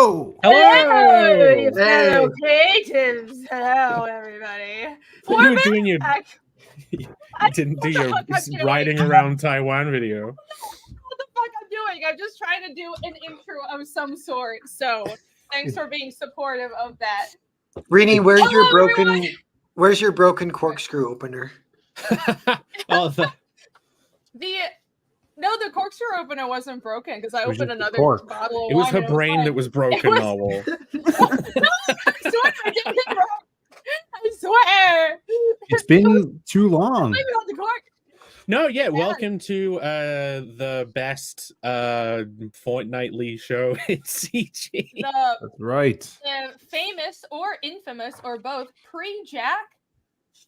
Hello! Hello, you fellow Hey. creatives. Hello, everybody. You were doing your, back. you didn't do your What the fuck I'm doing? riding around Taiwan video. What the fuck I'm doing? I'm just trying to do an intro of some sort. So thanks for being supportive of that. Rini, Hello, where's your broken corkscrew opener? Oh, The corkscrew opener wasn't broken because I It was opened just the another cork. bottle of it was wine. her and brain fine. that was broken, was- Noel. I swear I didn't get broke. I swear. It's been too long. Blame it on the cork. No, yeah, welcome to the best fortnightly show in CG. The That's right. famous or infamous or both pre-Jack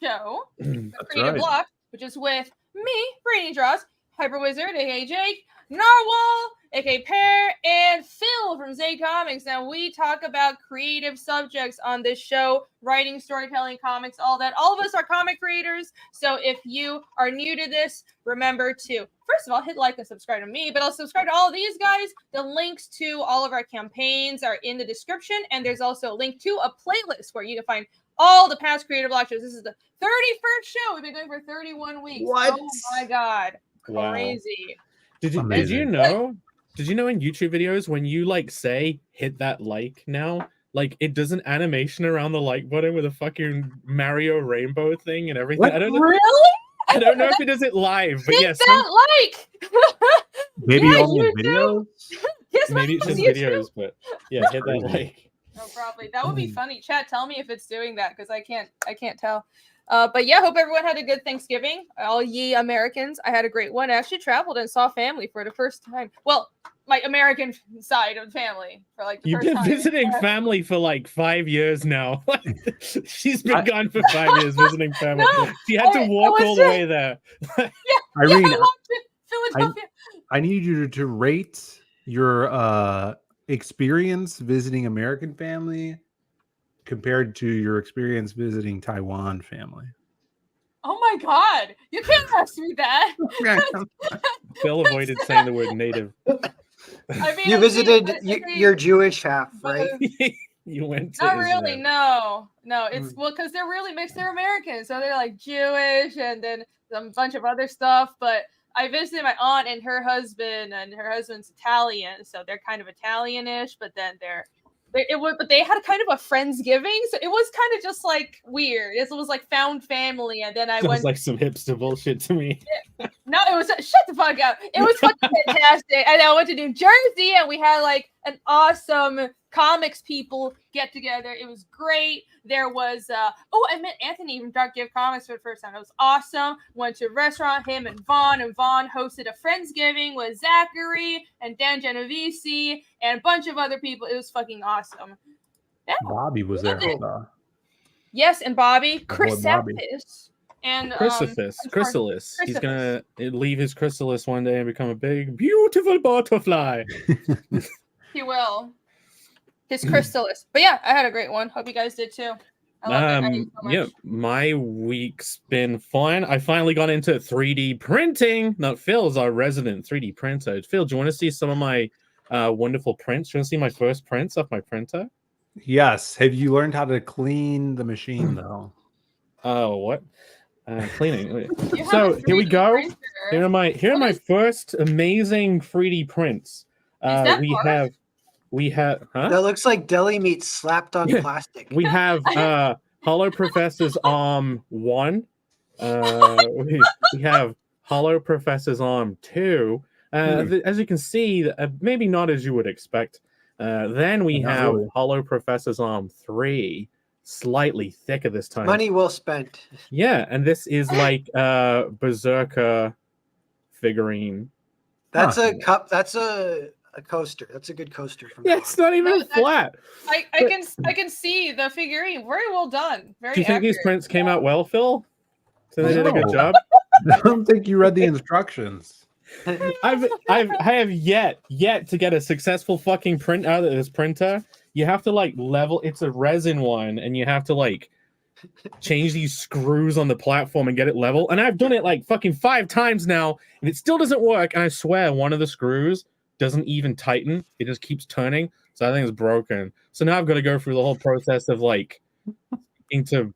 show, the That's Creative right. Block, which is with me, Brainy Draws, Hyper Wizard, aka Jake, Narwhal, aka Pear, and Phil from Zay Comics. And we talk about creative subjects on this show, writing, storytelling, comics, all that. All of us are comic creators. So if you are new to this, remember to, first of all, hit like and subscribe to me, but also subscribe to all of these guys. The links to all of our campaigns are in the description. And there's also a link to a playlist where you can find all the past Creative Block shows. This is the 31st show. We've been going for 31 weeks. What? Oh my God. Wow. Crazy. Did you Amazing. know? Did you know in YouTube videos when you like say hit that like now, like it does an animation around the like button with a fucking Mario rainbow thing and everything? What? I don't know. Really? I don't know if it does it live, but Hit yes, that like. Maybe Yeah, only YouTube. videos. Yes, maybe it's just YouTube. videos, but yeah, hit that Crazy. like. No, probably. That would be funny. Chat, tell me if it's doing that because I can't tell. But yeah, hope everyone had a good Thanksgiving. All ye Americans, I had a great one. I actually traveled and saw family for the first time. Well, my American side of family for like the You've first been time. visiting family for like 5 years now. She's been gone for 5 years visiting family. No, She had to I walk was all the just- way there. Irene, I walked to Philadelphia. I need you to rate your experience visiting American family compared to your experience visiting Taiwan family. Oh my God, you can't ask me that. Phil avoided saying the word native. I mean, You I visited mean, your Jewish half, but- right? You went to Not really, Israel. no. It's well, because they're really mixed. They're American, so they're like Jewish and then some bunch of other stuff. But I visited my aunt and her husband's Italian, so they're kind of Italianish. But then but they had kind of a Friendsgiving, so it was kind of just like weird. It was like found family, and then I Sounds went. like some hipster bullshit to me. No, it was shut the fuck up. It was fucking fantastic. And I went to New Jersey and we had like an awesome comics people get together. It was great. There was I met Anthony from Dark Give Comics for the first time. It was awesome. Went to a restaurant, him and Vaughn hosted a Friendsgiving with Zachary and Dan Genovese and a bunch of other people. It was fucking awesome. Yeah. Bobby was there. Yes, and Bobby, boy Bobby. Chrysalis. And Chrysalis. He's gonna leave his chrysalis one day and become a big, beautiful butterfly. he will. His chrysalis. But yeah, I had a great one. Hope you guys did too. I love that so much. Yeah, my week's been fun. I finally got into 3D printing. Now, Phil's our resident 3D printer. Phil, do you want to see some of my wonderful prints? Do you want to see my first prints off my printer? Yes. Have you learned how to clean the machine though? Oh, what? Cleaning. You have So a here we 3D go. printer. Here are my first amazing 3D prints. that hard? We have huh? That looks like deli meat slapped on plastic. We have Hollow Professor's Arm 1. We have Hollow Professor's Arm 2. As you can see, maybe not as you would expect. Then we Not have really. Hollow Professor's Arm 3, slightly thicker this time. Money well spent. Yeah, and this is like Berserker figurine. That's Huh. a cup. That's a coaster. That's a good coaster from Yeah, now it's not even No, that's- flat. I can see the figurine. Very well done. Very Do you think these accurate. prints came out well, Phil? So they did a good No. job. I don't think you read the instructions. on. I have yet to get a successful fucking print out of this printer. You have to like level. It's a resin one, and you have to like change these screws on the platform and get it level. And I've done it like fucking 5 times now, and it still doesn't work. And I swear, one of the screws doesn't even tighten. It just keeps turning. So I think it's broken. So now I've got to go through the whole process of like into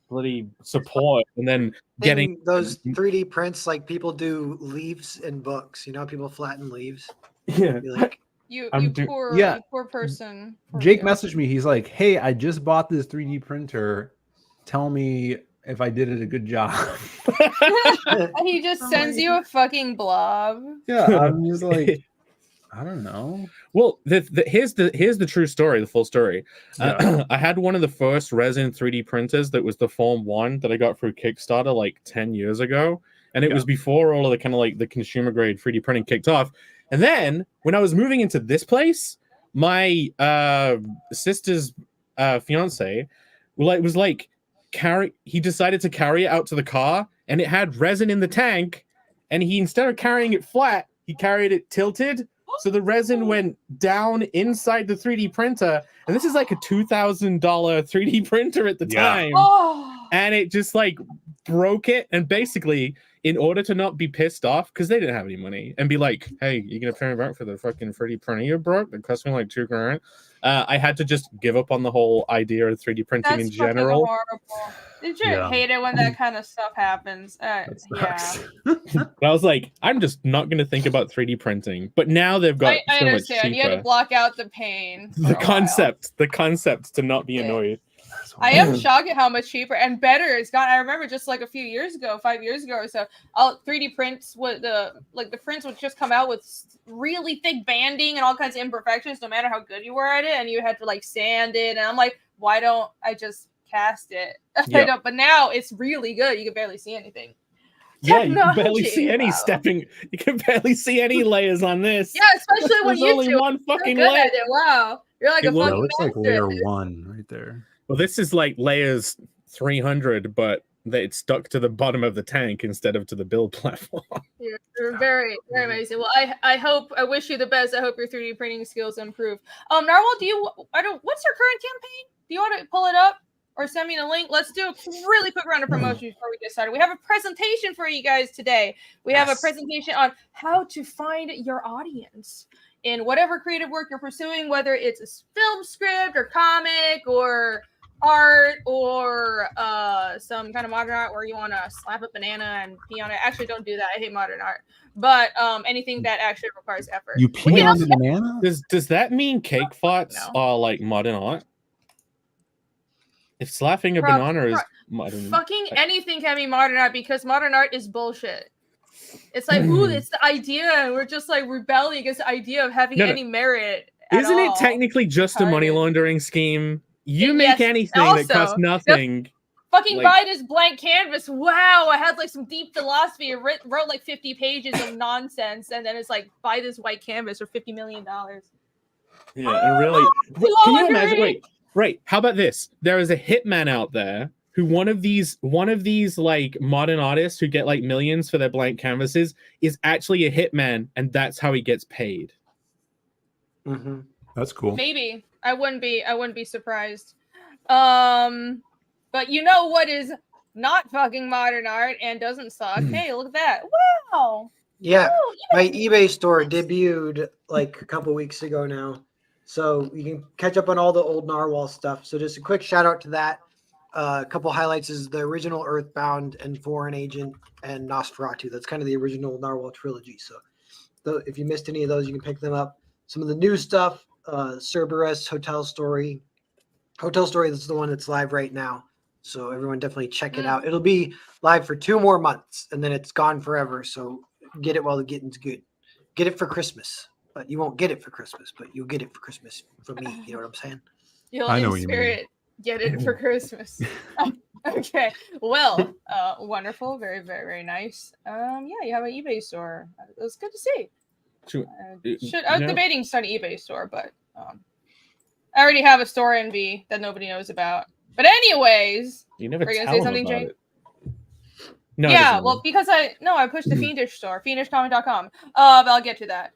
bloody support and then getting those 3D prints like people do leaves in books. You know, people flatten leaves. yeah. Be like, You I'm poor person. Poor Jake you. messaged me. He's like, "Hey, I just bought this 3D printer. Tell me if I did it a good job." He just sends you a fucking blob. Yeah, I'm just like, I don't know. Well, here's the true story, the full story. Yeah. I had one of the first resin 3D printers that was the Form 1 that I got through Kickstarter like 10 years ago. And it was before all of the kind of like the consumer grade 3D printing kicked off. And then when I was moving into this place, my sister's fiance he decided to carry it out to the car, and it had resin in the tank, and he, instead of carrying it flat, he carried it tilted. So the resin went down inside the 3D printer, and this is like a $2,000 3D printer at the time. Oh. And it just like broke it. And basically, in order to not be pissed off, because they didn't have any money, and be like, "Hey, you're gonna pay me back for the fucking 3D printer you broke? It cost me like $2,000." I had to just give up on the whole idea of 3D printing That's in general. horrible. Did you hate it when that kind of stuff happens? Yeah. But I was like, I'm just not going to think about 3D printing. But now they've got I so much understand. cheaper. You had to block out the pain. The concept to not be annoyed. I am shocked at how much cheaper and better it's gotten. I remember just like a few years ago, 5 years ago or so, 3D prints would the prints would just come out with really thick banding and all kinds of imperfections, no matter how good you were at it, and you had to like sand it. And I'm like, why don't I just cast it? Yeah. But now it's really good. You can barely see anything. Yeah, you can barely Technology, see any wow. stepping. You can barely see any layers on this. Yeah, especially when There's you only two one are fucking good layer. at it. Wow, you're like It a looks- That fucking looks like master at layer this. 1 right there. Well, this is like layers 300, but it's stuck to the bottom of the tank instead of to the build platform. You're very, very amazing. Well, I wish you the best. I hope your 3D printing skills improve. Narwhal, what's your current campaign? Do you want to pull it up or send me the link? Let's do a really quick round of promotion before we get started. We have a presentation for you guys today. We have a presentation on how to find your audience in whatever creative work you're pursuing, whether it's a film script or comic or art or some kind of modern art where you want to slap a banana and pee on it. Actually, don't do that. I hate modern art. But anything that actually requires effort. You pee on the banana? Does that mean cake farts No. are like modern art? If slapping a banana is modern, Fucking anything can be modern art because modern art is bullshit. It's like, ooh, it's the idea, and we're just like rebelling against the idea of having any merit. Isn't it technically just a money laundering scheme? You make anything that costs nothing. Fucking buy this blank canvas. Wow, I had like some deep philosophy. I wrote like 50 pages of nonsense, and then it's like, buy this white canvas for $50 million. Yeah, and really, can you imagine? Right. How about this? There is a hitman out there who one of these like modern artists who get like millions for their blank canvases is actually a hitman, and that's how he gets paid. Mm-hmm. That's cool. Maybe I wouldn't be surprised. But you know what is not fucking modern art and doesn't suck? Hey, look at that! Wow. Yeah, my eBay store debuted like a couple weeks ago now, so you can catch up on all the old Narwhal stuff. So just a quick shout out to that. A couple highlights is the original Earthbound and Foreign Agent and Nosferatu. That's kind of the original Narwhal trilogy. So if you missed any of those, you can pick them up. Some of the new stuff, Cerberus, Hotel Story. Hotel Story, this is the one that's live right now. So everyone definitely check it out. It'll be live for 2 more months, and then it's gone forever. So get it while the getting's good. Get it for Christmas. But you won't get it for Christmas, but you'll get it for Christmas from me. You know what I'm saying? You'll I know in what you spirit mean. get it for Christmas. Okay. Well, wonderful. Very, very, very nice. Yeah, you have an eBay store. It's good to see. I was debating starting an eBay store, but I already have a store in V that nobody knows about. But anyways, you never were you tell gonna say them something, about Jake? it. No, Yeah, well, because I pushed the Fiendish store, fiendishcomic.com. But I'll get to that.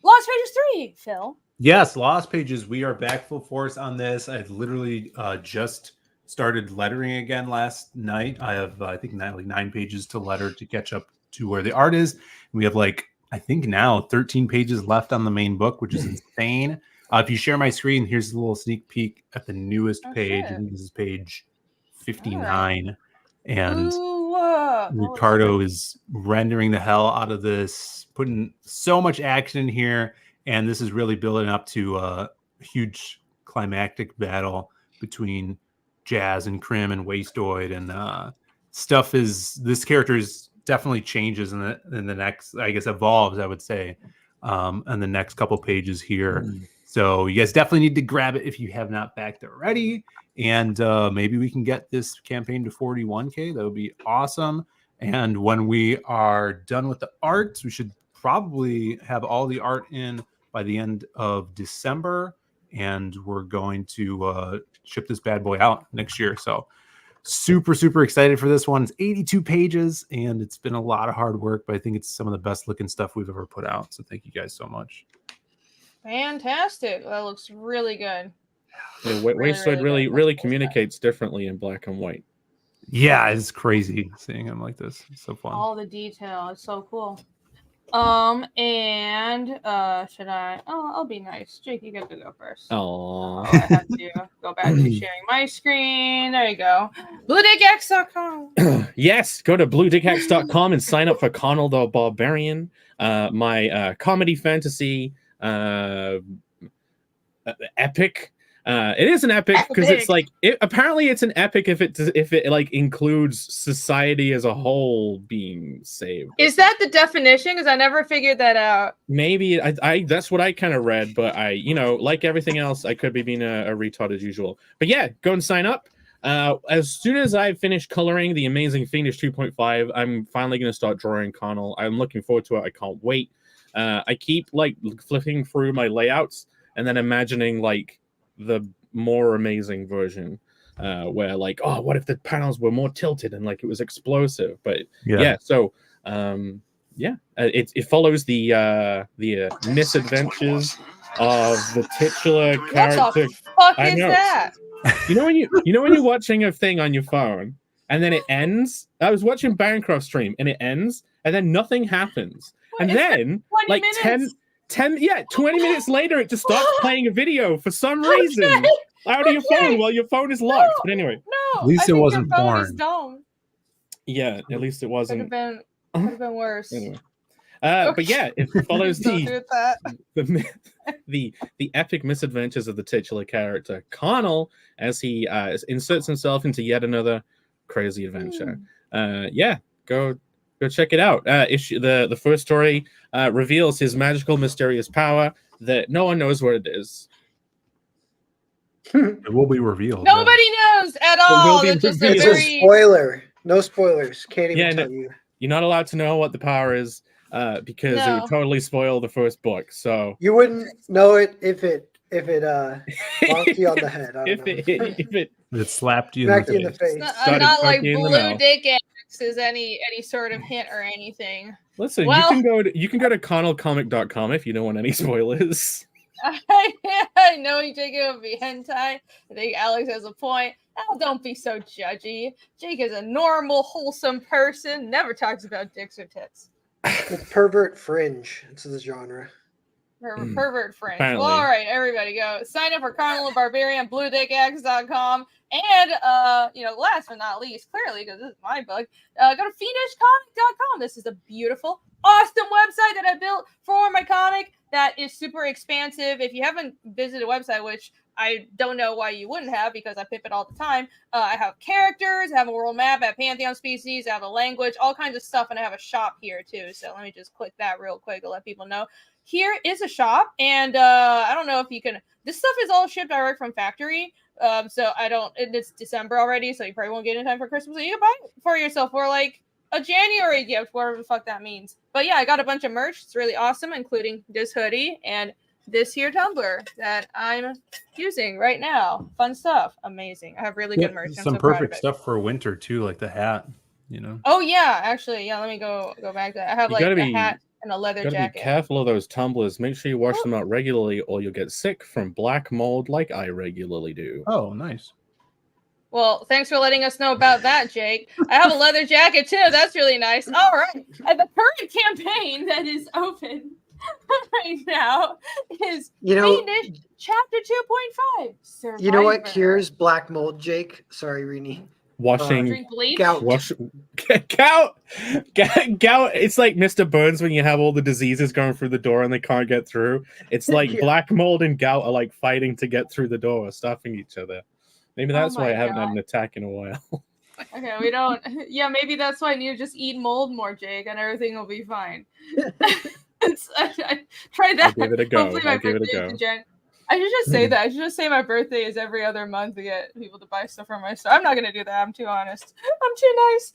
Lost Pages 3, Phil. Yes, Lost Pages. We are back full force on this. I literally just started lettering again last night. I have, I think, 9 pages to letter to catch up to where the art is. We have like I think now 13 pages left on the main book, which is insane. If you share my screen, here's a little sneak peek at the newest page. shit. I think this is page 59. Right. And Ooh, Ricardo is rendering the hell out of this, putting so much action in here. And this is really building up to a huge climactic battle between Jazz and Krim and Wastoid. And this character is definitely changes in the next, I guess, evolves, I would say, in the next couple pages here. So you guys definitely need to grab it if you have not backed already. And maybe we can get this campaign to 41K. That would be awesome. And when we are done with the art, we should probably have all the art in by the end of December. And we're going to ship this bad boy out next year. So super, super excited for this one. It's 82 pages, and it's been a lot of hard work, but I think it's some of the best looking stuff we've ever put out. So thank you guys so much. Fantastic. That looks really good. Yeah, Wastoid really communicates differently in black and white. Yeah, it's crazy seeing him like this. It's so fun. All the detail. It's so cool. And should I? Oh, I'll be nice. Jake, you get to go first. Oh, I have to go back to sharing my screen. There you go. BlueDickX.com. yes, go to bluedickx.com and sign up for Connell the Barbarian, my comedy fantasy epic. It is an epic because it's like apparently it's an epic if it like includes society as a whole being saved. Is that the definition? Because I never figured that out. Maybe I that's what I kind of read, but I like everything else, I could be being a retard as usual. But yeah, go and sign up. As soon as I finish coloring the Amazing Fiendish 2.5, I'm finally going to start drawing Connell. I'm looking forward to it. I can't wait. I keep like flipping through my layouts and then imagining like the more amazing version where like, oh, what if the panels were more tilted and like it was explosive? But so it follows the misadventures of the titular character. What the fuck is that? You know when you're watching a thing on your phone and then it ends. I was watching Bancroft stream and it ends and then nothing happens. What, and then like minutes? 20 minutes later, it just stops playing a video for some reason out of your phone while your phone is locked. But anyway, at least it wasn't porn. Yeah, at least it wasn't. Could have been worse. Anyway. But yeah, it follows the epic misadventures of the titular character Connell as he inserts himself into yet another crazy adventure. Go check it out. The first story reveals his magical, mysterious power that no one knows what it is. It will be revealed. Nobody knows at all. That's just a It's a spoiler. No spoilers. Can't even tell you. You're not allowed to know what the power is because it would totally spoil the first book. So you wouldn't know it if it bonked you on the head. If it slapped you in the face. Not like Blue Dick X is any sort of hint or anything. Listen, you can go to connellcomic.com if you don't want any spoilers. I know Jake it would be hentai. I think Alex has a point. Oh, don't be so judgy. Jake is a normal, wholesome person. Never talks about dicks or tits. It's pervert fringe. It's the genre. Pervert fringe. Apparently. Well, all right, everybody go. Sign up for Connell the Barbarian, BlueDickX.com. And, last but not least, clearly, because this is my book, go to FiendishComic.com. This is a beautiful, awesome website that I built for my comic that is super expansive. If you haven't visited a website, which I don't know why you wouldn't have because I pip it all the time, I have characters, I have a world map, I have Pantheon species, I have a language, all kinds of stuff, and I have a shop here too. So let me just click that real quick to let people know. Here is a shop, and I don't know if you can. This stuff is all shipped direct from factory. So it's December already, so you probably won't get it in time for Christmas. So you can buy it for yourself for like a January gift, whatever the fuck that means. But yeah, I got a bunch of merch. It's really awesome, including this hoodie and this here tumbler that I'm using right now. Fun stuff. Amazing. I have really good merch. Some perfect stuff for winter too, like the hat, Oh yeah, actually, yeah, let me go back to that. I have like a hat and a leather jacket. Be careful of those tumblers. Make sure you wash them out regularly or you'll get sick from black mold like I regularly do. Oh, nice. Well, thanks for letting us know about that, Jake. I have a leather jacket too. That's really nice. All right. And the current campaign that is open right now is Fiendish Chapter 2.5. Survivor. You know what cures black mold, Jake? Sorry, Rini. Washing Drink bleach. Gout. Gout. It's like Mr. Burns when you have all the diseases going through the door and they can't get through. It's like Yeah. black mold and gout are like fighting to get through the door, stuffing each other. Maybe that's why I haven't had an attack in a while. Okay, we don't. Yeah, maybe that's why I need to just eat mold more, Jake, and everything will be fine. I tried that. I'll give it a go. Hopefully my birthday is in Jan. I should just say that. I should just say my birthday is every other month to get people to buy stuff from my store. I'm not gonna do that. I'm too honest. I'm too nice.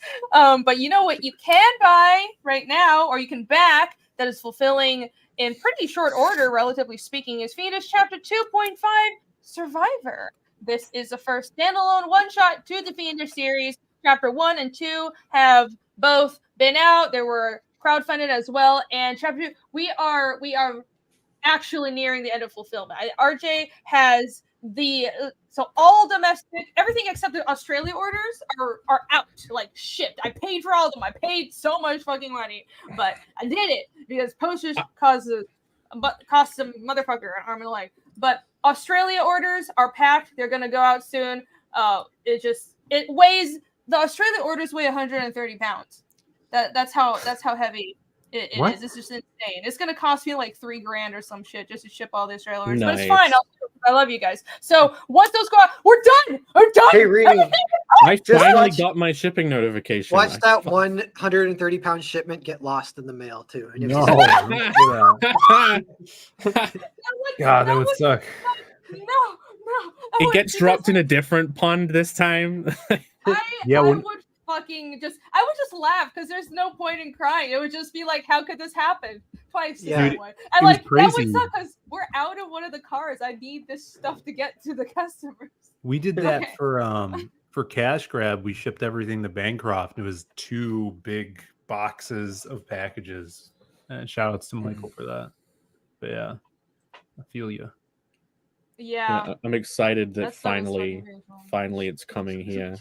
But you know what you can buy right now, or you can back, that is fulfilling in pretty short order, relatively speaking, is Fiendish Chapter 2.5 Survivor. This is the first standalone one-shot to the Fiendish series. Chapter 1 and 2 have both been out. There were crowdfunded as well. And Chapter 2, we are actually nearing the end of fulfillment. RJ has so all domestic, everything except the Australia orders are out, like shipped. I paid for all of them. I paid so much fucking money, but I did it because postage costs a motherfucker an arm and a leg. But Australia orders are packed. They're gonna go out soon. The Australia orders weigh 130 pounds. That's how heavy it is. It's just insane. It's gonna cost me like $3,000 or some shit just to ship all the Australia orders. Nice. But it's fine. I love you guys. So once those go out, we're done. We're done. Hey, Rini, I finally got my shipping notification. Watch that 130-pound shipment get lost in the mail too. No. God, that would suck. No. It gets dropped in a different pond this time. I would just laugh because there's no point in crying. It would just be like, how could this happen twice? Yeah. Dude, and like that would suck because we're out of one of the cars. I need this stuff to get to the customers. We did that for Cash Grab. We shipped everything to Bancroft. It was 2 big boxes of packages. And shout outs to Michael for that. But yeah, I feel you. Yeah, I'm excited that finally it's coming here.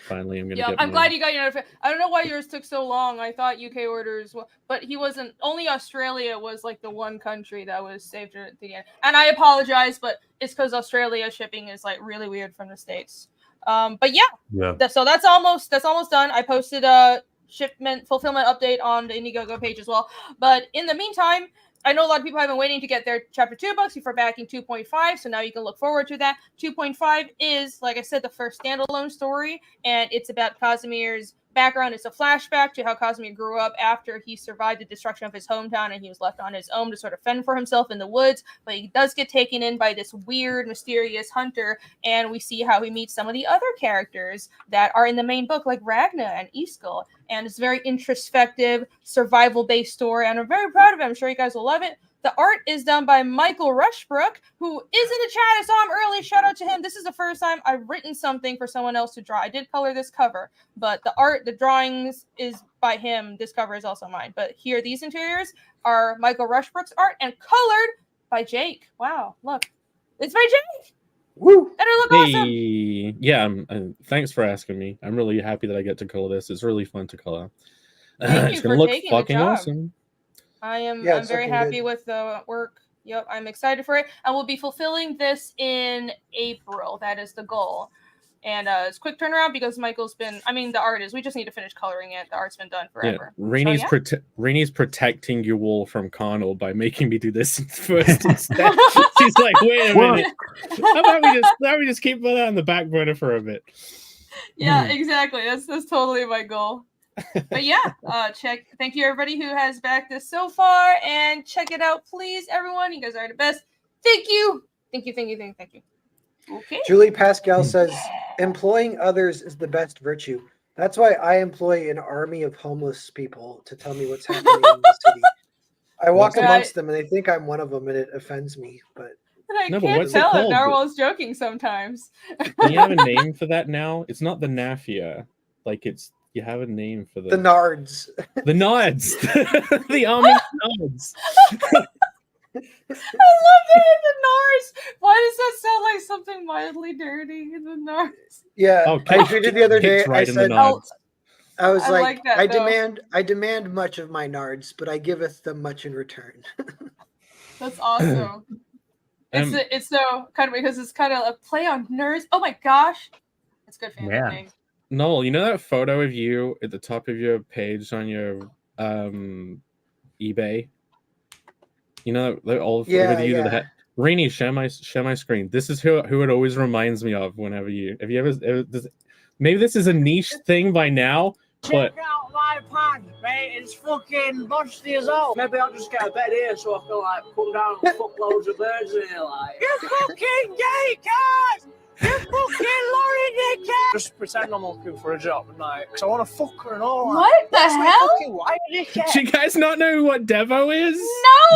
Finally, I'm gonna get I'm glad you got your notification. I don't know why yours took so long. I thought UK orders, but he wasn't. Only Australia was like the one country that was saved at the end. And I apologize, but it's because Australia shipping is like really weird from the States. But yeah. So that's almost done. I posted a shipment fulfillment update on the Indiegogo page as well. But in the meantime, I know a lot of people have been waiting to get their Chapter 2 books before backing 2.5, so now you can look forward to that. 2.5 is, like I said, the first standalone story, and it's about Casimir's background. It's a flashback to how Casimir grew up after he survived the destruction of his hometown, and he was left on his own to sort of fend for himself in the woods, but he does get taken in by this weird, mysterious hunter, and we see how he meets some of the other characters that are in the main book, like Ragna and Iskil. And it's a very introspective, survival-based story, and I'm very proud of it. I'm sure you guys will love it. The art is done by Michael Rushbrook, who is in the chat. I saw him early. Shout out to him. This is the first time I've written something for someone else to draw. I did color this cover, but the drawings is by him. This cover is also mine. But here, these interiors are Michael Rushbrook's art and colored by Jake. Wow, look. It's by Jake. Woo! And it look awesome. Yeah, thanks for asking me. I'm really happy that I get to color this. It's really fun to color. It's going to look fucking awesome. I'm very happy with the work. Yep, I'm excited for it. And we'll be fulfilling this in April. That is the goal. And it's quick turnaround because Michael's been, the art is, we just need to finish coloring it. The art's been done forever. Yeah, Rainey's protecting you all from Connell by making me do this first instead. She's like, wait a minute. How about we just keep that on the back burner for a bit? Yeah, exactly. That's totally my goal. But yeah, thank you everybody who has backed this so far, and check it out, please, everyone. You guys are the best. Thank you. Okay. Julie Pascal says, employing others is the best virtue. That's why I employ an army of homeless people to tell me what's happening in the city. I walk amongst them and they think I'm one of them, and it offends me. But I can't tell if Narwhal's joking sometimes. Do you have a name for that now? It's not the Nafia. Like you have a name for the Nards. The Nods. The almond Nods. I love that, the Nards. Why does that sound like something mildly dirty? The Nards. Yeah, Oh, I kick- tweeted the other day. kicks right I in the said, nuts. I was I like, like that, I though. demand much of my nards, but I giveth them much in return. That's awesome. Um, It's so kind of because it's kind of a play on nerds. Oh my gosh, it's good fan Yeah. thing. Noel, you know that photo of you at the top of your page on your eBay? You know the old photo Yeah, with you yeah. that had Rainy, share my screen. This is who it always reminds me of whenever you have you ever maybe this is a niche thing by now, but Check out my pan, mate. It's fucking busty as all. Maybe I'll just get a bed here so I can like come down and fuck loads of birds in here, like. You fucking gay cat! You fucking lorry dickhead! Just pretend I'm looking for a job, like, because I want to fuck her and all. What the That's my hell? fucking wife, dickhead. do you guys not know what Devo is?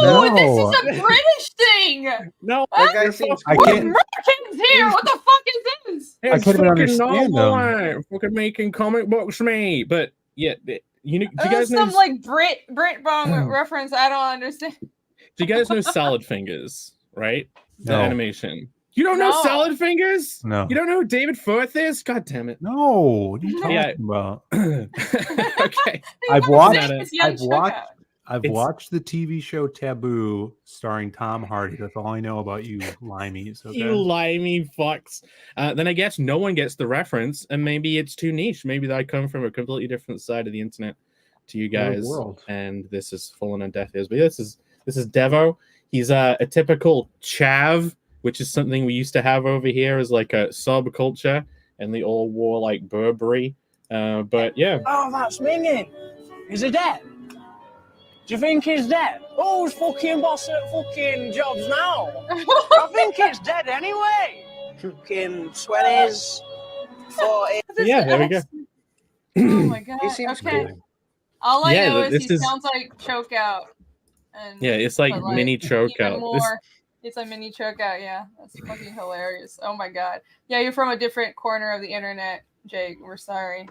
No, No. this is a British thing. No, That guy you're seems I We're can't- Americans here. What the fuck is this? I can't even understand them. them. Fucking making comic books, me. But yeah, you know, do you This guys is know? some like Brit bong reference. I don't understand. Do you guys know Salad Fingers? Right, the No. animation. You don't know No. Salad Fingers? No. You don't know who David Firth is? God damn it! No, what are you talking Yeah. about? Okay. I've Never watched- seen this young I've watched- checkout. I've It's- watched the TV show Taboo starring Tom Hardy. That's all I know about you, limeys. Okay? You limey fucks. Then I guess no one gets the reference, and maybe it's too niche. Maybe I come from a completely different side of the internet to you What a guys, world. and this is fallen on deaf ears. But yeah, this is Devo. He's a typical chav, which is something we used to have over here as like a subculture, and they all wore like Burberry. But yeah, Oh, that's minging. Is he dead? Do you think he's dead? Who's fucking boss at fucking jobs now? I think he's dead anyway. Fucking 20s, 40s. Yeah, there we go. Oh my god. He seems Okay. cool. All I Yeah, know is this he is- sounds like choke out. And Yeah, it's like but, mini choke even out. more- It's a mini choke out. Yeah, that's fucking hilarious. Oh my god. Yeah, you're from a different corner of the internet, Jake. We're sorry.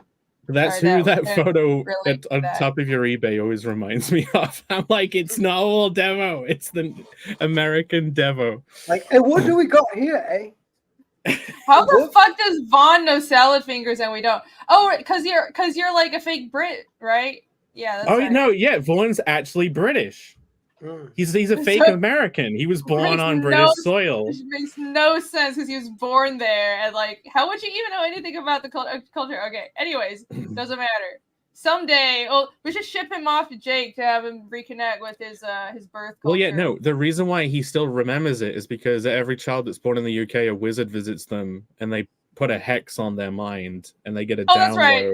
That's Sorry, who that that we photo relate to on that. top of your eBay always reminds me of. I'm like, it's not all Devo. It's the American Devo. Like, hey, what do we got here, eh? How the What? fuck does Vaughn know salad fingers and we don't? Oh, because you're like a fake Brit, right? Yeah. That's Oh right. no, yeah, Vaughn's actually British. Mm. He's a fake American. He was born Makes on no British soil. Which makes no sense because he was born there, and like, how would you even know anything about the culture? Okay, anyways, doesn't matter. Someday, we should ship him off to Jake to have him reconnect with his birth culture. Well, yeah, no. The reason why he still remembers it is because every child that's born in the UK, a wizard visits them, and they put a hex on their mind, and they get a Oh, download. that's right.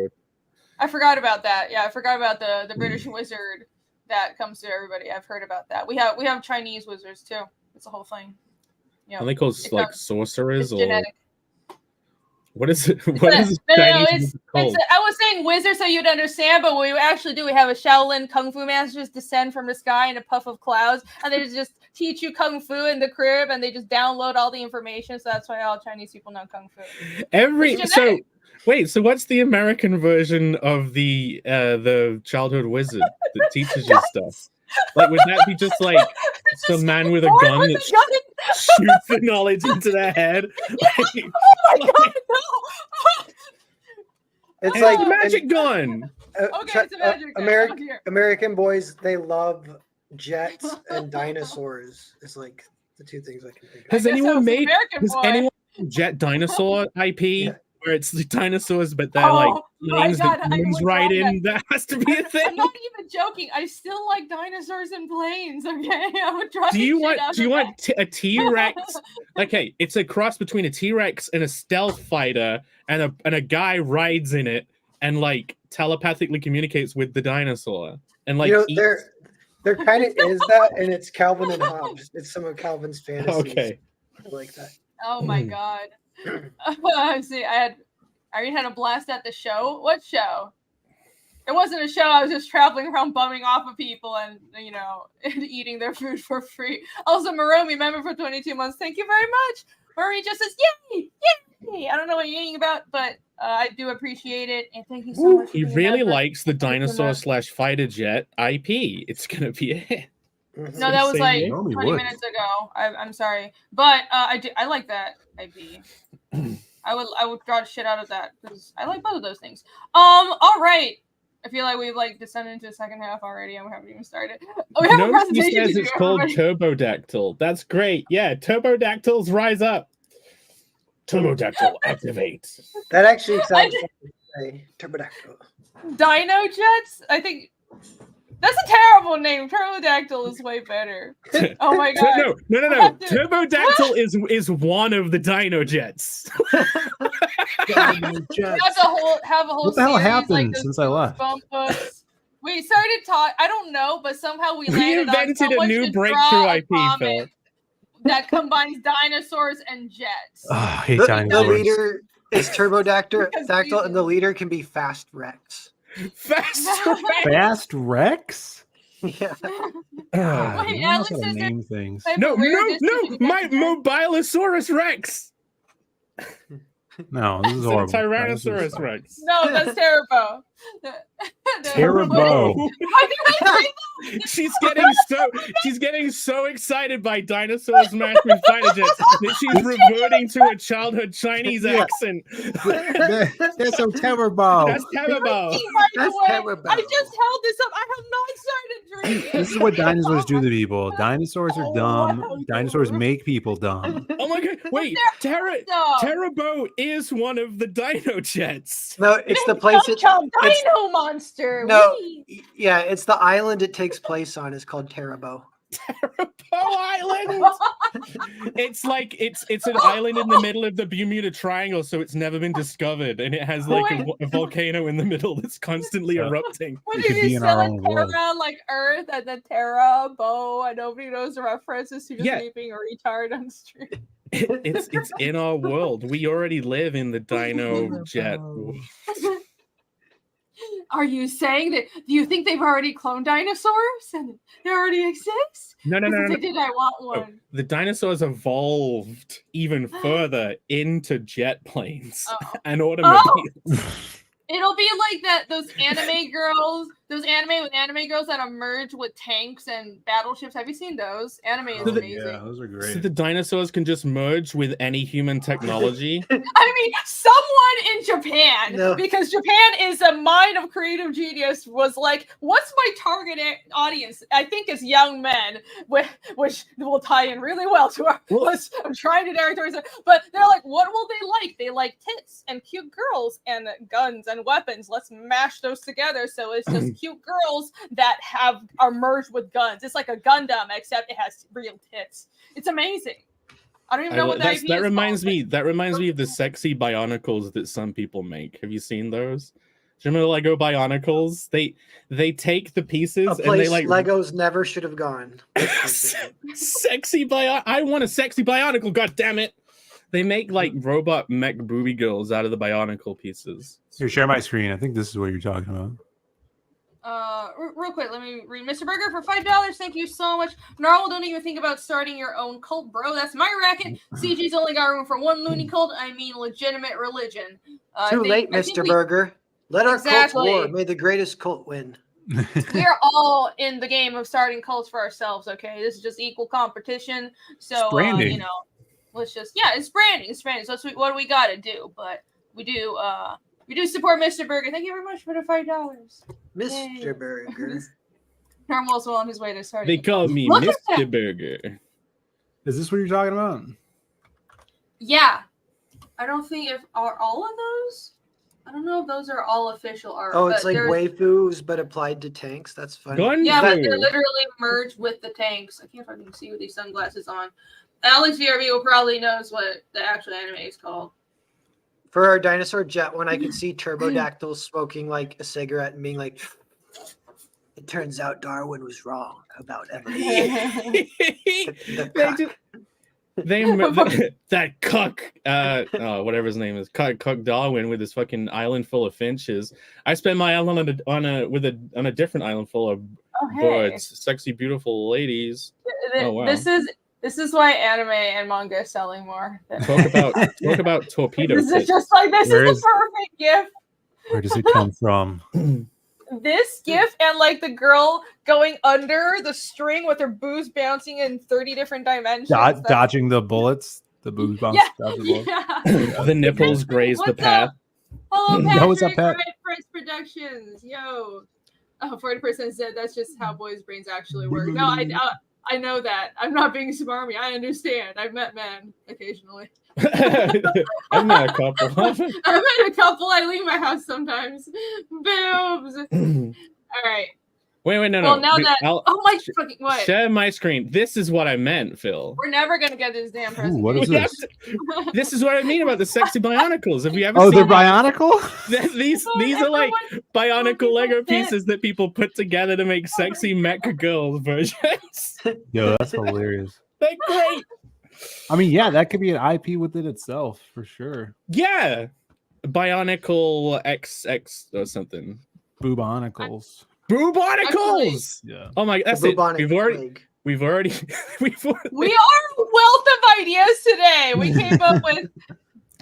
I forgot about that. Yeah, I forgot about the British wizard that comes to everybody. I've heard about that. We have Chinese wizards too. It's a whole thing. Yeah, Are they called It's like not- sorcerers it's or genetic. what is it? What is No, Chinese it's wizard called? I was saying wizard so you'd understand, but what we actually do, we have a Shaolin kung fu master just descend from the sky in a puff of clouds, and they just teach you kung fu in the crib, and they just download all the information. So that's why all Chinese people know kung fu. It's So genetic. wait, so what's the American version of the childhood wizard that teaches you stuff? Like, would that be just like It's some just man with a born gun with that a gun. shoots the knowledge into their head? Like, Oh my god, no! It's it's like a magic gun. Okay, it's a magic gun. American Oh, dear. American boys, they love jets and dinosaurs. It's like the two things I can think of. Has guess I anyone was an made American has boy. anyone made Jet Dinosaur IP Yeah. where it's the dinosaurs, but they're Oh like my planes God, that I humans would ride love in? That has to be a I'm thing. not even joking. I still like dinosaurs and planes. Okay, I would try. Do you want that. a T-Rex? Okay, it's a cross between a T-Rex and a stealth fighter, and a guy rides in it and like telepathically communicates with the dinosaur and like you know, eats- there kind of is that, and it's Calvin and Hobbes. It's some of Calvin's fantasies. Okay. I like that. Oh my god. See, I already had a blast at the show. What show? It wasn't a show. I was just traveling around bumming off of people and, you know, and eating their food for free. Also, Maromi, member for 22 months. Thank you very much. Maromi just says, yay, yay. I don't know what you're eating about, but I do appreciate it. And thank you so much. for He being a really member. likes the Thank you so dinosaur much. / fighter jet IP. It's gonna be a hit. Mhm. No, that was Same like here. Normally 20 would. minutes ago. I'm sorry. But I like that IP. I would draw the shit out of that because I like both of those things. All right. I feel like we've like descended into the second half already, and we haven't even started. We have a Nobody presentation says to it's do, called everybody. Turbodactyl. That's great. Yeah, Turbodactyls rise up. Turbodactyl activate. That actually sounds like Turbodactyl. Dino Jets. I think that's a terrible name. Turbodactyl is way better. Oh my god. No. Turbodactyl is one of the Dino Jets. We have to have a whole What the hell series, happened like those since I left? Goosebump books. We started talking. I don't know, but somehow we We landed on invented a someone new should breakthrough draw a IP, Phil. comic that combines dinosaurs and jets. Oh, I hate The dinosaurs. leader is Turbodactyl, Because and the leader can be Fast Rex. Fast Fast Rex? Yeah. God, Wait, no one knows Alex how to says name things. No, Rare distribution my center. Mobilosaurus Rex. No, this is It's a horrible. Tyrannosaurus Rex. No, that's Terabo. Terrible. Why did I say She's getting so excited by dinosaurs smashed with fighter jets that she's reverting to a childhood Chinese Yeah. accent. That's so terrible. That's terrible. By the That's way, terrible. I just held this up. I have not started drinking. This is what dinosaurs do to people. Dinosaurs are Oh, dumb. wow. Dinosaurs make people dumb. Oh my god! Wait, Terabo is one of the Dino Jets. No, it's the place. Dino monster. No. Wee. Yeah, it's the island it takes place on. Is called Terabo. Terabo Island. It's like it's an island in the middle of the Bermuda Triangle, so it's never been discovered, and it has like a volcano in the middle that's constantly erupting. What We did could be you in our sell own Terra world. like Earth and then Terra Bo and nobody knows the references to just Yeah. me being a retard on the street. It's in our world. We already live in the Dino Jet. Are you saying that? Do you think they've already cloned dinosaurs and they already exist? No. If they did, I want one. The dinosaurs evolved even further into jet planes Oh. and automobiles. It'll be like those anime girls, those anime girls that emerge with tanks and battleships. Have you seen those? Anime is amazing. Yeah, those are So great. the dinosaurs can just merge with any human technology. I mean, someone in Japan, No. because Japan is a mind of creative genius, was like, what's my target audience? I think it's young men, which will tie in really well to our list. I'm trying to direct towards it. But they're like, what will they like? They like tits and cute girls and guns and weapons. Let's mash those together so it's just cute girls that are merged with guns. It's like a Gundam, except it has real tits. It's amazing. I don't even know what that That reminds me of the sexy Bionicles that some people make. Have you seen those? Do you remember Lego Bionicles? They take the pieces A and place they like Legos never should have gone. sexy I want a sexy Bionicle, god damn it. They make like robot mech booby girls out of the Bionicle pieces. Here, share my screen. I think this is what you're talking about. Real quick, let me read Mr. Burger for $5. Thank you so much. Narwhal, don't even think about starting your own cult, bro. That's my racket. CG's only got room for one loony cult. I mean, legitimate religion. Too late, Mr. Burger. Let our Exactly. cult war. May the greatest cult win. We are all in the game of starting cults for ourselves. Okay, this is just equal competition. So branding. let's just it's branding. It's branding. So that's what we got to do. But we do support Mr. Burger. Thank you very much for the $5. Mr. Burger. Narwhal's well on his way to starting. They call me Look at Mr. that. Burger. Is this what you're talking about? Yeah. I don't think are all of those. I don't know if those are all official art. Oh, it's but like there's- waifus, but applied to tanks. That's funny. Gun Yeah, but Fu. they're literally merged with the tanks. I can't fucking see with these sunglasses on. Alex VRB will probably knows what the actual anime is called. For our dinosaur jet one, I could see Turbodactyl smoking like a cigarette and being like, it turns out Darwin was wrong about evolution. The cuck. That cuck, whatever his name is, cuck Darwin with his fucking island full of finches. I spent my island on a different island full of birds, sexy, beautiful ladies. Oh, wow. This is why anime and manga is selling more. Talk about torpedo. This is tits. just like this is the perfect gift. Where does it come from? This gif and like the girl going under the string with her boobs bouncing in 30 different dimensions. Dodging the bullets. The boob bounce. Yeah. The nipples graze the What's path. up? Hello, Patrick. Yo, what's up, Pat? Red Prince Productions. Yo. Oh, 40% said that's just how boys' brains actually work. No, I know that. I'm not being smarmy. I understand. I've met men occasionally. I've met a couple. I've met a couple. I leave my house sometimes. Boobs. All right. Wait, no. Well, now that I'll my fucking what? share my screen. This is what I meant, Phil. We're never gonna get this damn presentation. what is We have this? This is what I mean about the sexy bionicles. Have you ever Oh, seen they're that? bionicle? These are like bionicle Lego pieces that people put together to make sexy mecha girls versions. Yo, that's hilarious. They're great. I mean, yeah, that could be an IP within itself for sure. Yeah. Bionicle XX or something. Boobonicles. Boobonicles! Yeah. Oh my, that's The it. bubonic We've already plague. we are a wealth of ideas today. We came up with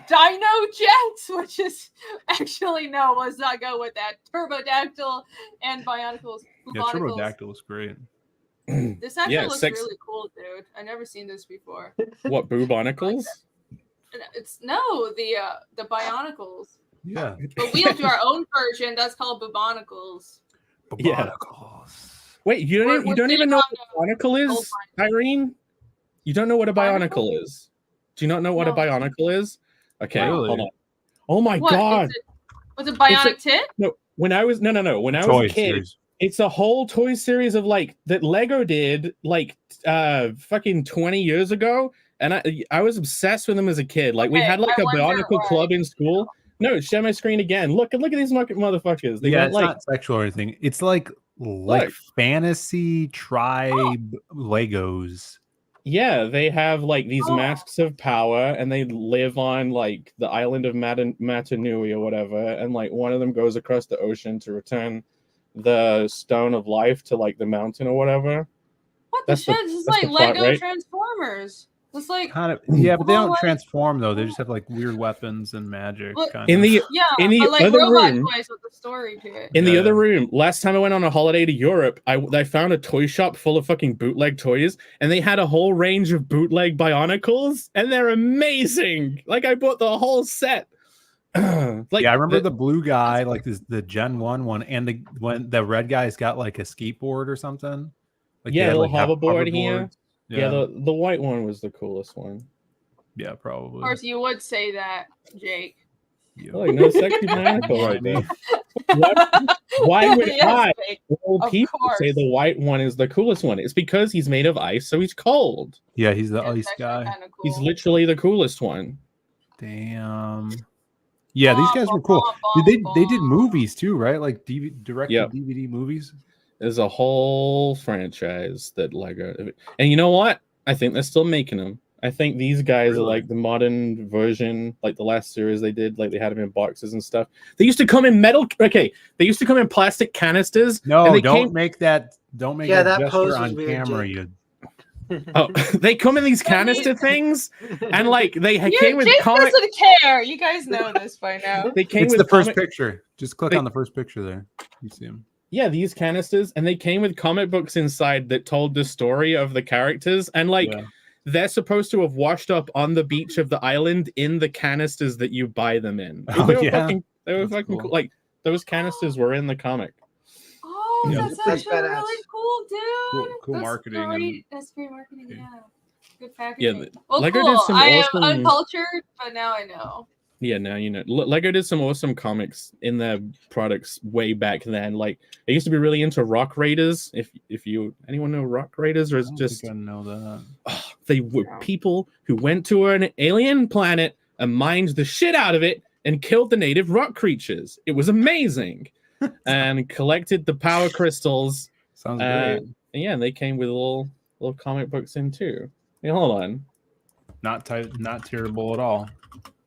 Dino Jets, which is actually no, let's not go with that. Turbodactyl and Bionicles. Yeah, Bubonicles. Turbodactyl was great. This actually Yeah, looks sex- really cool, dude. I've never seen this before. what boobonicles? It's the Bionicles. Yeah. But we'll do our own version. That's called Bubonicles. Yeah. Boobonicles. Wait, you We're don't even know sitting what a bionicle gold is, Irene? You don't know what a bionicle is? Do you not know what a No. bionicle is? Okay, Really? hold on. Oh my What? god. Was it Bionic Tit? No, when I was when I was Toy a kid, series. it's a whole toy series of like that Lego did like fucking 20 years ago, and I was obsessed with them as a kid. Like we Okay, had like I a wonder bionicle why. club in school. No, share my screen again. Look at these motherfuckers. They Yeah, went it's like not sexual or anything. It's like Look. fantasy tribe Legos. yeah, they have like these Oh. masks of power, and they live on like the island of Matanui or whatever, and like one of them goes across the ocean to return the stone of life to like the mountain or whatever. What the That's the- shit? This is that's like the plot, Lego right? Transformers. It's like Kind of, yeah, but they don't Well, like- transform though. They just have like weird weapons and magic. Look, Kind In of. the yeah, in the but like other robot room, toys with the story to it. in the Yeah. other room, last time I went on a holiday to Europe, I found a toy shop full of fucking bootleg toys, and they had a whole range of bootleg Bionicles, and they're amazing. Like I bought the whole set. Like yeah, I remember the blue guy, like the Gen 1 and when the red guy's got like a skateboard or something. Like they Yeah, had, little have hoverboard here. hoverboards. Yeah, the white one was the coolest one. yeah, Of probably. course, you would say that, Jake. Yeah. Like no sexy Bionicle right there. Why would Yes, I, Jake. old Of people, say course. the white one is the coolest one? It's because he's made of ice, so he's cold. Yeah, he's the Yeah, it's ice actually guy. kinda cool. He's literally the coolest one. Damn. Yeah, these guys were cool. They did movies too, right? Like direct Yep. DVD movies. There's a whole franchise that Lego, and you know what? I think they're still making them. I think these guys are Really? like the modern version, like the last series they did. Like they had them in boxes and stuff. They used to come in metal. Okay, they used to come in plastic canisters. No, and they don't make that. Don't make Yeah, that that pose gesture was on weird, camera. Jake. You. Oh, they come in these canister things, and like they You, came with Jake comic. doesn't care. You guys know this by now. They came It's with the first comic- picture. Just click Wait. on the first picture there. You see him. Yeah, these canisters, and they came with comic books inside that told the story of the characters, and like Yeah. they're supposed to have washed up on the beach of the island in the canisters that you buy them in. Oh, they were yeah? fucking, That's cool. cool. Like those canisters were in the comic. Oh, Yeah, that's that's actually badass. really cool, dude. Cool That's marketing and- Great. That's great marketing. Yeah. Yeah. Good packaging. the- well, Lego cool. did some I awesome- am uncultured, but now I know. Yeah, now you know. Lego did some awesome comics in their products way back then. Like I used to be really into Rock Raiders. If you anyone know Rock Raiders, or is I don't just think I know that. they were people who went to an alien planet and mined the shit out of it and killed the native rock creatures. It was amazing, and collected the power crystals. Sounds Uh, great. And yeah, and they came with little comic books in too. Hey, hold on. Not terrible at all.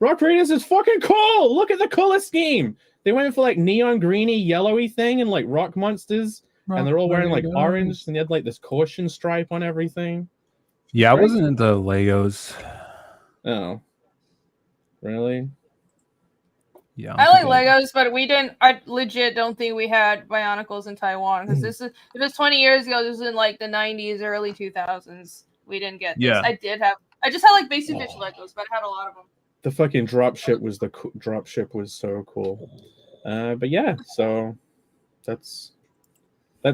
Rock Raiders is fucking cool. Look at the color scheme. They went for like neon greeny, yellowy thing and like rock monsters, and they're all wearing like orange, and they had like this caution stripe on everything. Yeah, I Right? wasn't into Legos. Oh, really? Yeah, I like Legos, but we didn't. I legit don't think we had Bionicles in Taiwan because this is. If it's 20 years ago, this was in like the 90s, early 2000s. We didn't get this. Yeah. I did have I just had like basic bitch Legos, but I had a lot of them. The fucking dropship was so cool. But yeah, so that's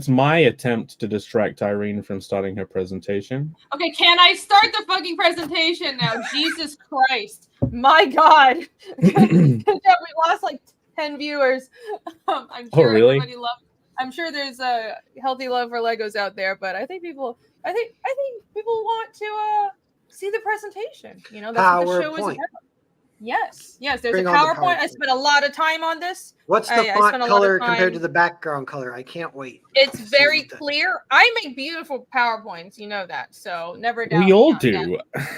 my attempt to distract Irene from starting her presentation. Okay, can I start the fucking presentation now? Jesus Christ. My God. We lost like 10 viewers. I'm sure really? everybody I'm sure there's a healthy love for Legos out there, but I think people want to see the presentation. You know, that's what the show is PowerPoint. about. Yes, there's Bring a on the PowerPoint. I PowerPoint. spent a lot of time on this. What's the I font spent a lot of color compared to time. the background color? I can't wait. It's See very what the- clear. I make beautiful PowerPoints, you know that. So never doubt We me all on do. that.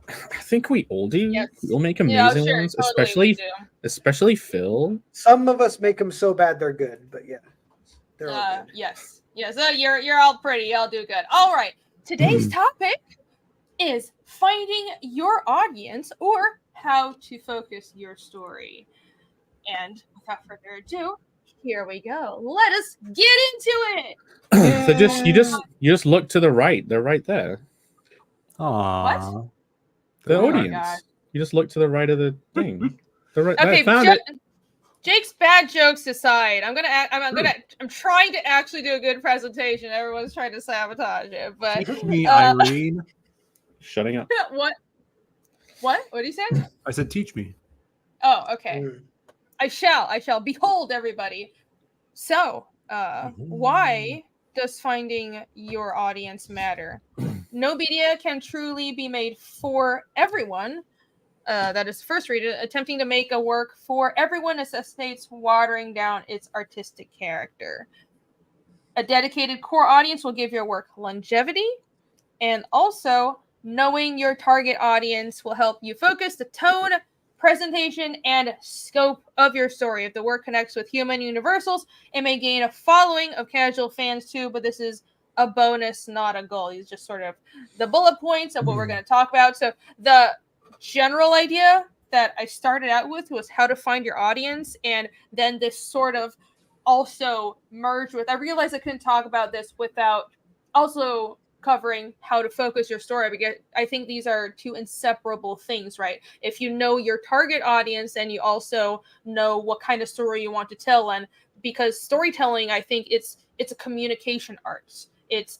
I think we all do. Yes. We all make Yeah, amazing sure, ones, totally we do. especially Phil. Some of us make them so bad they're good, but yeah, they're all good. Yes. You're all pretty. Y'all do good. All right. Today's topic is finding your audience or how to focus your story. And without further ado, here we go. Let us get into it. So you just look to the right. They're right there. Aww. The Oh my audience. God. You just look to the right of the thing. I Okay, found it. Jake's bad jokes aside, I'm trying to actually do a good presentation. Everyone's trying to sabotage it, but Teach me, Irene. Shutting up. What do you say? I said, teach me. Oh, okay. I shall. Behold, everybody. So, why does finding your audience matter? No media can truly be made for everyone. That is first reader. Attempting to make a work for everyone necessitates watering down its artistic character. A dedicated core audience will give your work longevity, and also knowing your target audience will help you focus the tone, presentation, and scope of your story. If the work connects with human universals, it may gain a following of casual fans too, but this is a bonus, not a goal. These are just sort of the bullet points of what we're going to talk about. So the general idea that I started out with was how to find your audience, and then this sort of also merged with, I realized I couldn't talk about this without also covering how to focus your story, because I think these are two inseparable things, right? If you know your target audience, and you also know what kind of story you want to tell, and because storytelling, I think it's a communication art. It's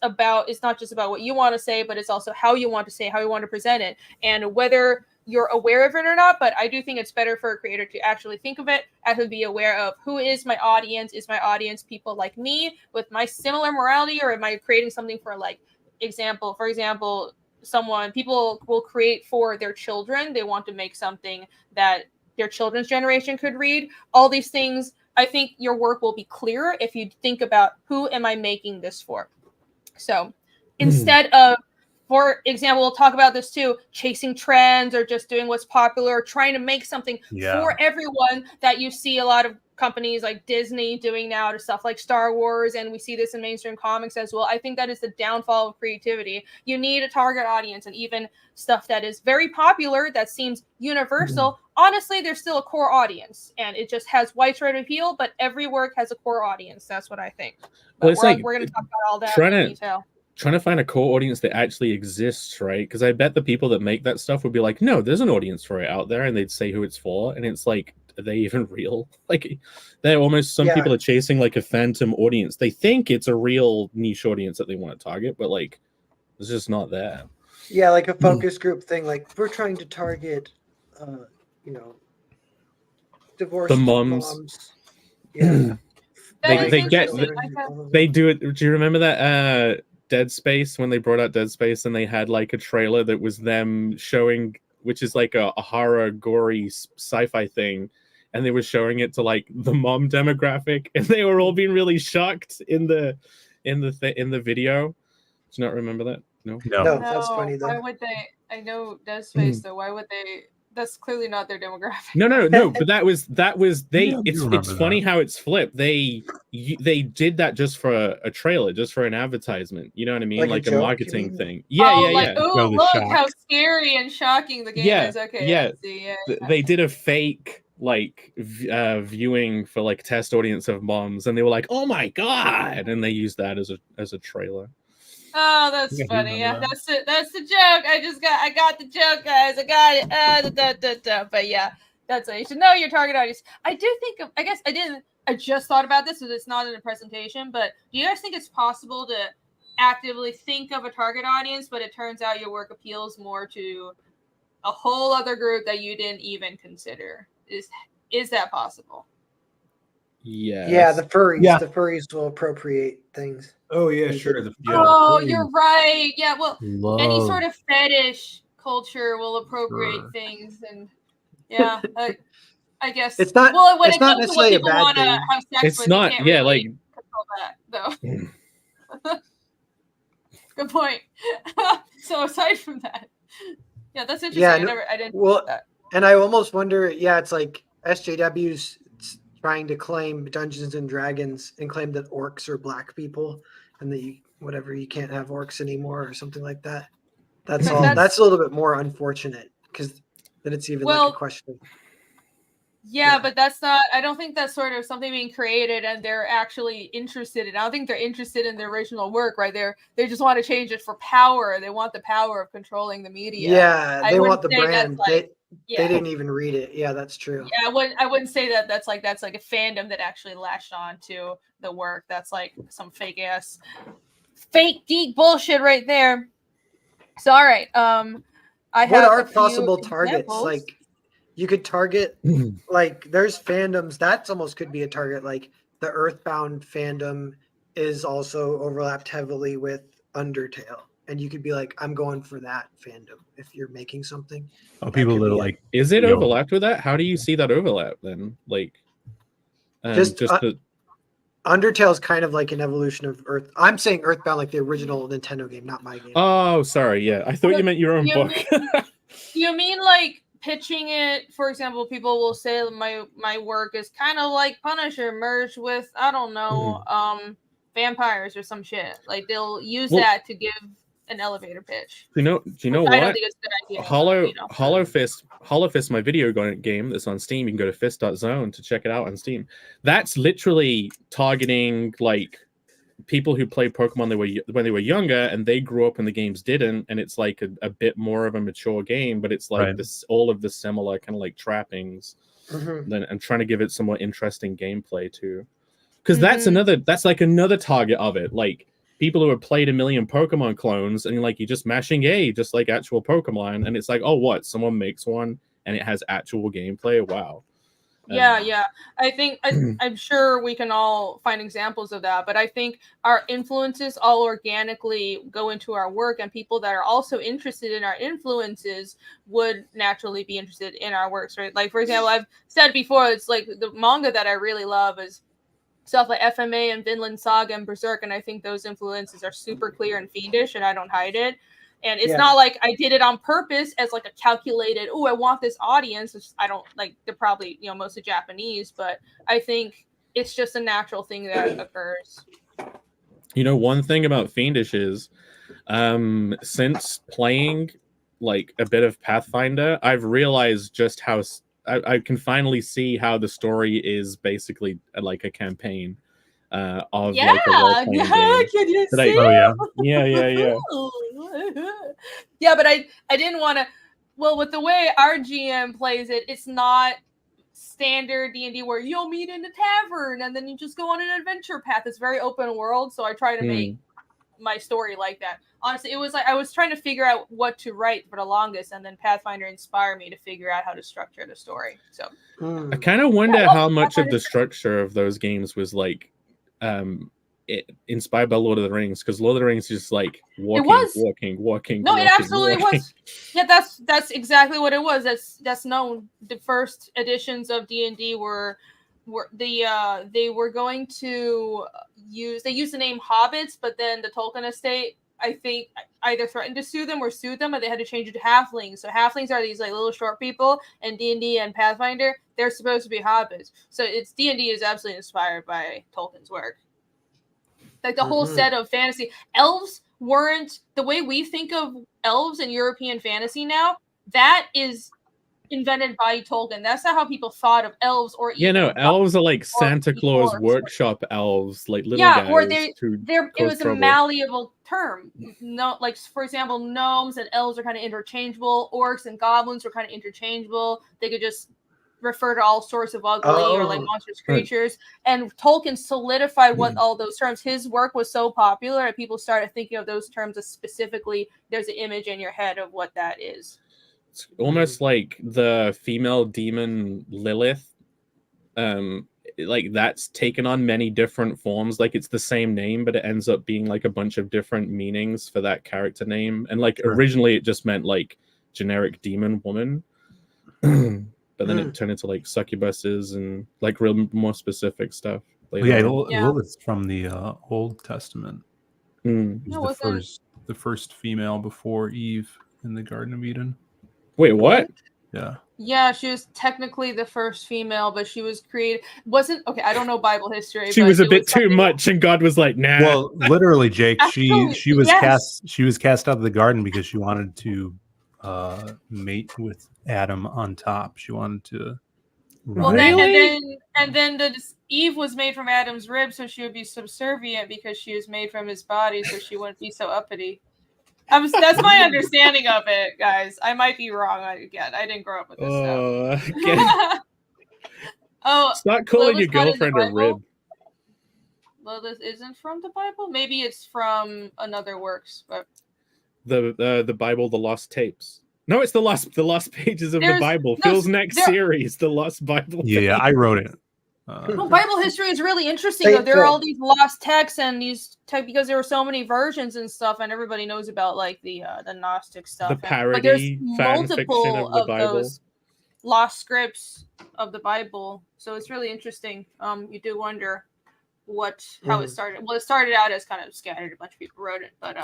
not just about what you want to say, but it's also how you want to say, how you want to present it, and whether you're aware of it or not. But I do think it's better for a creator to actually think of it, and to be aware of who is my audience. Is my audience people like me with my similar morality, or am I creating something for for example, people will create for their children. They want to make something that their children's generation could read. All these things, I think your work will be clearer if you think about, who am I making this for? So instead of, for example, we'll talk about this too, chasing trends or just doing what's popular, or trying to make something for everyone that you see a lot of companies like Disney doing now to stuff like Star Wars, and we see this in mainstream comics as well. I think that is the downfall of creativity. You need a target audience, and even stuff that is very popular, that seems universal, honestly, there's still a core audience, and it just has widespread appeal, but every work has a core audience. That's what I think. But Well, we're going to talk about all that in detail. Trying to find a core audience that actually exists, right? Because I bet the people that make that stuff would be like, no, there's an audience for it out there, and they'd say who it's for, and it's like, are they even real? Like, they're almost, some people are chasing like a phantom audience. They think it's a real niche audience that they want to target, but like, it's just not there. Yeah, like a focus group thing. Like, we're trying to target, divorced The moms. Yeah. They do it. Do you remember that Dead Space, when they brought out Dead Space, and they had like a trailer that was them showing, which is like a horror, gory sci-fi thing, and they were showing it to like the mom demographic, and they were all being really shocked in the video. Do you not remember that? No, that's funny though. Why would they? I know Dead Space though. Why would they? That's clearly not their demographic. No. But that was they. Yeah, it's funny how it's flipped. They did that just for a trailer, just for an advertisement. You know what I mean? Like a joke, marketing thing. Oh, look how scary and shocking the game is. Okay. Yeah. I see. They did a fake like viewing for like test audience of moms, and they were like, "Oh my god!" and they used that as a trailer. Oh, that's Yeah, funny. Yeah, remember that's it. That's the joke. I got the joke, guys. I got it. But yeah, that's it. You should know your target audience. I do think of. I guess I didn't. I just thought about this, so it's not in a presentation. But do you guys think it's possible to actively think of a target audience, but it turns out your work appeals more to a whole other group that you didn't even consider? Is that possible? Yes. Yeah, the furries. Yeah. The furries will appropriate things. Oh yeah, They sure. did. Oh, you're right. Yeah, well, any Love sort of fetish culture will appropriate Sure. things, and yeah, I guess It's not. Well, when It's it not comes to what necessarily a people bad want to thing. have sex It's with, not- you can't yeah, really control that, though. Good point. So aside from that, yeah, that's interesting. Yeah, I didn't. well, know that. and I almost wonder. Yeah, it's like SJW's trying to claim Dungeons and Dragons and claim that orcs are black people, and that you can't have orcs anymore or something like that. That's But all. that's- That's a little bit more unfortunate because then it's even like Well, a question. Yeah, Yeah. but that's not. I don't think that's sort of something being created, and they're actually interested in. I don't think they're interested in the original work, right? They just want to change it for power. They want the power of controlling the media. Yeah, I they wouldn't want the say that's brand. like- They Yeah, didn't even read it. Yeah, that's true. yeah. I wouldn't say that's like a fandom that actually latched on to the work. That's like some fake geek bullshit right there. So all right, I What have are a few possible targets? examples. Like you could target like there's fandoms that's almost could be a target. Like the Earthbound fandom is also overlapped heavily with Undertale. And you could be like, I'm going for that fandom if you're making something. Oh, people could that are be like, Is it you know- overlapped with that? How do you see that overlap then? Like, Just, the Undertale's kind of like an evolution of Earth. I'm saying Earthbound like the original Nintendo game, not my game. oh, sorry, yeah, I thought you meant your own You book. You mean like pitching it? For example, people will say my work is kind of like Punisher merged with I don't know, vampires or some shit. Like they'll use that to give an elevator pitch. Do you know I what? don't think it's a good idea. Hollow Fist, my video game that's on Steam. You can go to fist.zone to check it out on Steam. That's literally targeting like people who played Pokemon when they were younger and they grew up and the games didn't, and it's like a bit more of a mature game, but it's like this all of the similar kind of like trappings. Then and trying to give it some more interesting gameplay too. Because that's like another target of it. Like people who have played a million Pokemon clones and you're just mashing A, just like actual Pokemon, and it's like, oh, what? Someone makes one and it has actual gameplay. Wow. Yeah. I think I'm sure we can all find examples of that, but I think our influences all organically go into our work, and people that are also interested in our influences would naturally be interested in our works, right? Like, for example, I've said before, it's like the manga that I really love is stuff like FMA and Vinland Saga and Berserk, and I think those influences are super clear and fiendish, and I don't hide it. And it's not like I did it on purpose as like a calculated, oh, I want this audience. I don't like, they're probably, mostly Japanese, but I think it's just a natural thing that occurs. One thing about fiendish is since playing like a bit of Pathfinder, I've realized just how I can finally see how the story is basically like a campaign of like a role-playing game. Can you see? Yeah. Yeah, but I didn't want to. Well, with the way our GM plays it, it's not standard D&D where you'll meet in a tavern and then you just go on an adventure path. It's very open world, so I try to make my story like that. Honestly, it was like I was trying to figure out what to write for the longest, and then Pathfinder inspired me to figure out how to structure the story. So I kind of wonder how much of the structure of those games was like inspired by Lord of the Rings, because Lord of the Rings is just like walking. No, it absolutely was. Yeah, that's exactly what it was. That's known. The first editions of D&D were they were going to use the name hobbits, but then the Tolkien estate, I think, either threatened to sue them or sued them, and they had to change it to halflings. So halflings are these like little short people, and D&D and Pathfinder, they're supposed to be hobbits. So D&D is absolutely inspired by Tolkien's work. Like the whole set of fantasy. Elves weren't the way we think of elves in European fantasy now. That is invented by Tolkien. That's not how people thought of elves or Yeah, no, even elves are like or Santa Claus orcs. workshop elves, like little Yeah, guys or who it cause was a trouble. malleable term. No, like for example, gnomes and elves are kind of interchangeable. Orcs and goblins were kind of interchangeable. They could just refer to all sorts of ugly or like monstrous creatures. And Tolkien solidified what all those terms. His work was so popular that people started thinking of those terms as specifically. There's an image in your head of what that is. It's almost like the female demon Lilith. Like that's taken on many different forms. Like it's the same name, but it ends up being like a bunch of different meanings for that character name. And like originally it just meant like generic demon woman. But then it turned into like succubuses and like real more specific stuff. Lilith's from the Old Testament. No, the first female before Eve in the Garden of Eden. Wait, what? Yeah. Yeah, she was technically the first female, but she was created. I don't know Bible history. She was a bit too much, and God was like, "Nah." Well, literally, Jake, she was cast out of the garden because she wanted to mate with Adam on top. She wanted to. And then Eve was made from Adam's rib, so she would be subservient because she was made from his body, so she wouldn't be so uppity. That's my understanding of it, guys. I might be wrong. I didn't grow up with this stuff. Stop calling your girlfriend a rib. Lilith isn't from the Bible. Maybe it's from another works, but the Bible, the Lost Tapes. No, it's the lost pages of the Bible. Phil's next series, the Lost Bible. Yeah, I wrote it. Bible history is really interesting. Though. There are all these lost texts and these because there were so many versions and stuff, and everybody knows about like the Gnostic stuff. The parody, but there's fan fiction of the Bible. Those lost scripts of the Bible. So it's really interesting. You do wonder how it started. Well, it started out as kind of scattered. A bunch of people wrote it, but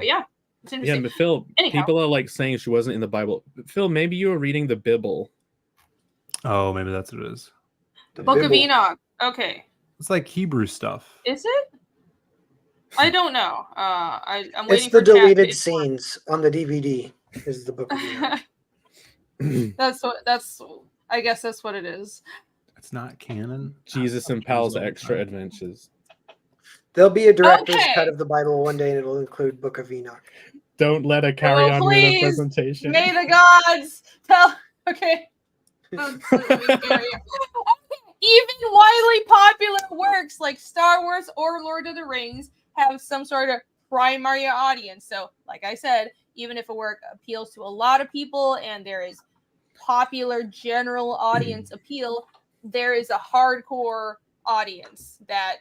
yeah. It's interesting. Yeah, but Phil, people are like saying she wasn't in the Bible. Phil, maybe you were reading the Bible. Oh, maybe that's what it is. The Book of Enoch. Okay. It's like Hebrew stuff. Is it? I don't know. I'm waiting. It's the deleted scenes on the DVD. Is the Book of Enoch. I guess that's what it is. It's not canon. Jesus and Pal's extra adventures. There'll be a director's cut of the Bible one day, and it'll include Book of Enoch. Don't let her carry on with the presentation. May the gods tell. Okay. Even widely popular works like Star Wars or Lord of the Rings have some sort of primary audience. So, like I said, even if a work appeals to a lot of people and there is popular general audience appeal, there is a hardcore audience that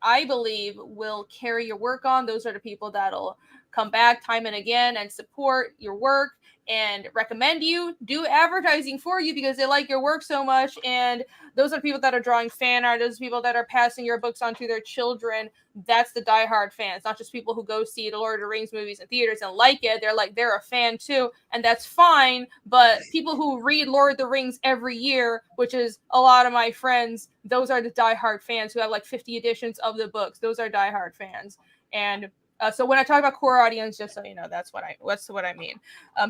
I believe will carry your work on. Those are the people that'll come back time and again and support your work and recommend you, do advertising for you because they like your work so much. And those are people that are drawing fan art. Those are people that are passing your books on to their children. That's the diehard fans, not just people who go see the Lord of the Rings movies in theaters and like it. They're a fan too, and that's fine. But people who read Lord of the Rings every year, which is a lot of my friends, those are the diehard fans who have like 50 editions of the books. Those are diehard fans. And so when I talk about core audience, just so you know, that's what I mean.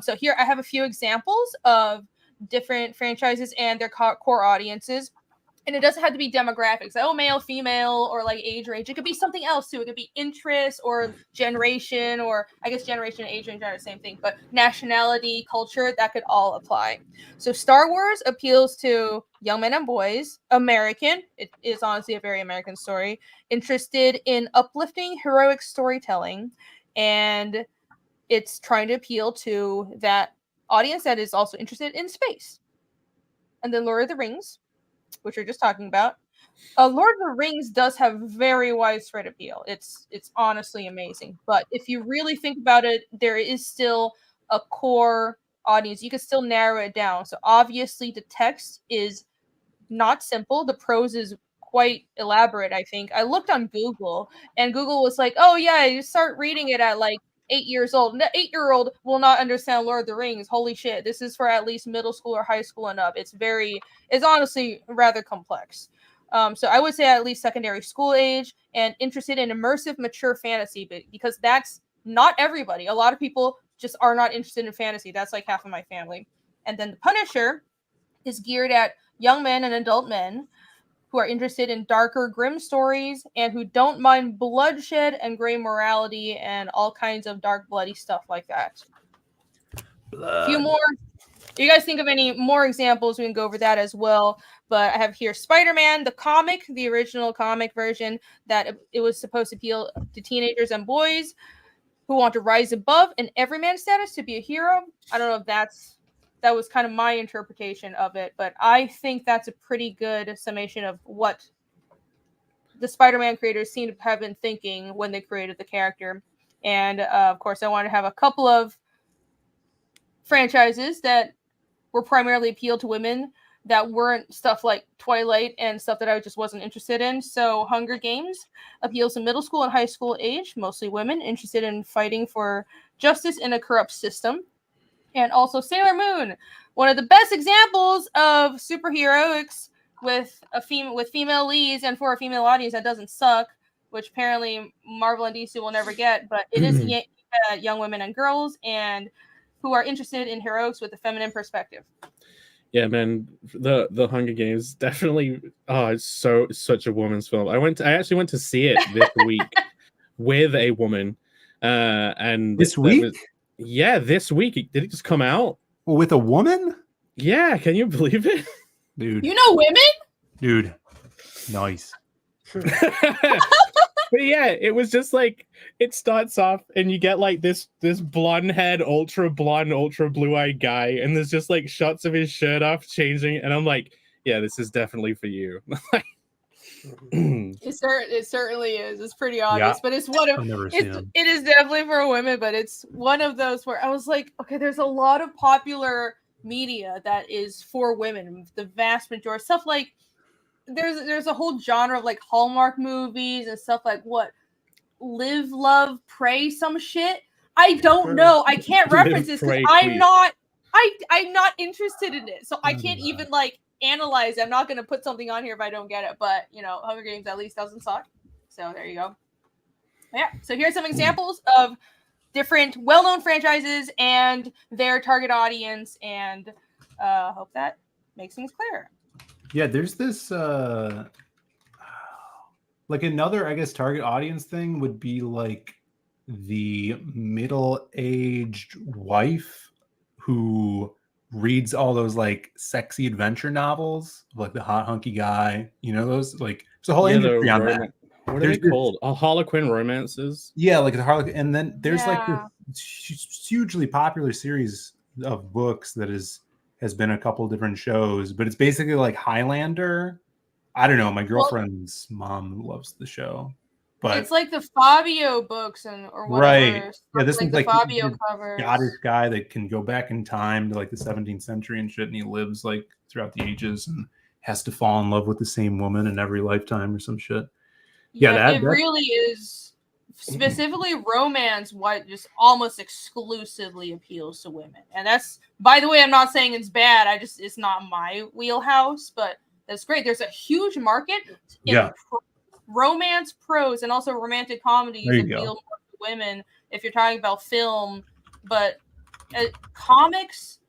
So here I have a few examples of different franchises and their core audiences. And it doesn't have to be demographics, like, male, female, or like age range. It could be something else too. It could be interest or generation, or I guess generation and age range are the same thing, but nationality, culture, that could all apply. So Star Wars appeals to young men and boys, American. It is honestly a very American story, interested in uplifting heroic storytelling, and it's trying to appeal to that audience that is also interested in space. And then Lord of the Rings, which we're just talking about. Lord of the Rings does have very widespread appeal. It's honestly amazing. But if you really think about it, there is still a core audience. You can still narrow it down. So obviously the text is not simple. The prose is quite elaborate, I think. I looked on Google, and Google was like, oh yeah, you start reading it at like 8 years old. An 8-year-old will not understand Lord of the Rings. Holy shit. This is for at least middle school or high school and up. It's honestly rather complex. So I would say at least secondary school age, and interested in immersive, mature fantasy, because that's not everybody. A lot of people just are not interested in fantasy. That's like half of my family. And then the Punisher is geared at young men and adult men who are interested in darker, grim stories and who don't mind bloodshed and gray morality and all kinds of dark, bloody stuff like that. A few more. If you guys think of any more examples, we can go over that as well. But I have here Spider-Man, the comic, the original comic version, that it was supposed to appeal to teenagers and boys who want to rise above an everyman status to be a hero. I don't know if that was kind of my interpretation of it, but I think that's a pretty good summation of what the Spider-Man creators seem to have been thinking when they created the character. And of course, I want to have a couple of franchises that were primarily appealed to women that weren't stuff like Twilight and stuff that I just wasn't interested in. So Hunger Games appeals to middle school and high school age, mostly women interested in fighting for justice in a corrupt system. And also Sailor Moon, one of the best examples of superheroics with female leads and for a female audience that doesn't suck, which apparently Marvel and DC will never get, but it is young women and girls and who are interested in heroics with a feminine perspective. Yeah, man, the Hunger Games definitely. Oh, it's such a woman's film. I actually went to see it this week with a woman, and This week. This week. Did it just come out? Well, with a woman? Yeah, can you believe it? Dude. You know women? Dude. Nice. But yeah, it was just like, it starts off and you get like this blonde head, ultra blonde, ultra blue-eyed guy, and there's just like shots of his shirt off changing, and I'm like, yeah, this is definitely for you. It certainly is. It's pretty obvious, Yeah. but it's one of it is definitely for women, but it's one of those where I was like, okay, there's a lot of popular media that is for women. The vast majority stuff like there's a whole genre of like Hallmark movies and stuff like what Live, Love, Pray, some shit. I don't know. I can't reference this because I'm not interested in it. So I can't even like analyze it. I'm not gonna put something on here if I don't get it. But you know, Hunger Games at least doesn't suck. So there you go. Yeah. So here's some examples of different well-known franchises and their target audience, and hope that makes things clearer. Yeah, there's this like another, I guess, target audience thing would be like the middle-aged wife who reads all those like sexy adventure novels, like the hot hunky guy, you know, those like there's a whole industry on that. What are they called? Harlequin romances. Yeah, like the Harlequin, and then there's like Yeah. this hugely popular series of books that has been a couple different shows, but it's basically like Highlander. I don't know. My girlfriend's mom loves the show, but it's like the Fabio books or whatever. right. Yeah, this like is the like Fabio this covers. Scottish guy that can go back in time to like the 17th century and shit, and he lives like throughout the ages and has to fall in love with the same woman in every lifetime or some shit. Yeah, it really is specifically romance. What just almost exclusively appeals to women, and that's, by the way, I'm not saying it's bad. It's not my wheelhouse, but that's great. There's a huge market in romance, prose, and also romantic comedies appeal more to women if you're talking about film. But comics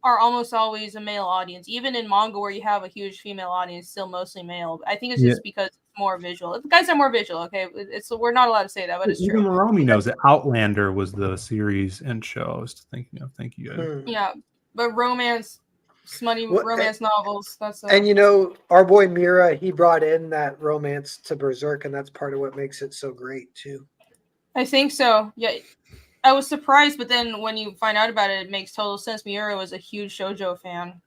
are almost always a male audience. Even in manga, where you have a huge female audience, still mostly male. I think it's just because it's more visual. The guys are more visual. Okay, we're not allowed to say that, but it's Even true. Romy knows that Outlander was the series and show I was thinking of. Thank you guys. Yeah, but romance. Smutty romance novels. And you know, our boy Mira, he brought in that romance to Berserk, and that's part of what makes it so great too. I think so. Yeah, I was surprised, but then when you find out about it, it makes total sense. Mira was a huge shoujo fan,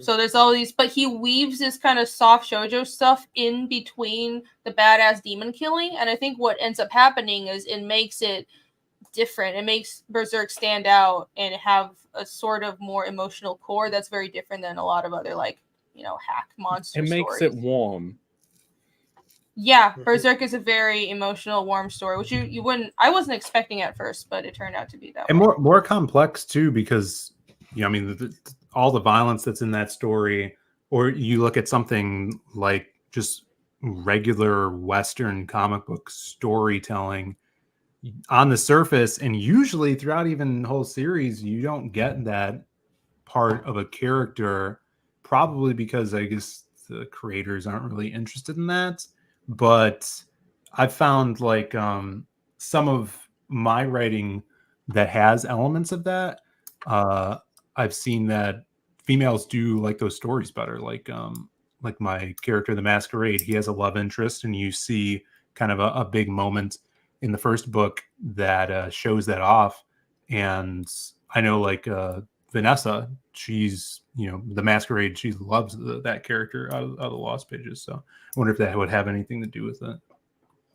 so there's all these, but he weaves this kind of soft shoujo stuff in between the badass demon killing, and I think what ends up happening is it makes it different. It makes Berserk stand out and have a sort of more emotional core that's very different than a lot of other, like, you know, hack monster It makes stories. it warm. Yeah, Berserk is a very emotional, warm story, which you wouldn't. I wasn't expecting at first, but it turned out to be that And way. more complex too, because I mean, all the violence that's in that story, or you look at something like just regular Western comic book storytelling, on the surface, and usually throughout even the whole series, you don't get that part of a character, probably because I guess the creators aren't really interested in that. But I've found like some of my writing that has elements of that. I've seen that females do like those stories better. Like my character, the Masquerade, he has a love interest, and you see kind of a big moment in the first book that shows that off. And I know like Vanessa, she's, the Masquerade, she loves that character out of the Lost Pages. So I wonder if that would have anything to do with it.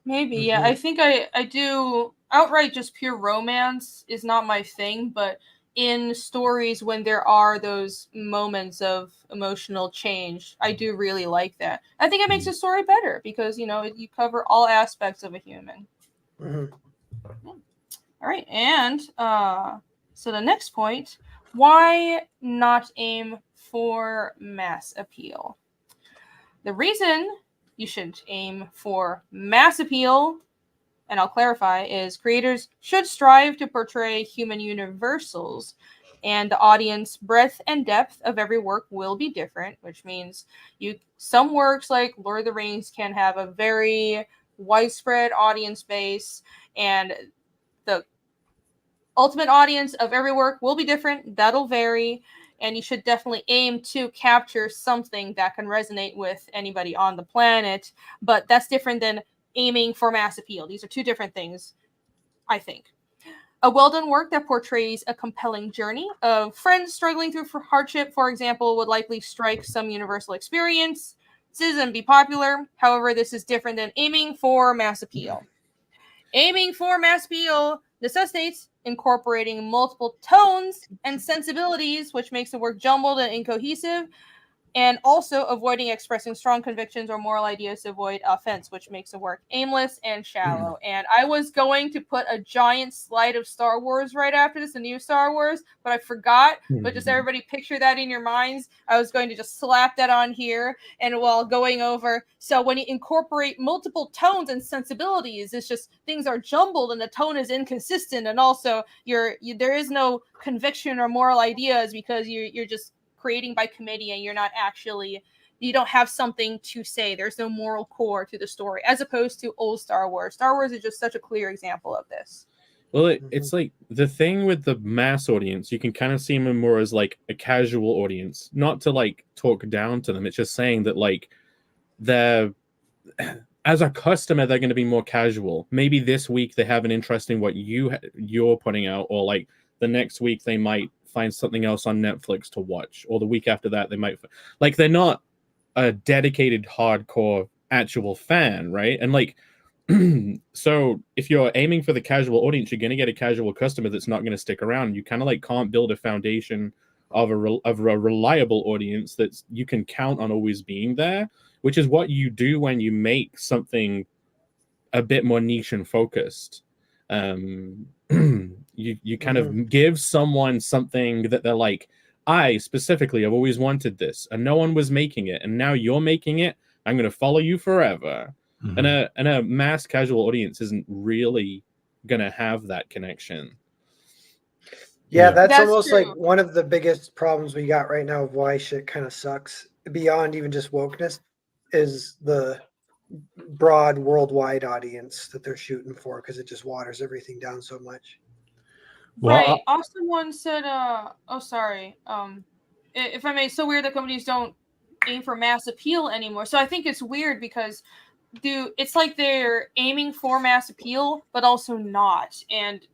Maybe, yeah. I think I do. Outright just pure romance is not my thing, but in stories when there are those moments of emotional change, I do really like that. I think it makes a story better because, you cover all aspects of a human. All right, and so the next point, why not aim for mass appeal? The reason you should aim for mass appeal, and I'll clarify, is creators should strive to portray human universals, and the audience breadth and depth of every work will be different, which means some works like Lord of the Rings can have a very widespread audience base, and the ultimate audience of every work will be different. That'll vary, and you should definitely aim to capture something that can resonate with anybody on the planet, but that's different than aiming for mass appeal. These are two different things, I think. A well-done work that portrays a compelling journey of friends struggling through hardship, for example, would likely strike some universal experiences and be popular. However, this is different than aiming for mass appeal. Aiming for mass appeal necessitates incorporating multiple tones and sensibilities, which makes the work jumbled and incohesive, and also avoiding expressing strong convictions or moral ideas to avoid offense, which makes the work aimless and shallow. And I was going to put a giant slide of Star Wars right after this, the new Star Wars, but I forgot. But just everybody picture that in your minds. I was going to just slap that on here and while going over. So when you incorporate multiple tones and sensibilities, it's just things are jumbled and the tone is inconsistent, and also there is no conviction or moral ideas because you're just creating by committee, and you don't have something to say. There's no moral core to the story, as opposed to old Star Wars. Star Wars is just such a clear example of this. Well, it's like the thing with the mass audience, you can kind of see them more as like a casual audience, not to like talk down to them. It's just saying that like as a customer, they're going to be more casual. Maybe this week they have an interest in what you're putting out, or like the next week they might find something else on Netflix to watch, or the week after that they might like, they're not a dedicated hardcore actual fan, right? And like so if you're aiming for the casual audience, you're going to get a casual customer that's not going to stick around. You kind of like can't build a foundation of a reliable audience that you can count on always being there, which is what you do when you make something a bit more niche and focused. You kind of give someone something that they're like, I specifically have always wanted this, and no one was making it, and now you're making it. I'm going to follow you forever. And a mass casual audience isn't really going to have that connection. Yeah, that's almost true. like one of the biggest problems we got right now of why shit kind of sucks, beyond even just wokeness, is the broad worldwide audience that they're shooting for, because it just waters everything down so much. Well, Right. Austin once said, if I may, it's so weird that companies don't aim for mass appeal anymore. So I think it's weird because it's like they're aiming for mass appeal, but also not. And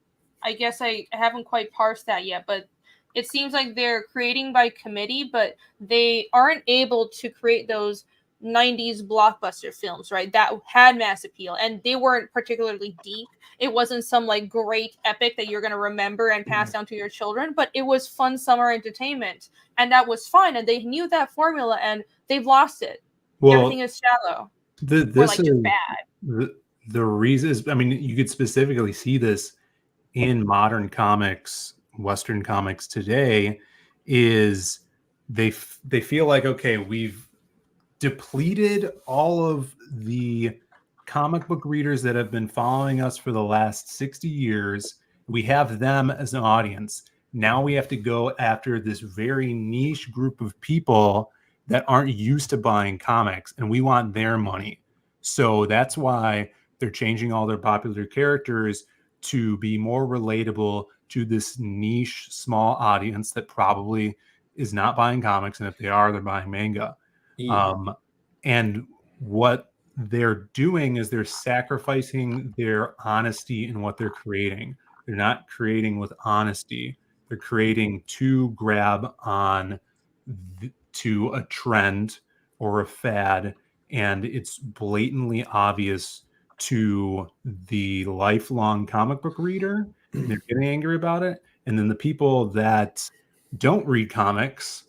I guess I haven't quite parsed that yet, but it seems like they're creating by committee, but they aren't able to create those 90s blockbuster films, right, that had mass appeal, and they weren't particularly deep. It wasn't some like great epic that you're going to remember and pass down to your children, but it was fun summer entertainment, and that was fine, and they knew that formula, and they've lost it. Everything is shallow. This just is bad. The reason is, I mean, you could specifically see this in modern comics, Western comics today, is they feel like, okay, we've depleted all of the comic book readers that have been following us for the last 60 years. We have them as an audience. Now we have to go after this very niche group of people that aren't used to buying comics, and we want their money. So that's why they're changing all their popular characters to be more relatable to this niche small audience that probably is not buying comics, and if they are, they're buying manga. And what they're doing is they're sacrificing their honesty in what they're creating. They're not creating with honesty. They're creating to grab on to a trend or a fad, and it's blatantly obvious to the lifelong comic book reader. They're getting angry about it, and then the people that don't read comics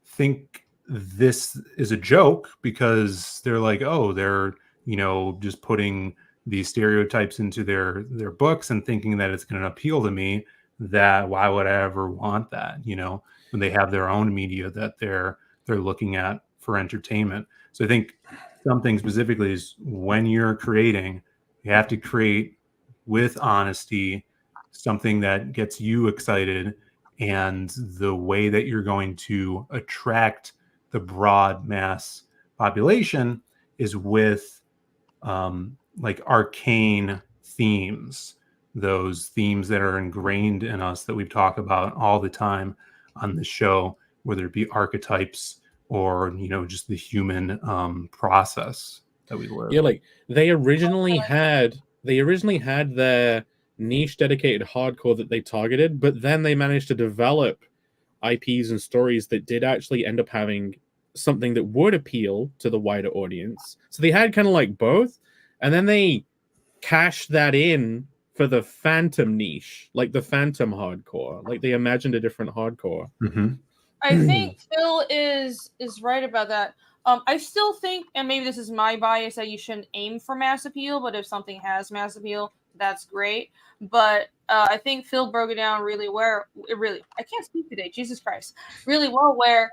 think this is a joke because they're like, oh, they're just putting these stereotypes into their books and thinking that it's going to appeal to me. That why would I ever want that? When they have their own media that they're looking at for entertainment. So I think something specifically is when you're creating, you have to create with honesty, something that gets you excited, and the way that you're going to attract the broad mass population is with like arcane themes, those themes that are ingrained in us that we talk about all the time on the show, whether it be archetypes or just the human process that we live. Yeah, like they originally had their niche dedicated hardcore that they targeted, but then they managed to develop IPs and stories that did actually end up having something that would appeal to the wider audience. So they had kind of like both, and then they cashed that in for the Phantom niche, like the Phantom hardcore. Like they imagined a different hardcore. Mm-hmm. I think Phil is right about that. I still think, and maybe this is my bias, that you shouldn't aim for mass appeal, but if something has mass appeal, that's great. But I think Phil broke it down really well. I can't speak today, Jesus Christ. Really well, where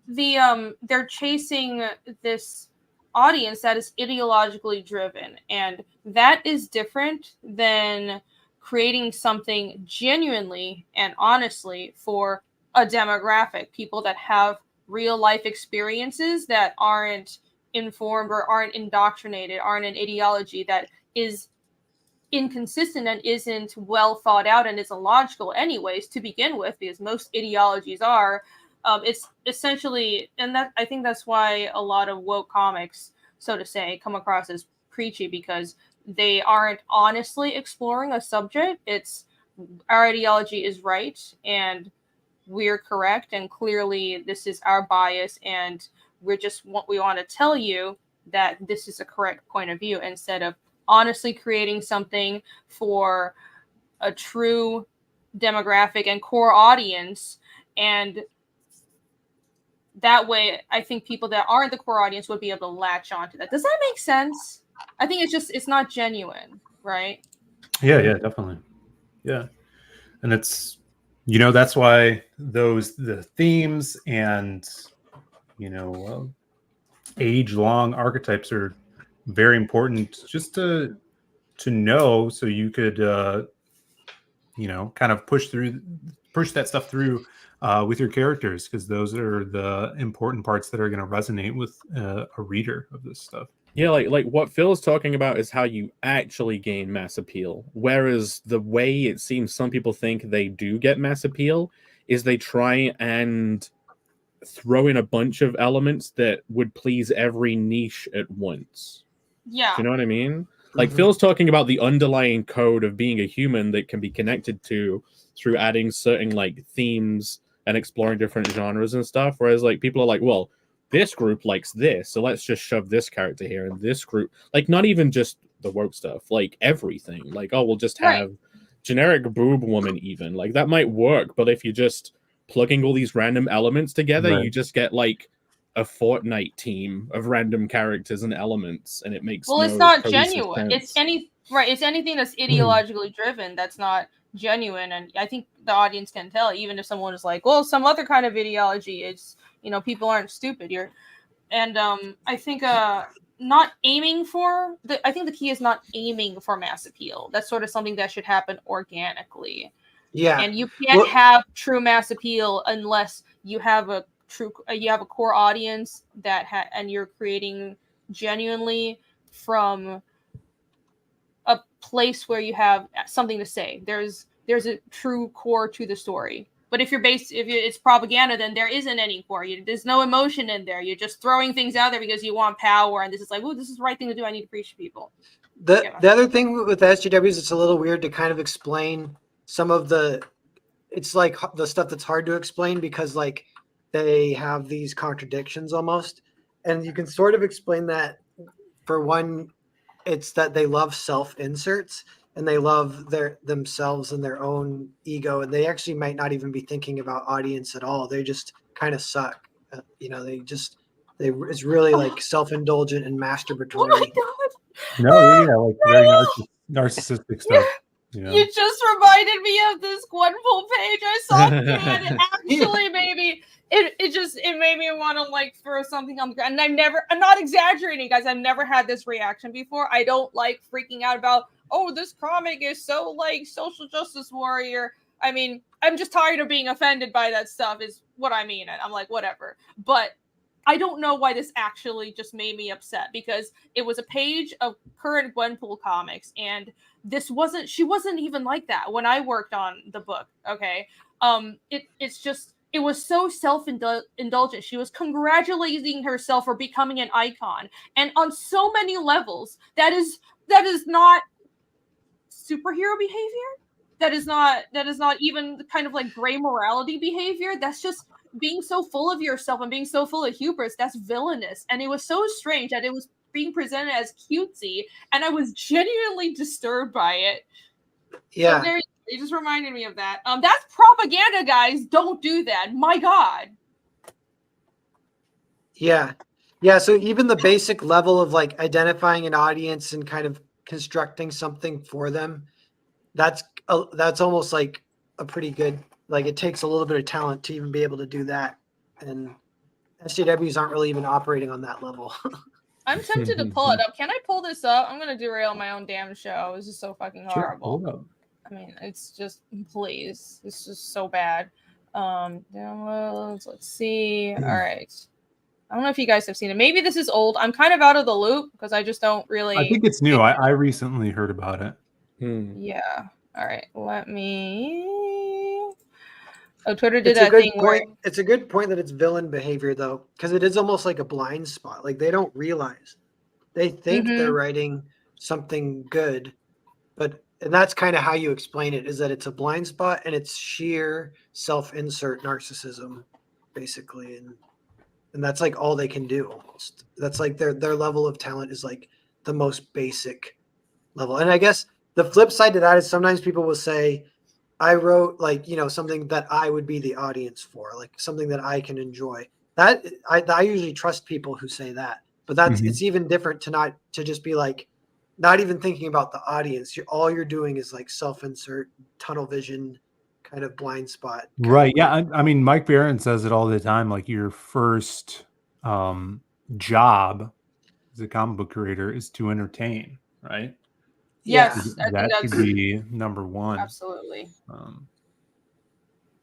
they're chasing this audience that is ideologically driven, and that is different than creating something genuinely and honestly for a demographic, people that have real life experiences that aren't informed or aren't indoctrinated, aren't an ideology that is inconsistent and isn't well thought out and isn't logical anyways to begin with, because most ideologies are. It's essentially, and that I think that's why a lot of woke comics, so to say, come across as preachy, because they aren't honestly exploring a subject. It's our ideology is right and we're correct, and clearly this is our bias, and we want to tell you that this is a correct point of view, instead of honestly creating something for a true demographic and core audience. And that way, I think people that aren't the core audience would be able to latch onto that. Does that make sense? I think it's not genuine, right? Yeah, definitely. Yeah. And it's, that's why the themes and, age-long archetypes are very important just to know, so you could, kind of push that stuff through with your characters, because those are the important parts that are going to resonate with a reader of this stuff. Yeah, like what Phil's talking about is how you actually gain mass appeal. Whereas the way it seems some people think they do get mass appeal is they try and throw in a bunch of elements that would please every niche at once. Yeah. Do you know what I mean? Like Phil's talking about the underlying code of being a human that can be connected to through adding certain like themes and exploring different genres and stuff. Whereas like people are like, well, this group likes this, so let's just shove this character here, and this group, like not even just the woke stuff, like everything. Like, oh, we'll just have generic boob woman even. Like that might work, but if you're just plugging all these random elements together, you just get like a Fortnite team of random characters and elements, and it makes it's not genuine. Sense. It's anything that's ideologically driven that's not genuine, and I think the audience can tell, even if someone is like, well, some other kind of ideology, it's people aren't stupid. I think not aiming for I think the key is not aiming for mass appeal. That's sort of something that should happen organically. Yeah. And you can't have true mass appeal unless you have a core audience and you're creating genuinely from a place where you have something to say. There's a true core to the story. But if it's propaganda, then there isn't any core. There's no emotion in there. You're just throwing things out there because you want power, and this is like, oh, this is the right thing to do. I need to preach to people. The other thing with the SJWs, it's a little weird to kind of explain some of it's like the stuff that's hard to explain because like they have these contradictions almost, and you can sort of explain that. For one, it's that they love self-inserts and they love themselves and their own ego, and they actually might not even be thinking about audience at all. They just kind of suck. It's really like self-indulgent and masturbatory. Oh my god! No, yeah, like very narcissistic stuff. You just reminded me of this Gwenpool page I saw, and actually maybe it made me want to like throw something on the ground. And I'm not exaggerating, guys. I've never had this reaction before. I don't like freaking out about, oh, this comic is so like social justice warrior. I mean, I'm just tired of being offended by that stuff is what I mean. And I'm like, whatever. But I don't know why this actually just made me upset, because it was a page of current Gwenpool comics, and she wasn't even like that when I worked on the book. Okay. It was so self-indulgent. She was congratulating herself for becoming an icon. And on so many levels, that is not superhero behavior. That is not even kind of like gray morality behavior. That's just being so full of yourself and being so full of hubris. That's villainous. And it was so strange that it was being presented as cutesy, and I was genuinely disturbed by it. Yeah. So it just reminded me of that. That's propaganda, guys. Don't do that. My God. Yeah. Yeah. So even the basic level of like identifying an audience and kind of constructing something for them, that's almost like a pretty good, like it takes a little bit of talent to even be able to do that. And SJWs aren't really even operating on that level. I'm tempted to pull it up. Can I pull this up? I'm going to derail my own damn show. This is so fucking horrible. Sure, I mean, it's just, please. This is so bad. Downloads. Let's see. All right. I don't know if you guys have seen it. Maybe this is old. I'm kind of out of the loop because I just don't really. I think it's new. I recently heard about it. Yeah. All right. Let me. Oh, Twitter did It's that thing where. It's a good point that it's villain behavior, though, because it is almost like a blind spot. Like they don't realize. They think they're writing something good, and that's kind of how you explain it, is that it's a blind spot and it's sheer self-insert narcissism, basically. And that's like all they can do almost. That's like their level of talent is like the most basic level. And I guess the flip side to that is sometimes people will say, I wrote like, something that I would be the audience for, like something that I can enjoy. That I usually trust people who say that, but it's even different to just be like, not even thinking about the audience. All you're doing is like self-insert, tunnel vision, kind of blind spot. Right. Yeah. I mean, Mike Barron says it all the time. Like your first job as a comic book creator is to entertain, right? Yes, that should be number one. Absolutely.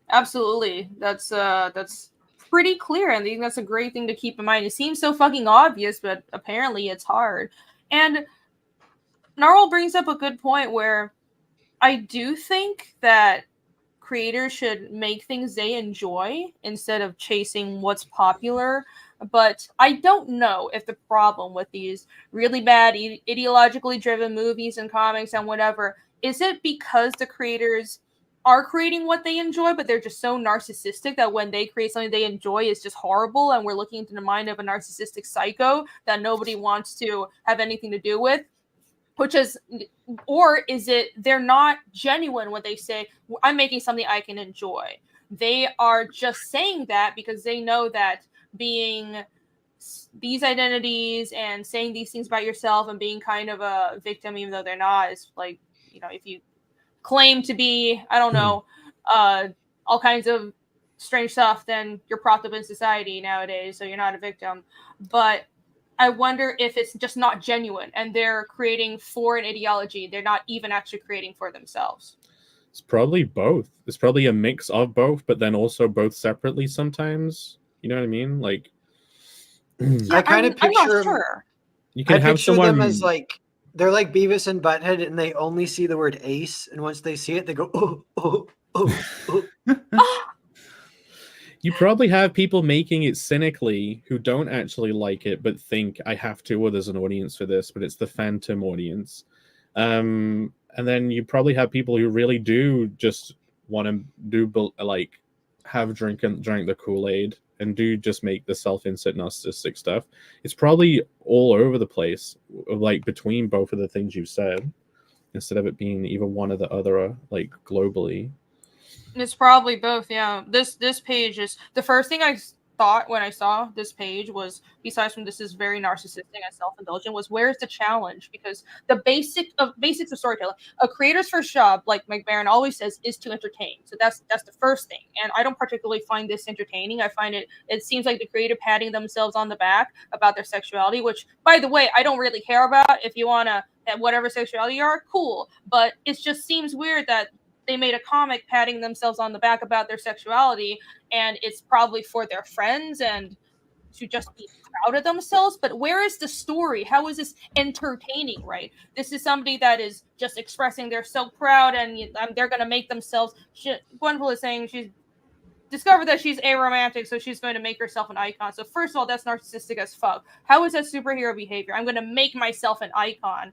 Absolutely. That's pretty clear. I think that's a great thing to keep in mind. It seems so fucking obvious, but apparently it's hard. And Narwhal brings up a good point where I do think that creators should make things they enjoy instead of chasing what's popular. But I don't know if the problem with these really bad ideologically driven movies and comics and whatever, is it because the creators are creating what they enjoy, but they're just so narcissistic that when they create something they enjoy, it's just horrible, and we're looking into the mind of a narcissistic psycho that nobody wants to have anything to do with? Or is it they're not genuine when they say, I'm making something I can enjoy? They are just saying that because they know that being these identities and saying these things about yourself and being kind of a victim, even though they're not, is like, if you claim to be, I don't know, all kinds of strange stuff, then you're propped up in society nowadays, so you're not a victim. But I wonder if it's just not genuine and they're creating for an ideology. They're not even actually creating for themselves. It's probably both. It's probably a mix of both, but then also both separately sometimes. You know what I mean? Like, I kind of I'm not picture sure. you can have picture someone them as like they're like Beavis and Butthead, and they only see the word ace, and once they see it, they go oh oh oh oh. You probably have people making it cynically who don't actually like it, but think I have to, or there's an audience for this, but it's the phantom audience. And then you probably have people who really do just want to do like have drank the Kool-Aid and do just make the self-insert narcissistic stuff. It's probably all over the place, like between both of the things you said, instead of it being either one or the other, like globally. It's probably both, yeah. This page is the first thing I thought when I saw this page was, besides from this is very narcissistic and self-indulgent, was where's the challenge? Because the basics of storytelling, a creator's first job, like Mike Barron always says, is to entertain. So that's the first thing. And I don't particularly find this entertaining. I find it seems like the creator patting themselves on the back about their sexuality, which, by the way, I don't really care about. If you want to, whatever sexuality you are, cool. But it just seems weird that they made a comic patting themselves on the back about their sexuality, and it's probably for their friends and to just be proud of themselves. But where is the story? How is this entertaining, right? This is somebody that is just expressing they're so proud and they're going to make themselves. Gwenpool is saying she's discovered that she's aromantic, so she's going to make herself an icon. So first of all, that's narcissistic as fuck. How is that superhero behavior? I'm going to make myself an icon.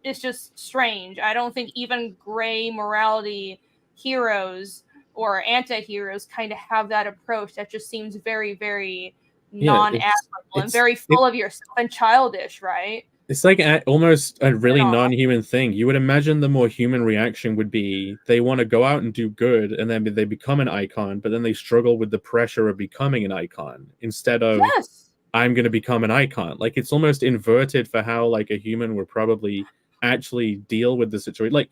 It's just strange. I don't think even gray morality heroes or anti-heroes kind of have that approach. That just seems very, very non-admirable and very full of yourself and childish, right? It's like almost a really non-human thing. You would imagine the more human reaction would be they want to go out and do good, and then they become an icon, but then they struggle with the pressure of becoming an icon instead of I'm going to become an icon. Like, it's almost inverted for how like a human would probably actually deal with the situation. Like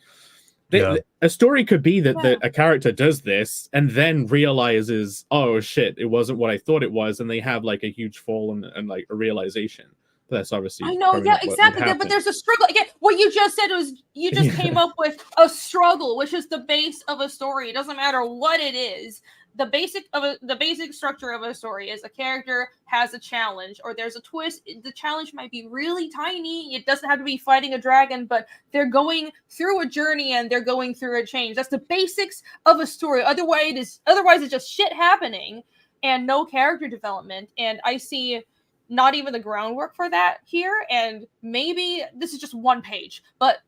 a story could be that a character does this and then realizes, oh shit, it wasn't what I thought it was, and they have like a huge fall and like a realization. But that's obviously I know, yeah, exactly. But there's a struggle. Again, what you just said was you just came up with a struggle, which is the base of a story. It doesn't matter what it is. The basic structure of a story is a character has a challenge or there's a twist. The challenge might be really tiny. It doesn't have to be fighting a dragon, but they're going through a journey and they're going through a change. That's the basics of a story. Otherwise it's just shit happening and no character development. And I see not even the groundwork for that here. And maybe this is just one page, but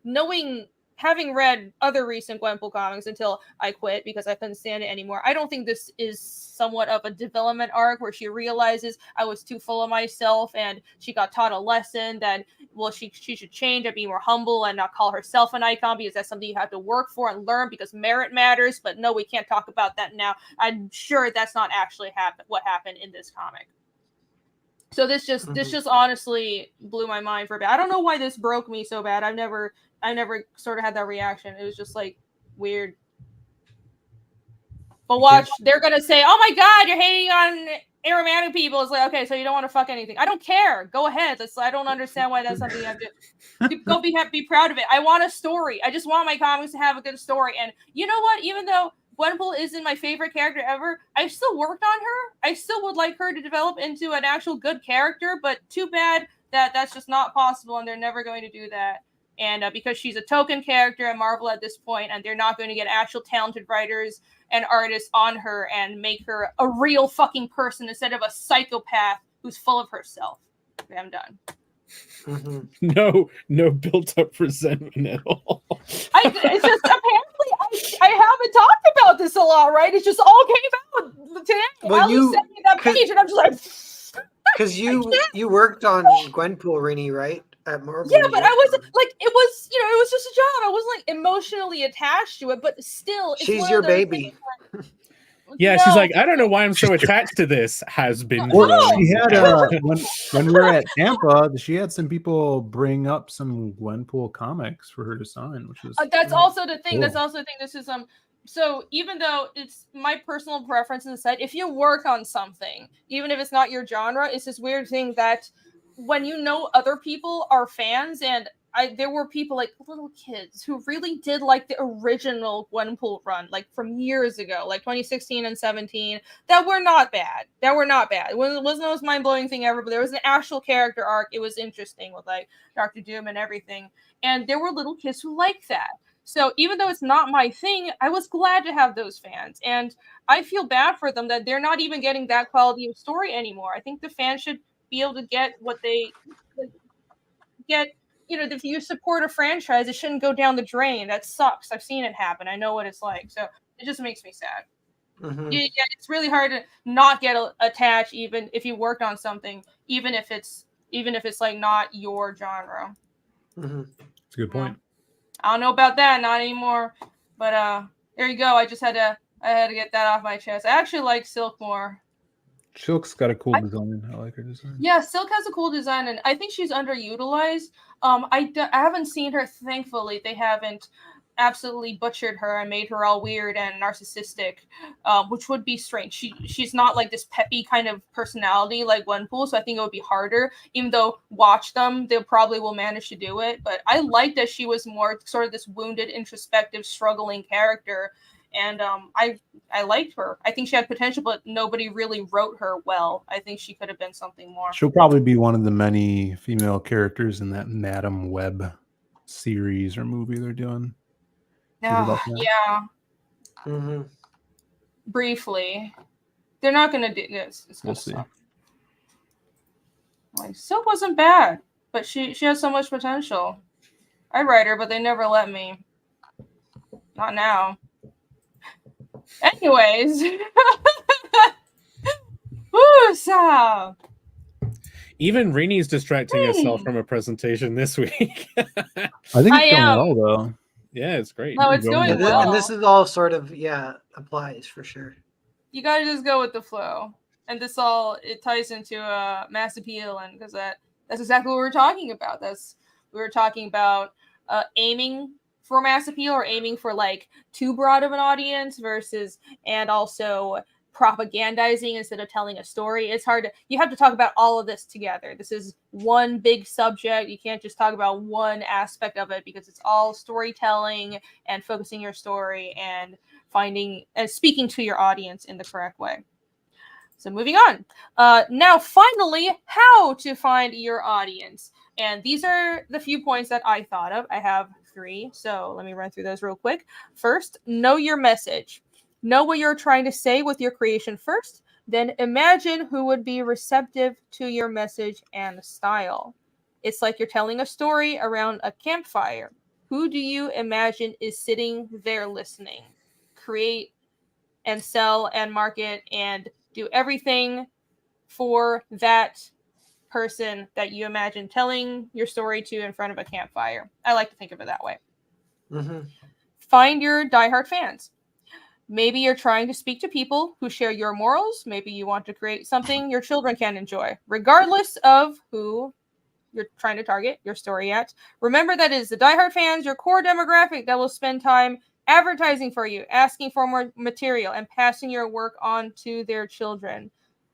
having read other recent Gwenpool comics until I quit because I couldn't stand it anymore, I don't think this is somewhat of a development arc where she realizes I was too full of myself and she got taught a lesson that, well, she should change and be more humble and not call herself an icon because that's something you have to work for and learn because merit matters. But no, we can't talk about that now. I'm sure that's not actually what happened in this comic. So this just honestly blew my mind for a bit. I don't know why this broke me so bad. I never sort of had that reaction. It was just like weird. But watch, they're gonna say, "Oh my God, you're hating on aromantic people." It's like, okay, so you don't want to fuck anything. I don't care. Go ahead. I don't understand why that's something you have to go be proud of it. I want a story. I just want my comics to have a good story. And you know what? Even though Gwenpool isn't my favorite character ever, I still worked on her. I still would like her to develop into an actual good character, but too bad that that's just not possible, and they're never going to do that. And because she's a token character at Marvel at this point, and they're not going to get actual talented writers and artists on her and make her a real fucking person instead of a psychopath who's full of herself. Okay, I'm done. No built-up resentment at all. It's just apparently I haven't talked about this a lot, right? It just all came out today. Well, you sent me that page, and I'm just like, because you worked on Gwenpool, Rini, right? At Marvel. Yeah, but I wasn't like it was just a job. I wasn't like emotionally attached to it, but still, she's your baby. Yeah, she's like, I don't know why I'm so attached to this. Has been. Well, she had when we were at Tampa, she had some people bring up some Gwenpool comics for her to sign, which was that's also the thing. Cool. That's also the thing. This is So even though it's my personal preference inside, if you work on something, even if it's not your genre, it's this weird thing that when you know other people are fans, and there were people like little kids who really did like the original Gwenpool run, like from years ago, like 2016 and 17, that were not bad. That were not bad. It wasn't the most mind-blowing thing ever, but there was an actual character arc. It was interesting with like Dr. Doom and everything. And there were little kids who liked that. So even though it's not my thing, I was glad to have those fans. And I feel bad for them that they're not even getting that quality of story anymore. I think the fans should be able to get what they get. You know, if you support a franchise, it shouldn't go down the drain. That sucks. I've seen it happen. I know what it's like. So it just makes me sad. Mhm. Yeah, it's really hard to not get attached, even if you worked on something, even if it's like not your genre. Mhm. That's a good point. I don't know about that, not anymore. But there you go. I had to get that off my chest. I actually like Silk more. Silk's got a cool design. I like her design. Yeah, Silk has a cool design, and I think she's underutilized. I haven't seen her. Thankfully, they haven't absolutely butchered her and made her all weird and narcissistic, which would be strange. She's not like this peppy kind of personality like Gwenpool, so I think it would be harder. Even though watch them, they probably will manage to do it. But I liked that she was more sort of this wounded, introspective, struggling character. And I liked her. I think she had potential, but nobody really wrote her well. I think she could have been something more. She'll probably be one of the many female characters in that Madam Web series or movie they're doing. Yeah. Mhm. Briefly. They're not going to do this. It's going We'll to see. suck. Like, Silk wasn't bad, but she has so much potential. I'd write her, but they never let me. Not now. Anyways. Woo-sa! Even Rini's distracting herself from a presentation this week. I think I it's going am. well though. Yeah, it's great. No, it's going Yeah, well. and this is all sort of applies for sure. You gotta just go with the flow, and it ties into mass appeal, and because that's exactly what we're talking about. We were talking about aiming for mass appeal or aiming for like too broad of an audience versus, and also propagandizing instead of telling a story. It's hard you have to talk about all of this together. This is one big subject. You can't just talk about one aspect of it because it's all storytelling and focusing your story and finding and speaking to your audience in the correct way. So moving on. Now, finally, how to find your audience. And these are the few points that I thought of. I have 3, so let me run through those real quick. First, know your message. Know what you're trying to say with your creation first. Then imagine who would be receptive to your message and style. It's like you're telling a story around a campfire. Who do you imagine is sitting there listening? Create and sell and market and do everything for that person that you imagine telling your story to in front of a campfire. I like to think of it that way. Mm-hmm. Find your diehard fans. Maybe you're trying to speak to people who share your morals. Maybe you want to create something your children can enjoy. Regardless of who you're trying to target your story at, remember that it is the diehard fans, your core demographic, that will spend time advertising for you, asking for more material, and passing your work on to their children.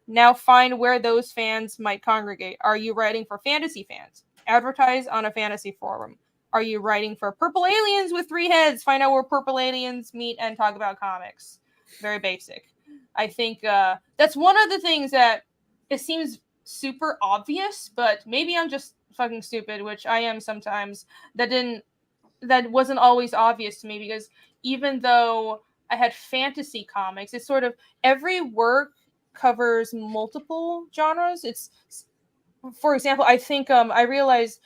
Now find where those fans might congregate. Are you writing for fantasy fans? Advertise on a fantasy forum. Are you writing for purple aliens with 3 heads? Find out where purple aliens meet and talk about comics. Very basic. I think that's one of the things that it seems super obvious, but maybe I'm just fucking stupid, which I am sometimes. That wasn't always obvious to me, because even though I had fantasy comics, it's sort of every work covers multiple genres. It's, for example, I think I realized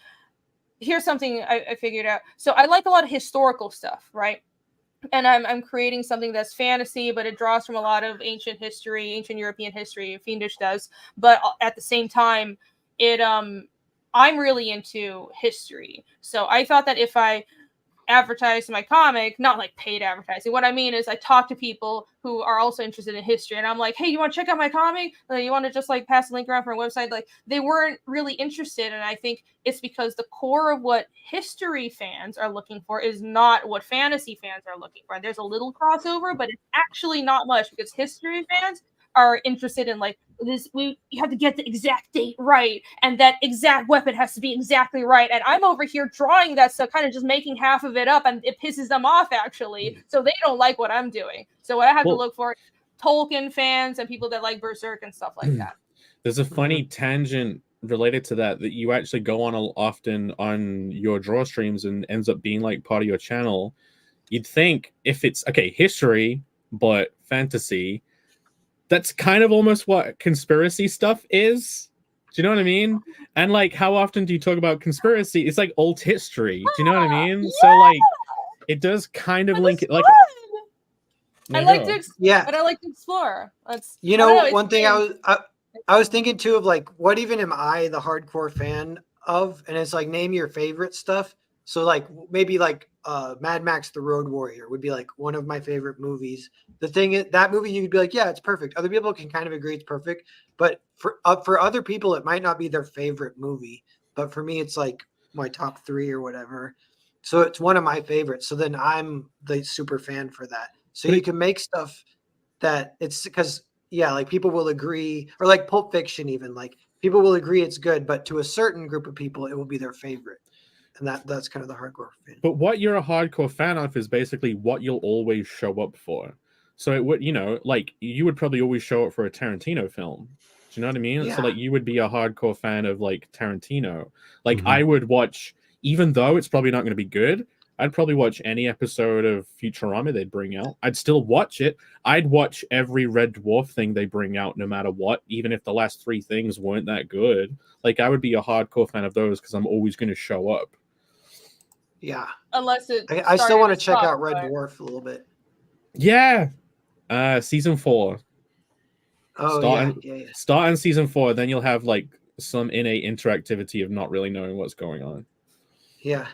here's something I figured out. So I like a lot of historical stuff, right? And I'm creating something that's fantasy, but it draws from a lot of ancient history, ancient European history. Fiendish does, but at the same time, I'm really into history. So I thought that if I advertise my comic, not like paid advertising. What I mean is I talk to people who are also interested in history, and I'm like, hey, you want to check out my comic? Like, you want to just like pass a link around for a website? Like, they weren't really interested, and I think it's because the core of what history fans are looking for is not what fantasy fans are looking for. There's a little crossover, but it's actually not much, because history fans are interested in like this. You have to get the exact date right, and that exact weapon has to be exactly right. And I'm over here drawing that stuff, kind of just making half of it up, and it pisses them off actually. So they don't like what I'm doing. So what I have to look for, Tolkien fans and people that like Berserk and stuff like that. There's a funny tangent related to that you actually go on often on your draw streams and ends up being like part of your channel. You'd think if it's history but fantasy, that's kind of almost what conspiracy stuff is. Do you know what I mean? And like, how often do you talk about conspiracy? It's like old history. Do you know what I mean? Yeah. So like, it does kind of link it. Like, I like to, yeah, but I like to explore. That's one thing I was thinking too of like, what even am I the hardcore fan of? And it's like, name your favorite stuff. So like maybe like Mad Max The Road Warrior would be like one of my favorite movies. The thing is, that movie you'd be like, yeah, it's perfect. Other people can kind of agree it's perfect, but for other people it might not be their favorite movie. But for me, it's like my top 3 or whatever. So it's one of my favorites. So then I'm the super fan for that. So you can make stuff that it's because like people will agree, or like Pulp Fiction, even like people will agree it's good, but to a certain group of people it will be their favorite. And that's kind of the hardcore fan. But what you're a hardcore fan of is basically what you'll always show up for. So it would, like you would probably always show up for a Tarantino film. Do you know what I mean? Yeah. So like you would be a hardcore fan of like Tarantino. Like I would watch, even though it's probably not going to be good, I'd probably watch any episode of Futurama they'd bring out. I'd still watch it. I'd watch every Red Dwarf thing they bring out no matter what, even if the last 3 things weren't that good. Like I would be a hardcore fan of those because I'm always going to show up. Yeah. Unless it I still want to check out Red Dwarf a little bit. Yeah. Season 4. Oh, Start in season 4, then you'll have like some innate interactivity of not really knowing what's going on. Yeah.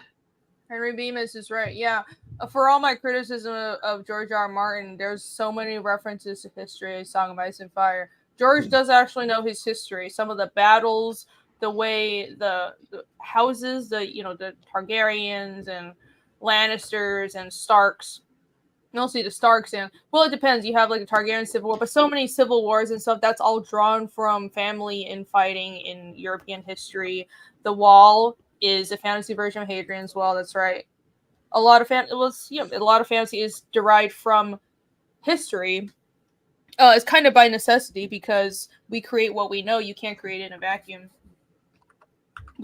Henry Bemis is right. Yeah. For all my criticism of George R. R. Martin, there's so many references to history, Song of Ice and Fire. George does actually know his history. Some of the battles, the way the houses, the Targaryens and Lannisters and Starks, mostly the Starks, and well, it depends. You have like the Targaryen Civil War, but so many civil wars and stuff, that's all drawn from family infighting in European history. The Wall is a fantasy version of Hadrian's Wall. That's right. A lot of fantasy is derived from history. It's kind of by necessity because we create what we know. You can't create it in a vacuum.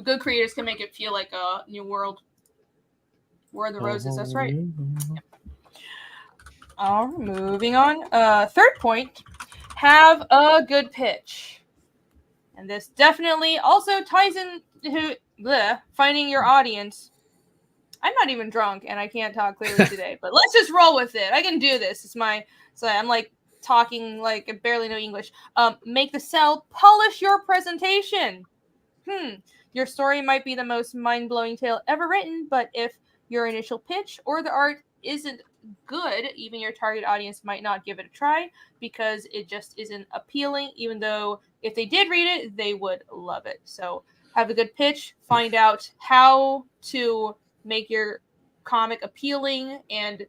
Good creators can make it feel like a new world. Where are the roses? That's right. Yep. Moving on. Third point, have a good pitch. And this definitely also ties in to finding your audience. I'm not even drunk and I can't talk clearly today, but let's just roll with it. I can do this. I'm like talking like I barely know English. Make the sell, polish your presentation. Your story might be the most mind-blowing tale ever written, but if your initial pitch or the art isn't good, even your target audience might not give it a try because it just isn't appealing, even though if they did read it, they would love it. So have a good pitch, find out how to make your comic appealing and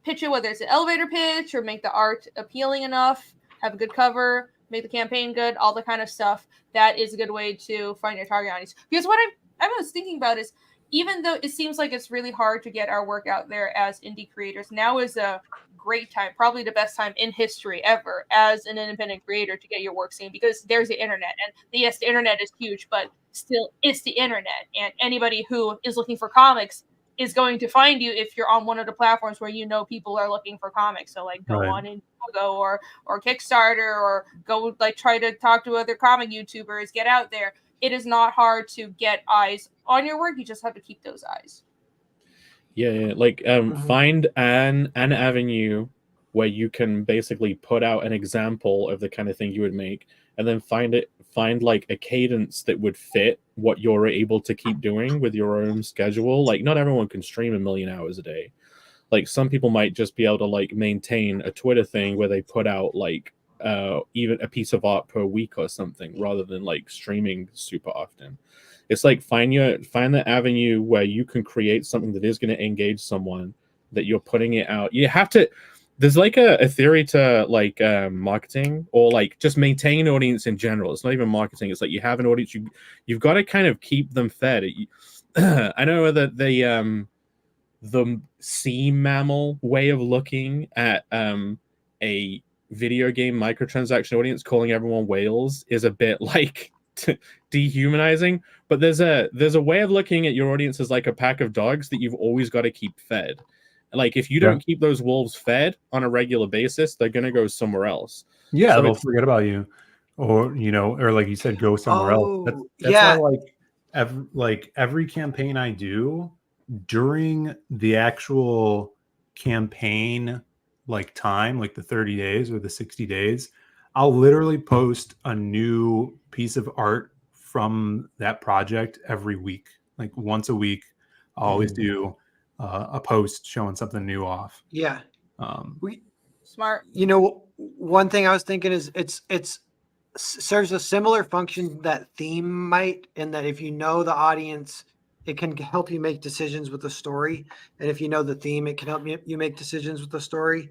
pitch it, whether it's an elevator pitch or make the art appealing enough, have a good cover, make the campaign good, all the kind of stuff. That is a good way to find your target audience. Because what I was thinking about is, even though it seems like it's really hard to get our work out there as indie creators, now is a great time, probably the best time in history ever as an independent creator to get your work seen, because there's the internet. And yes, the internet is huge, but still it's the internet. And anybody who is looking for comics is going to find you if you're on one of the platforms where people are looking for comics. So like go on Indiegogo or Kickstarter, or go like try to talk to other comic YouTubers, get out there. It is not hard to get eyes on your work. You just have to keep those eyes. Yeah. Like find an avenue where you can basically put out an example of the kind of thing you would make, and then find find like a cadence that would fit what you're able to keep doing with your own schedule. Like not everyone can stream 1,000,000 hours a day. Like some people might just be able to like maintain a Twitter thing where they put out like even a piece of art per week or something rather than like streaming super often. It's like find the avenue where you can create something that is going to engage someone, that you're putting it out. You have to, there's like a theory to like marketing or like just maintain an audience in general. It's not even marketing. It's like you have an audience, you've got to kind of keep them fed. I know that the sea mammal way of looking at a video game microtransaction audience, calling everyone whales, is a bit like dehumanizing. But there's a way of looking at your audience as like a pack of dogs that you've always got to keep fed. Like if you don't keep those wolves fed on a regular basis, they're gonna go somewhere else. Yeah, So they'll forget about you, or or like you said, go somewhere else. That's why every campaign I do, during the actual campaign like time, like the 30 days or the 60 days, I'll literally post a new piece of art from that project every week. Like once a week, I'll always do a post showing something new off. Yeah. Smart. One thing I was thinking is it's serves a similar function that theme might, in that if you know the audience, it can help you make decisions with the story. And if you know the theme, it can help you make decisions with the story.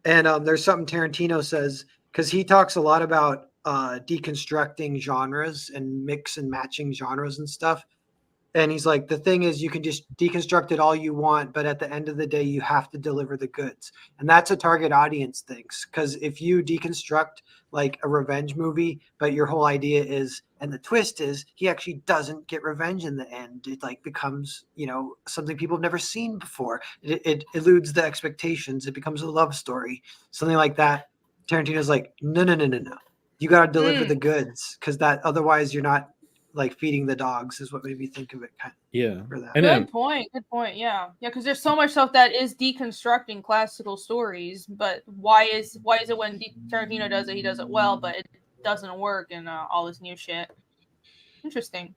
And there's something Tarantino says, because he talks a lot about deconstructing genres and mix and matching genres and stuff. And he's like, the thing is, you can just deconstruct it all you want, but at the end of the day, you have to deliver the goods. And that's a target audience thing. Because if you deconstruct like a revenge movie, but your whole idea is, and the twist is, he actually doesn't get revenge in the end. It like becomes, something people have never seen before. It eludes the expectations. It becomes a love story, something like that. Tarantino's like, no. You got to deliver the goods, because that otherwise you're not like feeding the dogs, is what made me think of it kind of. Yeah. For that. And Good point. Yeah. Because there's so much stuff that is deconstructing classical stories, but why is it when Tarantino does it, he does it well, but it doesn't work in all this new shit? Interesting.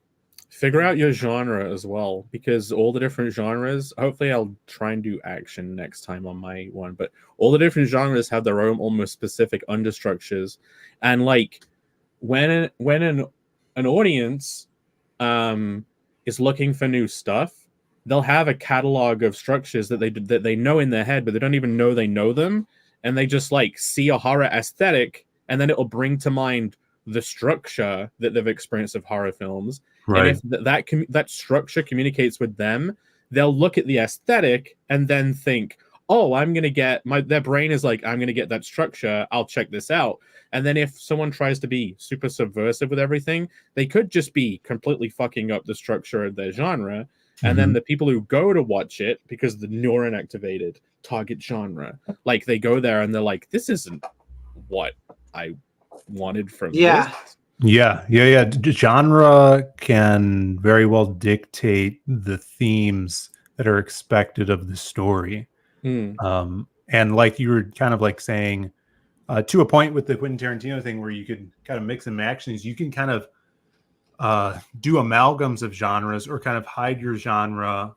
Figure out your genre as well, because all the different genres, hopefully I'll try and do action next time on my one, but all the different genres have their own almost specific understructures. And like when an audience is looking for new stuff, they'll have a catalog of structures that they know in their head, but they don't even know they know them, and they just like see a horror aesthetic, and then it'll bring to mind the structure that they've experienced of horror films. Right. And if that structure communicates with them, they'll look at the aesthetic and then think, oh, I'm gonna get their brain is like, I'm gonna get that structure, I'll check this out. And then if someone tries to be super subversive with everything, they could just be completely fucking up the structure of their genre. And then the people who go to watch it, because the neuron activated target genre, like they go there and they're like, this isn't what I wanted from this. Yeah. Genre can very well dictate the themes that are expected of the story. And like you were kind of like saying, to a point with the Quentin Tarantino thing, where you could kind of mix and match things, you can kind of do amalgams of genres, or kind of hide your genre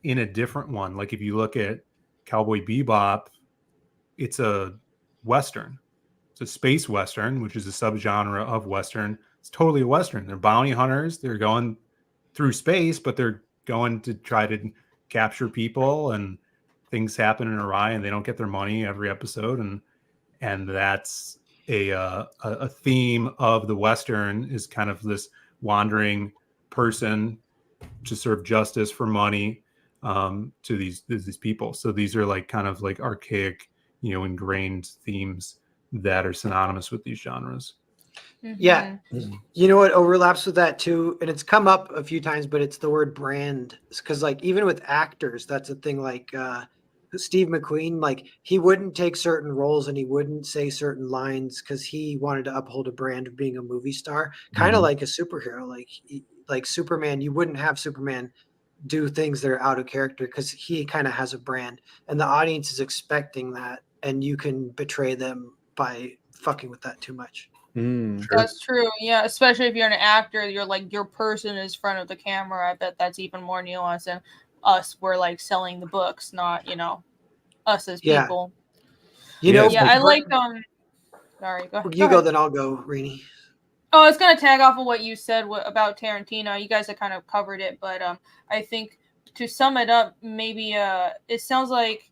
in a different one. Like if you look at Cowboy Bebop, it's a Western. It's a space Western, which is a subgenre of Western. It's totally a Western. They're bounty hunters. They're going through space, but they're going to try to capture people, and things happen in awry, and they don't get their money every episode. And that's a theme of the Western, is kind of this wandering person to serve justice for money to these people. So these are like kind of like archaic, ingrained themes that are synonymous with these genres. Yeah. You know what overlaps with that too, and it's come up a few times, but it's the word brand. Because like even with actors, that's a thing. Like Steve McQueen, like he wouldn't take certain roles and he wouldn't say certain lines because he wanted to uphold a brand of being a movie star, kind of like a superhero. Like Superman, you wouldn't have Superman do things that are out of character because he kind of has a brand, and the audience is expecting that, and you can betray them by fucking with that too much. Mm. Sure. That's true. Yeah, especially if you're an actor, you're like your person is front of the camera. I bet that's even more nuanced than us. We're like selling the books, not us as Yeah. people. You Yeah, know, it's Yeah, like- I like Sorry, go you ahead. go, then I'll go, Rini. Oh, I was gonna tag off of what you said about Tarantino. You guys have kind of covered it, but I think to sum it up, maybe it sounds like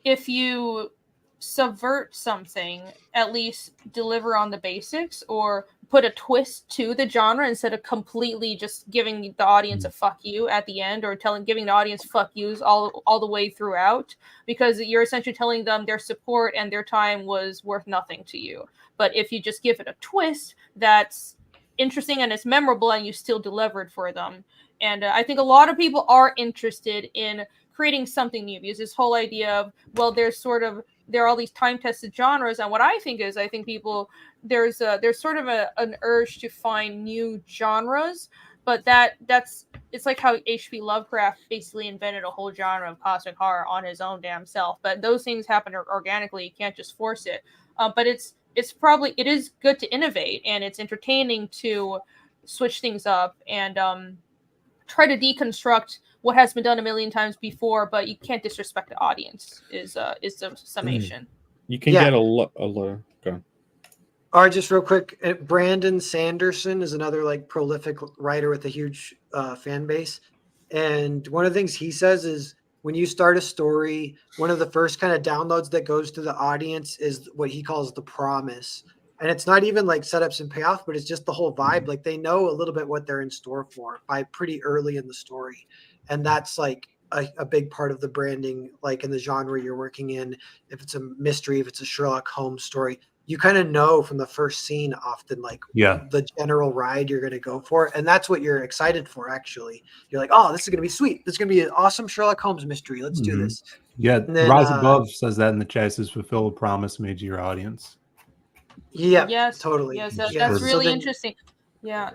if you subvert something, at least deliver on the basics or put a twist to the genre instead of completely just giving the audience a fuck you at the end or giving the audience fuck yous all the way throughout, because you're essentially telling them their support and their time was worth nothing to you. But if you just give it a twist that's interesting and it's memorable and you still delivered for them. And I think a lot of people are interested in creating something new, because this whole idea of, well, there are all these time-tested genres, and what I think people there's sort of an urge to find new genres, but it's like how H.P. Lovecraft basically invented a whole genre of cosmic horror on his own damn self. But those things happen organically; you can't just force it. But it is good to innovate, and it's entertaining to switch things up and try to deconstruct what has been done a million times before, but you can't disrespect the audience. Is the summation. You can Yeah. get a lot. Go on. All right, just real quick. Brandon Sanderson is another like prolific writer with a huge fan base. And one of the things he says is when you start a story, one of the first kind of downloads that goes to the audience is what he calls the promise. And it's not even like setups and payoff, but it's just the whole vibe. Like they know a little bit what they're in store for by pretty early in the story. And that's like a big part of the branding, like in the genre you're working in. If it's a mystery, if it's a Sherlock Holmes story, you kind of know from the first scene often like the general ride you're going to go for. And that's what you're excited for, actually. You're like, oh, this is going to be sweet. This is going to be an awesome Sherlock Holmes mystery. Let's do this. Yeah, then, Rise Above says that in the chat. It says fulfill a promise made to your audience. Yeah, yes, totally. Yes, Yeah. that's So really then- interesting. Yeah.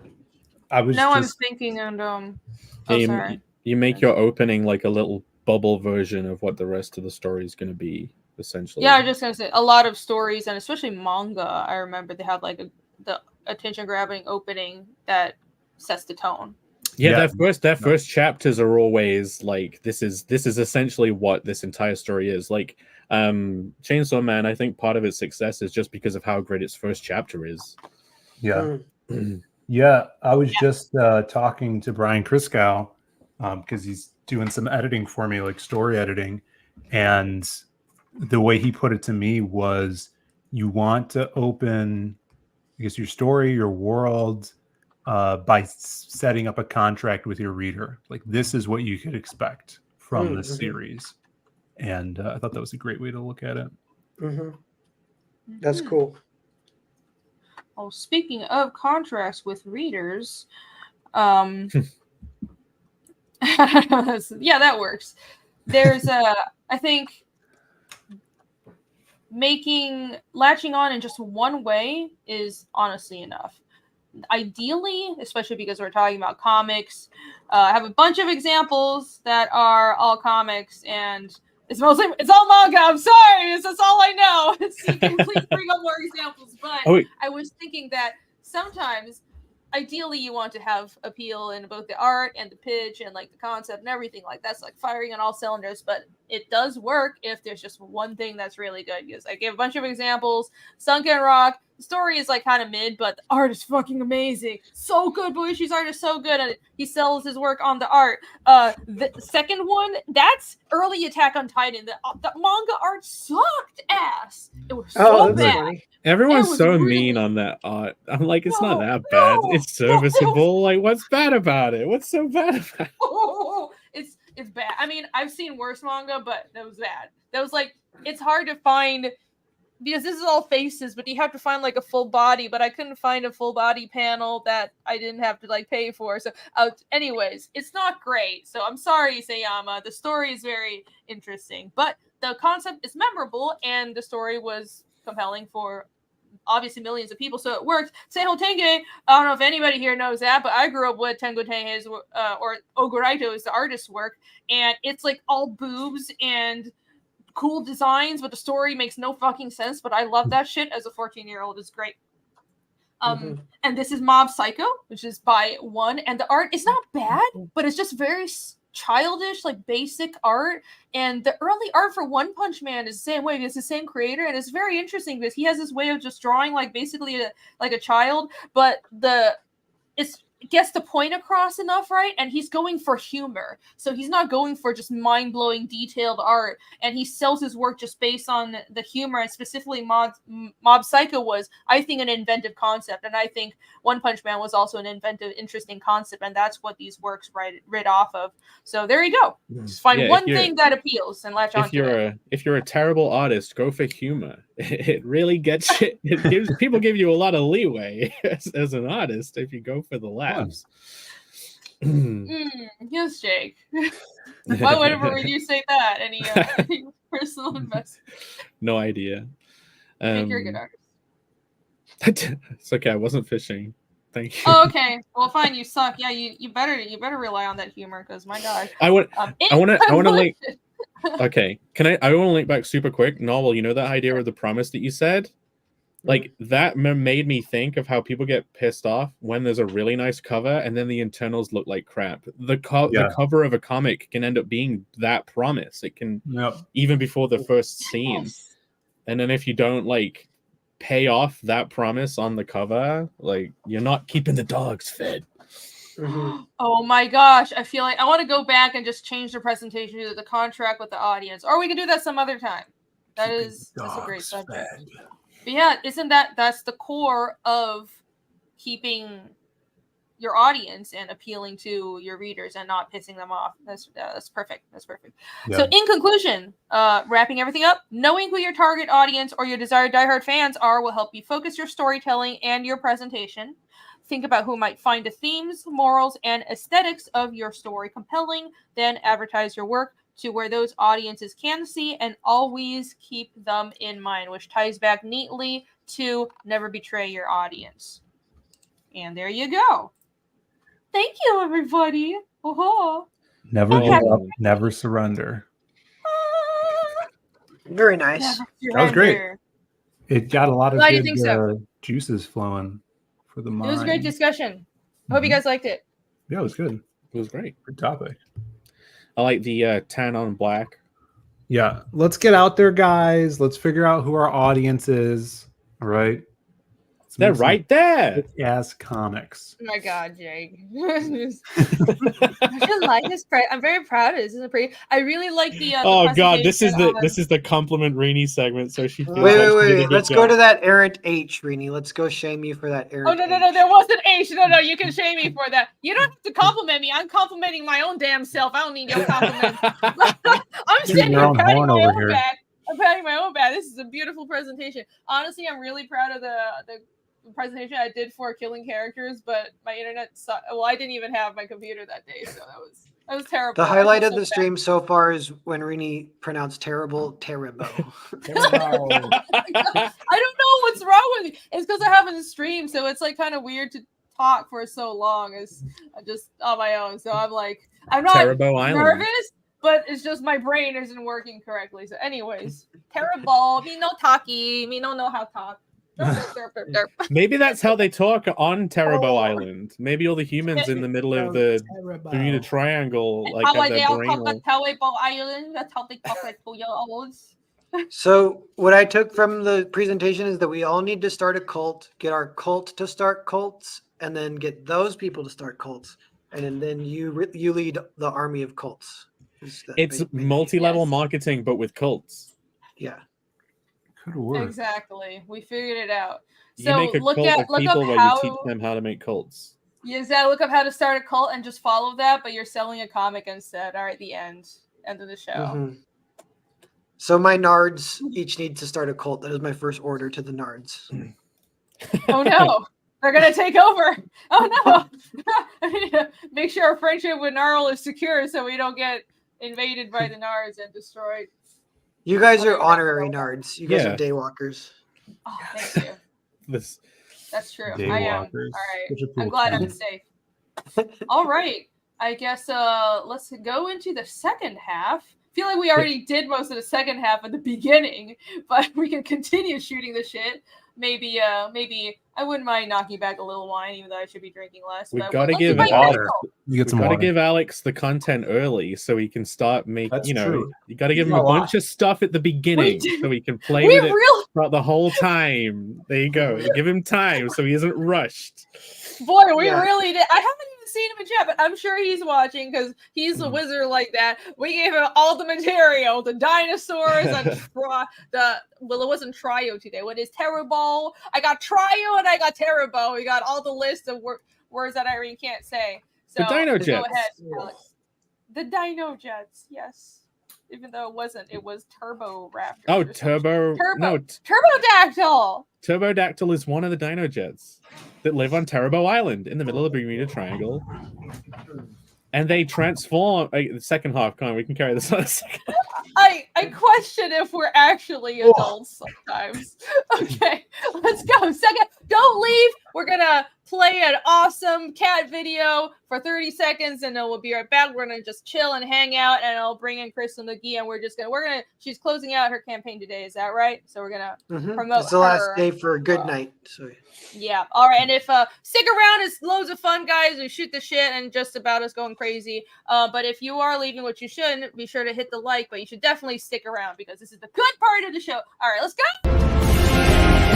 I'm thinking and you make your opening like a little bubble version of what the rest of the story is going to be, essentially. Yeah, I was just gonna say a lot of stories, and especially manga. I remember they have like the attention-grabbing opening that sets the tone. Yeah, their first chapters are always like this is essentially what this entire story is. Like Chainsaw Man, I think part of its success is just because of how great its first chapter is. Yeah. Yeah, I was just talking to Brian Kriskow because he's doing some editing for me, like story editing. And the way he put it to me was you want to open, I guess, your story, your world, by setting up a contract with your reader. Like, this is what you could expect from this series. And I thought that was a great way to look at it. That's cool. Oh, speaking of contracts with readers, yeah, that works. There's I think latching on in just one way is honestly enough. Ideally, especially because we're talking about comics, I have a bunch of examples that are all comics, and it's all manga. I'm sorry, that's all I know. So you can please bring up more examples. But I was thinking that sometimes, ideally, you want to have appeal in both the art and the pitch and like the concept and everything. Like that's like firing on all cylinders. But it does work if there's just one thing that's really good. Because I gave a bunch of examples. Sunken Rock. The story is like kind of mid, but the art is fucking amazing. So good. Boishi's art is so good, and he sells his work on the art. The second one, that's early Attack on Titan. The manga art sucked ass. It was so bad. Funny. Everyone's so mean on that art. I'm like, it's not that bad. It's serviceable. Like, what's bad about it? What's so bad about it? It's bad. I mean, I've seen worse manga, but that was bad. That was like, it's hard to find. Because this is all faces, but you have to find like a full body, but I couldn't find a full body panel that I didn't have to like pay for. So anyways, it's not great. So I'm sorry, Sayama. The story is very interesting, but the concept is memorable and the story was compelling for obviously millions of people. So it worked. Seiho Tenge, I don't know if anybody here knows that, but I grew up with Tengo Tenge's or Oguraito is the artist's work. And it's like all boobs and cool designs, but the story makes no fucking sense. But I love that shit as a 14-year-old. It's great. And this is Mob Psycho, which is by one, and the art is not bad, but it's just very childish, like basic art. And the early art for One Punch Man is the same way. It's the same creator, and it's very interesting because he has this way of just drawing like basically like a child, but it gets the point across enough, right? And he's going for humor, so he's not going for just mind-blowing detailed art, and he sells his work just based on the humor. And specifically Mob Psycho was, I think, an inventive concept, and I think One Punch Man was also an inventive, interesting concept, and that's what these works rid off of. So there you go. Just find one thing that appeals and latch onto it. If you're a terrible artist, go for humor. It really gets you. People give you a lot of leeway as an artist if you go for the laughs. Yes, Jake. Why would you say that? Any personal investment? No idea. I think you're a good artist. It's okay. I wasn't fishing. Thank you. Oh, okay. Well, fine. You suck. Yeah, you better rely on that humor, because my God. I want to link. Okay, I want to link back super quick. Novel, you know that idea of the promise that you said? Like, that made me think of how people get pissed off when there's a really nice cover and then the internals look like crap. The cover of a comic can end up being that promise. It can, even before the first scene. And then if you don't, like, pay off that promise on the cover, like, you're not keeping the dogs fed. Oh my gosh, I feel like I want to go back and just change the presentation to the contract with the audience, or we can do that some other time. That's a great subject. But yeah, that's the core of keeping your audience and appealing to your readers and not pissing them off. That's perfect. Yeah. So in conclusion, wrapping everything up, knowing who your target audience or your desired diehard fans are will help you focus your storytelling and your presentation. Think about who might find the themes, morals, and aesthetics of your story compelling, then advertise your work to where those audiences can see, and always keep them in mind, which ties back neatly to never betray your audience. And there you go. Thank you, everybody. Never give up, never surrender. Very nice. That was great. It got a lot of good juices flowing. It was a great discussion. I hope you guys liked it. Yeah, it was good. It was great. Good topic. I like the tan on black. Yeah. Let's get out there, guys. Let's figure out who our audience is. All right. They're right there. As comics. Oh my God, Jake. I just like this. I'm very proud of this. This is pretty. I really like the. Oh God, this is the compliment Rini segment. So she. Wait. Let's go to that errant H, Rini. Let's go shame you for that errant. Oh no! There was an H. No, you can shame me for that. You don't have to compliment me. I'm complimenting my own damn self. I don't need your compliment. I'm sitting here patting my own back. I'm patting my own back. This is a beautiful presentation. Honestly, I'm really proud of the presentation I did for killing characters, but my internet sucked. Well, I didn't even have my computer that day, so that was terrible. The highlight of the stream so far is when Rini pronounced terrible. I don't know what's wrong with me. It's because I haven't streamed, so it's like kind of weird to talk for so long. It's just on my own, so I'm not nervous, but it's just my brain isn't working correctly. So anyways, terrible. Me no talkie. Me no know how to talk. Maybe that's how they talk on Terrible Island. Maybe all the humans in the middle of the Bermuda Triangle like have their brain. Island. That's how they talk like 2-year-olds. So what I took from the presentation is that we all need to start a cult, get our cult to start cults, and then get those people to start cults, and then you lead the army of cults. It's multi-level marketing, but with cults. Yeah. Exactly. We figured it out. So you make a look cult up where how you teach them how to make cults. You gotta look up how to start a cult and just follow that, but you're selling a comic instead. All right, the end of the show. Mm-hmm. So my nards each need to start a cult. That is my first order to the nards. Oh no. They're gonna take over. Oh no. Make sure our friendship with Gnarl is secure so we don't get invaded by the nards and destroyed. You guys are honorary nards. You guys are daywalkers. Oh, thank you. That's true. I am. All right. I'm glad I'm safe. All right. I guess let's go into the second half. I feel like we already did most of the second half at the beginning, but we can continue shooting the shit. maybe I wouldn't mind knocking back a little wine, even though I should be drinking less. We've but got to let's give invite water. Michael. You get some Got to water. give Alex the content early so he can start making. That's You know, true. you got to give He's him a a lot. bunch of stuff at the beginning do. so he can play We with it really, throughout the whole time. There you go. Give him time so he isn't rushed. boy, we Yeah. really did. I haven't even seen him in chat, but I'm sure he's watching because he's a wizard like that. We gave him all the material, the dinosaurs, well, it wasn't Trio today. What is Terrible? I got Trio and I got Terrible. We got all the list of words that Irene can't say. So The Dino go Jets. ahead, Alex. The Dino Jets, yes. Even though it wasn't, it was Turbo Raptor. Oh, No, Turbodactyl. Turbodactyl is one of the Dino Jets that live on Terrible Island in the middle of the Bermuda Triangle. And they transform. The second half, come on, we can carry this on a second. I question if we're actually adults sometimes. Okay, let's go. Second, don't leave. We're gonna play an awesome cat video for 30 seconds, and then we'll be right back. We're gonna just chill and hang out, and I'll bring in Crystal McGee, and we're gonna. She's closing out her campaign today. Is that right? So we're gonna promote. It's the last her. day for a good night. So Yeah. All right. And if stick around, it's loads of fun, guys. We shoot the shit and just about us going crazy. But if you are leaving, what you shouldn't, be sure to hit the like. But you should definitely stick around because this is the good part of the show. All right, let's go.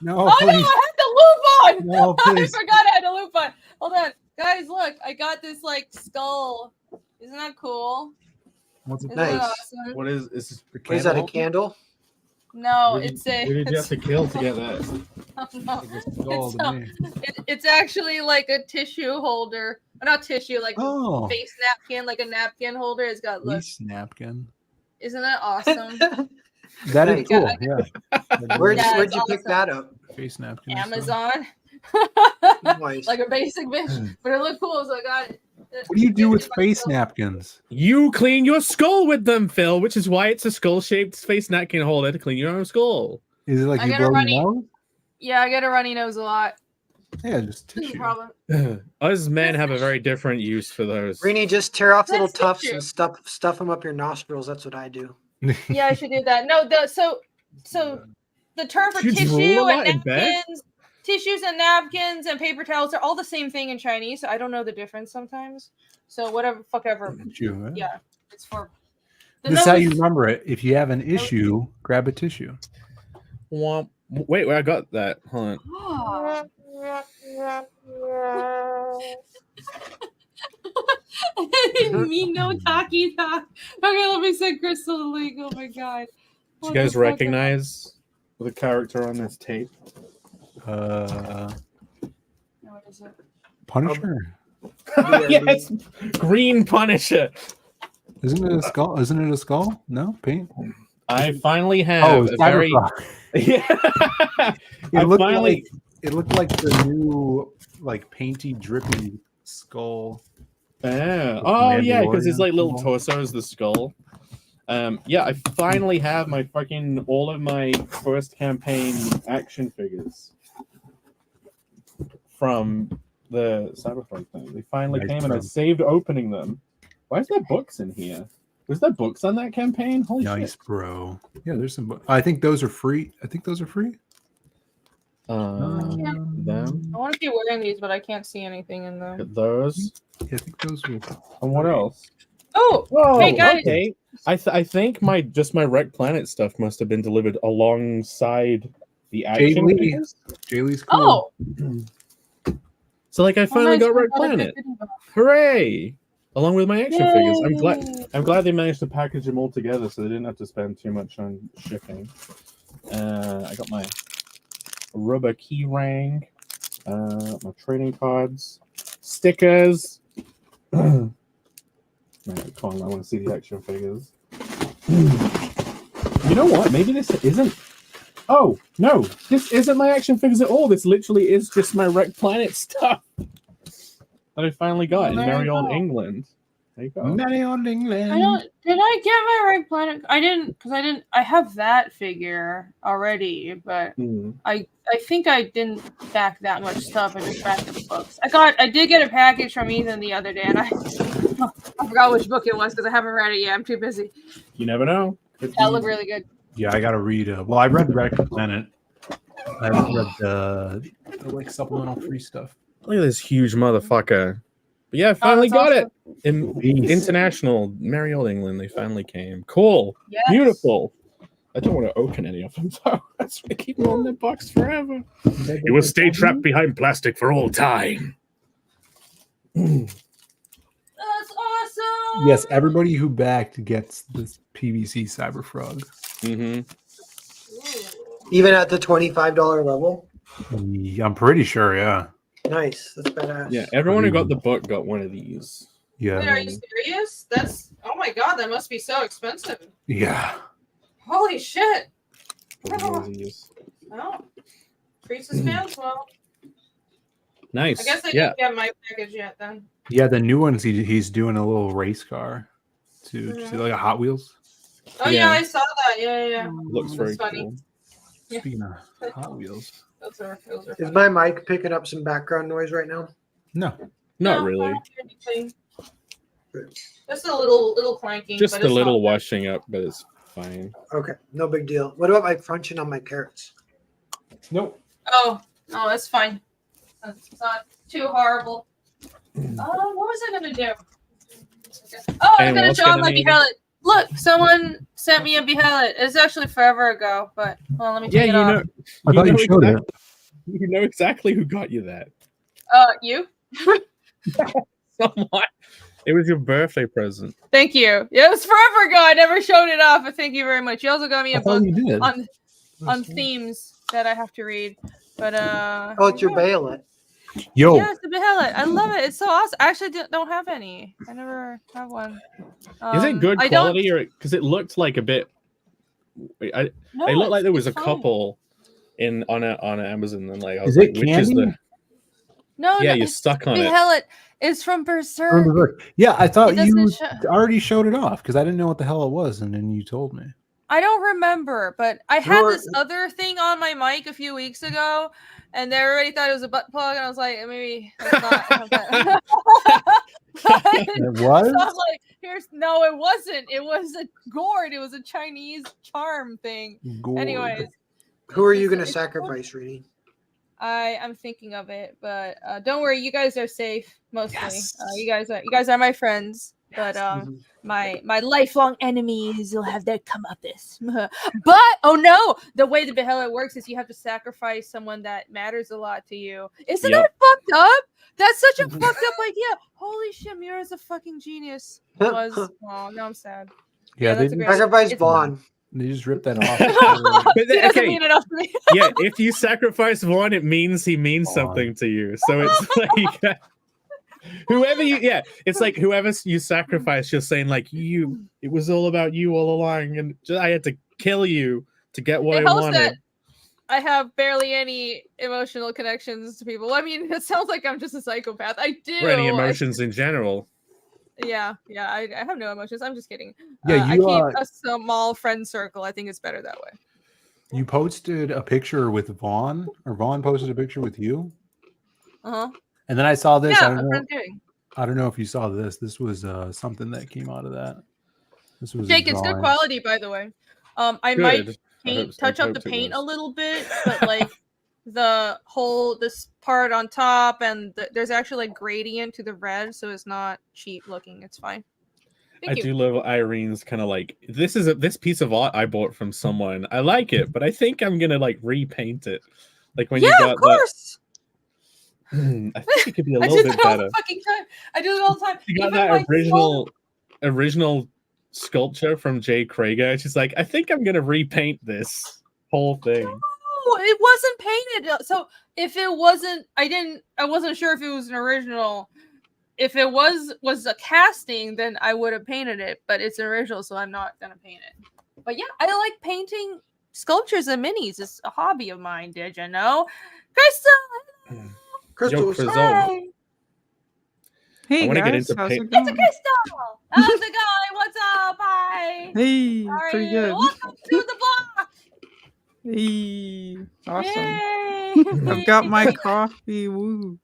No, Oh please. no, I had the loop on. No, I please. forgot I had the loop on. Hold on, guys. Look, I got this like skull. Isn't that cool? What's it? Isn't Nice. that awesome? What is this? what is that, a candle? No, Who did- it's a. Who did you have to kill to get that? It's actually like a tissue holder. Not tissue, like Oh, face napkin, like a napkin holder. It's got look. face napkin. Isn't that awesome? That is Nice. cool. Yeah. Where'd Yeah, you it's pick awesome. that up? Face napkin. Amazon. Nice. Like a basic bitch, but it looked cool, so I got it. What do you do with face napkins? You clean your skull with them, Phil, which is why it's a skull-shaped face napkin holder to clean your own skull. Is it like I you got a blow runny- your nose? Yeah, I get a runny nose a lot. Yeah, just No tissue. problem. Us men have a very different use for those. Rini, just tear off little That's tufts tissue. and stuff them up your nostrils. That's what I do. Yeah, I should do that. No, so the term for You drool a tissue lot in and bed? napkins, tissues and napkins and paper towels are all the same thing in Chinese. So I don't know the difference sometimes. So whatever, fuck ever. Tissue, huh? Yeah, it's for. The This is how you nose- remember it. If you have an issue, grab a tissue. Womp. Wait, I got that. Hold on. I didn't mean no talkie talk. Okay, let me send Crystal the link. Oh my god. Do What you guys the fuck? recognize the character on this tape? What is it? Punisher. Yes, Green Punisher. Isn't it a skull? Isn't it a skull? No, paint. I finally have Oh, a very Cyberpunk. yeah. It I looked finally like it looked like the new like painty, drippy skull. yeah. Oh yeah, because his Mandalorian like little symbol. torso is the skull. Yeah, I finally have my fucking all of my first campaign action figures from the Cyberpunk thing. They finally Nice, came and I bro. saved opening them. Why is there books in here? Was there books on that campaign? Holy Nice, shit. bro. Yeah, there's some. I think those are free. Them. I want to be wearing these, but I can't see anything in them. Get those. Yeah, I think those were. And what else? Oh, Whoa, hey guys. okay. I think my Wreck Planet stuff must have been delivered alongside the action Lee. figures. Jaylee's cool. Oh, So like I finally nice. got Wreck Planet. Hooray! Along with my action figures. I'm glad they managed to package them all together so they didn't have to spend too much on shipping. I got my rubber key ring, my trading cards, stickers, Right, come on, I want to see the action figures. You know what? Maybe this isn't. Oh no, this isn't my action figures at all. This literally is just my Wreck Planet stuff that I finally got in there merry you old go. England. There you go. Merry old England. Did I get my right planet? I didn't, because I have that figure already, but Hmm. I think I didn't back that much stuff. I just backed the books. I did get a package from Ethan the other day, and I forgot which book it was because I haven't read it yet. I'm too busy. You never know. That looked really good. Yeah, I gotta read. Well, I read Wreck Planet. I haven't read the like supplemental free stuff. Look at this huge motherfucker. But yeah, I finally that's got awesome. it. In Beast. international, merry old England, they finally came. Cool. Yes. Beautiful. I don't want to open any of them, though. That's why I keep them in the box forever. It will stay trapped behind plastic for all time. That's awesome. Yes, everybody who backed gets this PVC Cyber Frog. Mm-hmm. Even at the $25 level. Yeah, I'm pretty sure. Yeah. Nice. That's badass. Yeah, everyone who got the book got one of these. Wait, are Yeah. you serious? Oh my god, that must be so expensive. Yeah. Holy shit. One of these. Well, free suspense. Well, Nice. I guess I Yeah. didn't get my package yet then. Yeah, the new ones he's doing a little race car to Mhm. like a Hot Wheels. Oh yeah, Yeah. I saw that. Yeah. Looks very That's funny. cool. Yeah. Speaking of Hot Wheels. Those are Is funny. my mic picking up some background noise right now? No. Not No, really. I don't hear anything. Just a little clanking. Just but a it's little not- washing up, but it's fine. Okay, no big deal. What about my crunching on my carrots? Nope. Oh, that's fine. It's not too horrible. What was I gonna do? Oh, I'm Anyone gonna else draw got my any- behelit. Look, someone sent me a behelit. It's actually forever ago, but well, let me Yeah, take you it know. off. I thought you showed it. You know exactly who got you that. You? Someone. It was your birthday present. Thank you. Yeah, it was forever ago. I never showed it off, but thank you very much. You also got me I a thought book you did. on themes that I have to read. But Oh, it's your yeah. bayonet. Yo, Yeah, it's the behelit. I love it. It's so awesome. I actually don't have any. I never have one. Is it good I don't- quality or because it looked like a bit? I No, it looked like there was a it's fine. couple on Amazon and like I was Is it like, which is candy? the No, yeah no, you're it's stuck on it. behelit. It's from Berserk. yeah, I thought It doesn't you show- already showed it off because I didn't know what the hell it was, and then you told me. I don't remember, but I had You're- this other thing on my mic a few weeks ago, and everybody thought it was a butt plug, and I was like, maybe it's not. have that. It was? So I was like, no, it wasn't. It was a gourd. It was a Chinese charm thing. Gourd. Anyways, Who are you It's- going to it's- sacrifice, Reedy? I'm thinking of it, but don't worry, you guys are safe mostly. Yes. You guys are my friends, but Mhm. my lifelong enemies will have their comeuppance. But oh no, the way the behelit works is you have to sacrifice someone that matters a lot to you. Isn't Yep. that fucked up? That's such a fucked up idea. Holy shit, Mira's a fucking genius. Was oh now I'm sad. Yeah, that's a they, great- Sacrifice It's- Vaughn. they just ripped that off. But He then, doesn't okay, mean enough to me. yeah, if you sacrifice one, it means he means something to you. So it's like whoever it's like whoever you sacrifice, you're saying like it was all about you all along, and I had to kill you to get what It I helps wanted. that I have barely any emotional connections to people. I mean, it sounds like I'm just a psychopath. I do. Or any emotions in general. Yeah. I have no emotions. I'm just kidding. Yeah, I you, keep a small friend circle. I think it's better that way. you posted a picture with Vaughn, or Vaughn posted a picture with you, Uh huh. and then I saw this. Yeah, I a don't know. friend doing. I don't know if you saw this. This was something that came out of that. This was a Jake, it's good drawing. quality, by the way. I might Good. I hope- touch I up the hoped it paint a was. little bit, but like this part on top and there's actually like gradient to the red, so it's not cheap looking. It's fine. I Thank you. do love Irene's kind of like this piece of art I bought from someone. I like it, but I think I'm gonna like repaint it. Like when you Yeah, got of course. I think it could be a I little do bit that all better. the fucking time. I do it all the time. You got Even my that soul- original sculpture from Jay Krager. She's like, I think I'm gonna repaint this whole thing. No, it wasn't painted. So if it wasn't, I wasn't sure if it was an original. if it was a casting, then I would have painted it, but it's an original, so I'm not gonna paint it. But yeah, I like painting sculptures and minis. It's a hobby of mine. Did you know, Crystal? Crystal, Crystal. Hey, Hey I wanna get guys, into how's paint- it it's a going? Crystal. How's it going? What's up? Hi. Hey, How are pretty you? good. Welcome to the block. Hey, awesome. Yay. I've got my coffee. Woo.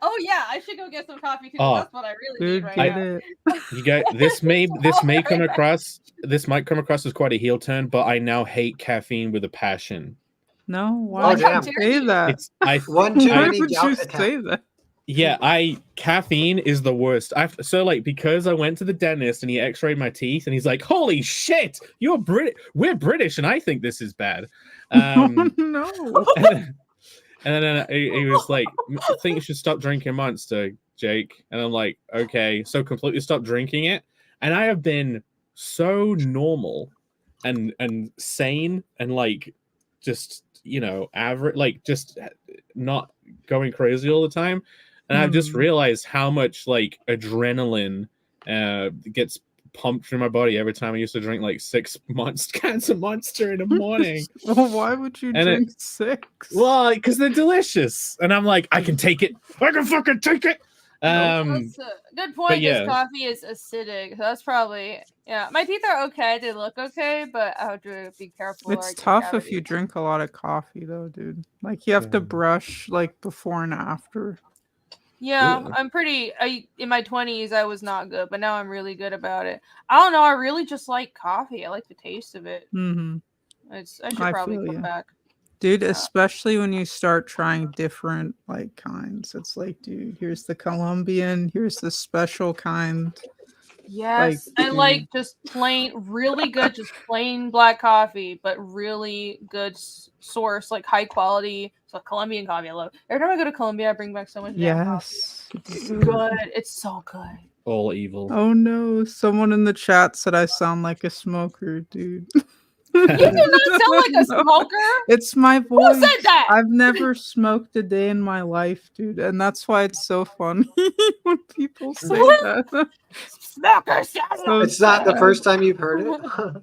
Oh yeah, I should go get some coffee too. Oh, That's what I really Dude, need right get now. it. You guys, this may come across as quite a heel turn, but I now hate caffeine with a passion. No, why Oh, would damn. you say that? It's I One too Why many would gout you attack. say that? Yeah, caffeine is the worst. So like because I went to the dentist and he x-rayed my teeth and he's like, "Holy shit, you're British. We're British and I think this is bad." No. And then he was like, "I think you should stop drinking Monster, Jake." And I'm like, "Okay." So completely stop drinking it. And I have been so normal and sane and like just, average, like just not going crazy all the time. And I've just realized how much like adrenaline gets pumped through my body every time I used to drink like 6 cans of Monster in the morning. Well, why would you And drink 6? Well, because they're delicious, and I'm like, I can take it. I can fucking take it. That's a good point. yeah. This coffee is acidic. So that's probably My teeth are okay. They look okay, but I have to be careful. It's or I get tough if cavities. you drink a lot of coffee, though, dude. Like, you have to brush, like, before and after. Yeah, Ugh. I'm pretty. In my 20s, I was not good, but now I'm really good about it. I don't know. I really just like coffee. I like the taste of it. Mm-hmm. I should I probably feel come ya. back. Dude, especially when you start trying different, like, kinds. It's like, dude, here's the Colombian, here's the special kind. Yes, Like, and like just plain, really good, just plain black coffee, but really good source, like high quality. So Colombian coffee, I love. Every time I go to Colombia, I bring back so much. Damn coffee. Yes. It's good. It's so good. All evil. Oh no, someone in the chat said I sound like a smoker, dude. You do not sound like a smoker. It's my Who voice. said that? I've never smoked a day in my life, dude, and that's why it's so funny when people say that. Smoker. So It's not the sad. first time you've heard it.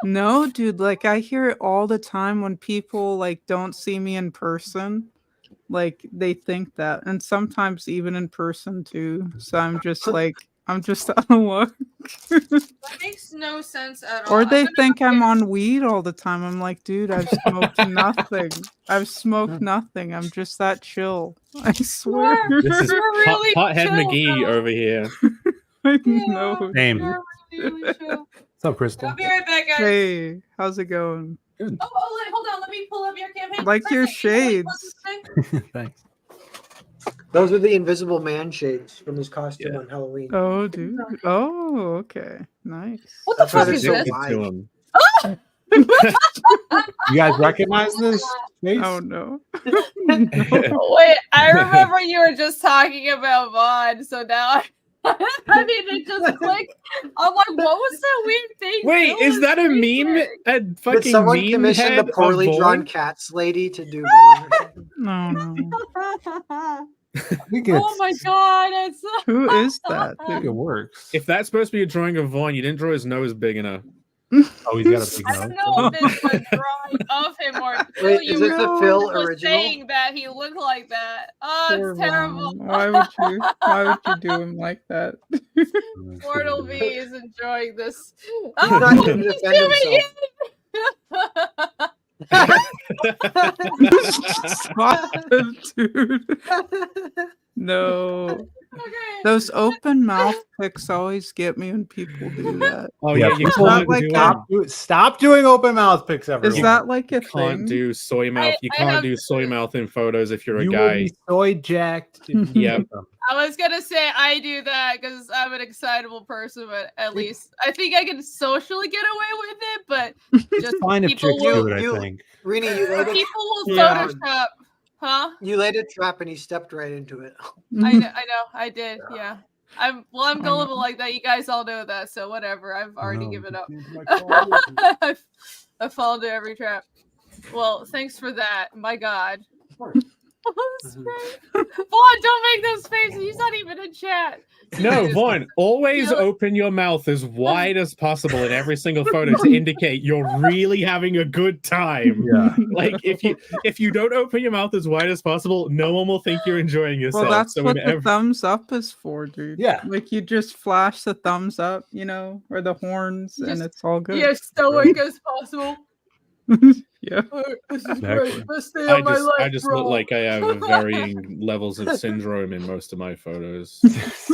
No, dude, like I hear it all the time when people like don't see me in person. Like they think that, and sometimes even in person too. So I'm just out of luck. That makes no sense at all. Or they think I'm on weed all the time. I'm like, dude, I've smoked nothing. I've smoked nothing. I'm just that chill. I swear. This is You're really Pothead chill, McGee though. over here. I Yeah. know. Same. You're really chill. What's up, Crystal? I'll be right back, guys. Hey, how's it going? Good. Oh, hold on. Let me pull up your campaign. Like your Kristen, you know what you're shades. supposed to say? Thanks. Those are the Invisible Man shades from his costume Yeah. on Halloween. Oh, dude. Oh, okay. Nice. What the That's why fuck they're is so this? Addicted to wide. him. You guys recognize this face? Oh no. Wait, I remember you were just talking about Vaughn, so now I mean it just clicked. I'm like, what was that weird thing? Wait, Phil is was that a meme? saying? A Did fucking someone meme commission head the poorly of drawn Vaughn? cats lady to do Vaughn or something? No, no. I think Oh my god, it's Who is that, I think it dude? works. If that's supposed to be a drawing of Vaughn, you didn't draw his nose big enough. Oh, he's got a big I nose. don't know if it's a drawing of him or Phil, Wait, is this a Phil were original? saying that he looked like that. Oh, Poor it's terrible. Vaughn. Why would you do him like that? Mortal V is enjoying this. He's Oh, not look, going to he's defend doing himself. Stop it, dude. No. Okay. Those open mouth pics always get me when people do that. Oh Yeah, yeah, you people not can't like do Stop doing open mouth pics, everyone. Is that like a you can't thing? do soy mouth. You I can't have do soy mouth in photos if you're a you will guy. be soy jacked. If you Yep. do them. I was gonna say I do that because I'm an excitable person, but at least I think I can socially get away with it. But It's just fine if people chicks will, do it, You- I think. Rini, you laid a, people will Yeah. Photoshop, huh? you laid a trap and he stepped right into it. I know, I did, yeah. I'm I know. gullible like that. You guys all know that, so whatever. I've already No, given up. it's my car. I've fallen into every trap. Well, thanks for that. My God. Vaughn, don't make those faces. He's not even in chat. No, Vaughn, always You know- open your mouth as wide as possible in every single photo to indicate you're really having a good time. Yeah. Like if you don't open your mouth as wide as possible, no one will think you're enjoying yourself. Well, that's so what whenever the thumbs up is for, dude. Yeah. Like you just flash the thumbs up, or the horns, and Just- it's all good. Yeah, stoic as possible. Yeah. This is Exactly. great. Best day of my life, I just bro. look like I have varying levels of syndrome in most of my photos.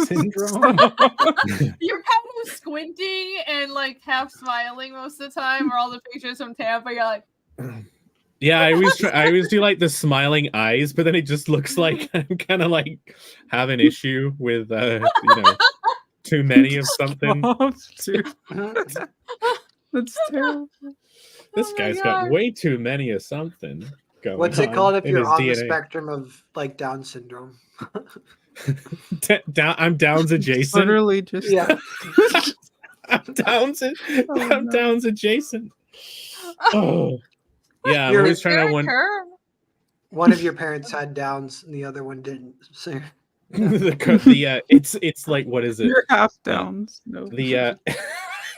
Syndrome. You're kind of squinting and like half smiling most of the time, or all the pictures from Tampa. You're like, Yeah, I always do like the smiling eyes, but then it just looks like I'm kind of like have an issue with too many of something. Stop, dude. That's terrible. This Oh my guy's God. got way too many of something going What's it on called if in you're his on the DNA. spectrum of like Down syndrome? I'm Downs adjacent. Literally just Yeah. I'm Downs. I'm no. Downs adjacent. Oh, yeah. I'm You're- always trying to "You're a one. term." One of your parents had Downs and the other one didn't. So It's like, what is it? you're half downs. No.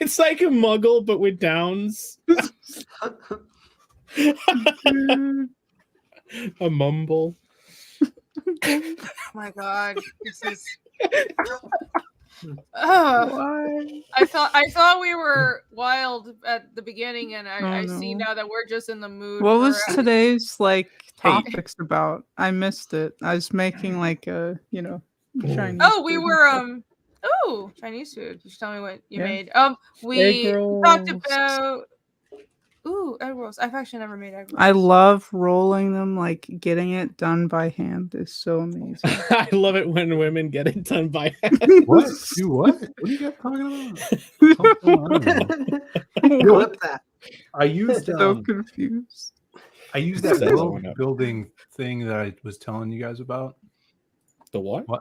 It's like a Muggle but with Downs. Dude. A mumble. Oh my God, this is. Ugh. Why? I thought we were wild at the beginning, and I Oh, see no. now that we're just in the mood. What for was a- today's Hey. topics about? I missed it. I was making Chinese. Oh, we food and were stuff. Oh, Chinese food. Just tell me what you Yeah. made. We Egg talked rolls. about. Ooh, egg rolls. I've actually never made egg rolls. I love rolling them. Like getting it done by hand is so amazing. I love it when women get it done by hand. What? Do what? What are you guys talking about? Oh, I don't know. Clip that. I used So confused. I used that Set that world one up. building thing that I was telling you guys about. The what? I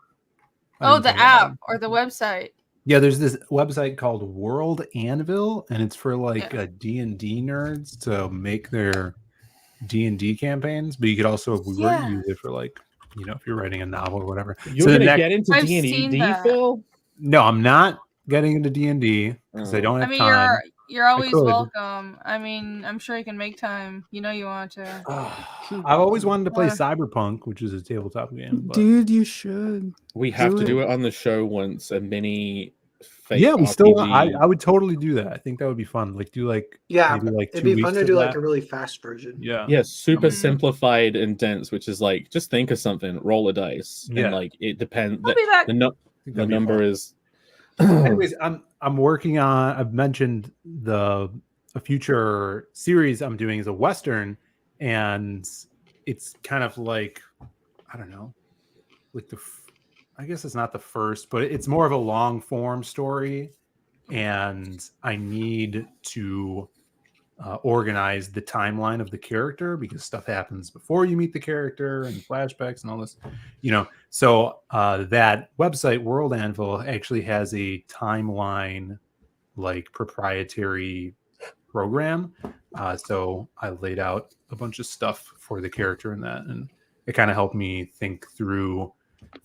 Oh, didn't the tell you about app it. or the website. Yeah, there's this website called World Anvil, and it's for D&D nerds to make their D&D campaigns. But you could also Yeah. use it for if you're writing a novel or whatever. You're So the gonna next- get into I've D&D, seen that. Phil? No, I'm not getting into D&D because I Oh. don't I have mean, time. you're always could. welcome. I mean, I'm sure you can make time. You know you want to. I've always wanted to play Uh. Cyberpunk, which is a tabletop game. But Dude, you should. We have Do to do it. it on the show once. A mini. Fake yeah, we still. I RPG. would totally do that. I think that would be fun. Yeah, maybe it'd 2 be weeks fun to of do like that. a really fast version. Yeah. Yeah, super Mhm. simplified and dense, which is like just think of something, roll a dice, Yeah. and like it depends. I'll be back. I The think the that'd be number fun. is. Anyways, I'm working on. I've mentioned a future series I'm doing is a Western, and it's kind of like I don't know, like I guess it's not the first, but it's more of a long form story, and I need to organize the timeline of the character because stuff happens before you meet the character and flashbacks and all this, So that website, World Anvil, actually has a timeline, like proprietary program. So I laid out a bunch of stuff for the character in that, and it kind of helped me think through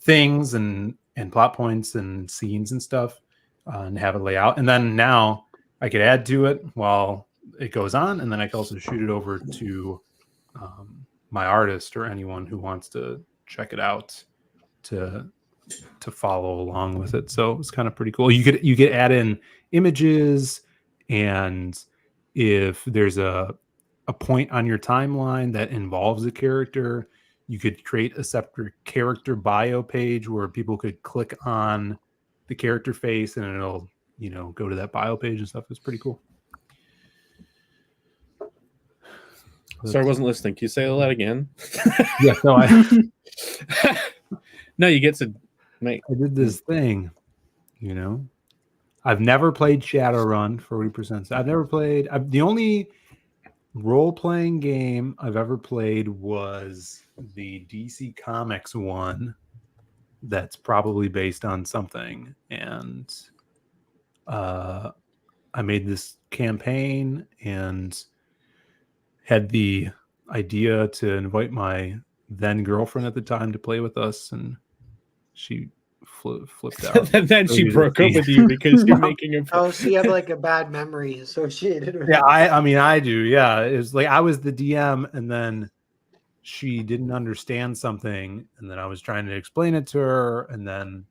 things and plot points and scenes and stuff, and have it lay out. And then now I could add to it while it goes on, and then I can also shoot it over to my artist or anyone who wants to check it out to follow along with it. So it's kind of pretty cool. You could add in images, and if there's a point on your timeline that involves a character, you could create a separate character bio page where people could click on the character face and it'll go to that bio page and stuff. It's pretty cool. Sorry, I wasn't listening. Can you say that again? Yeah, no, No, you get to make. I did this thing, I've never played Shadowrun 40%. I've never played. The only role-playing game I've ever played was the DC Comics one. That's probably based on something, and I made this campaign and had the idea to invite my then girlfriend at the time to play with us, and she flipped out. And then she Earlier broke this up year. with you because you're making a. Oh, so you have like a bad memory associated with Yeah, it. I mean, I do. Yeah, it was like I was the DM, and then she didn't understand something, and then I was trying to explain it to her, and then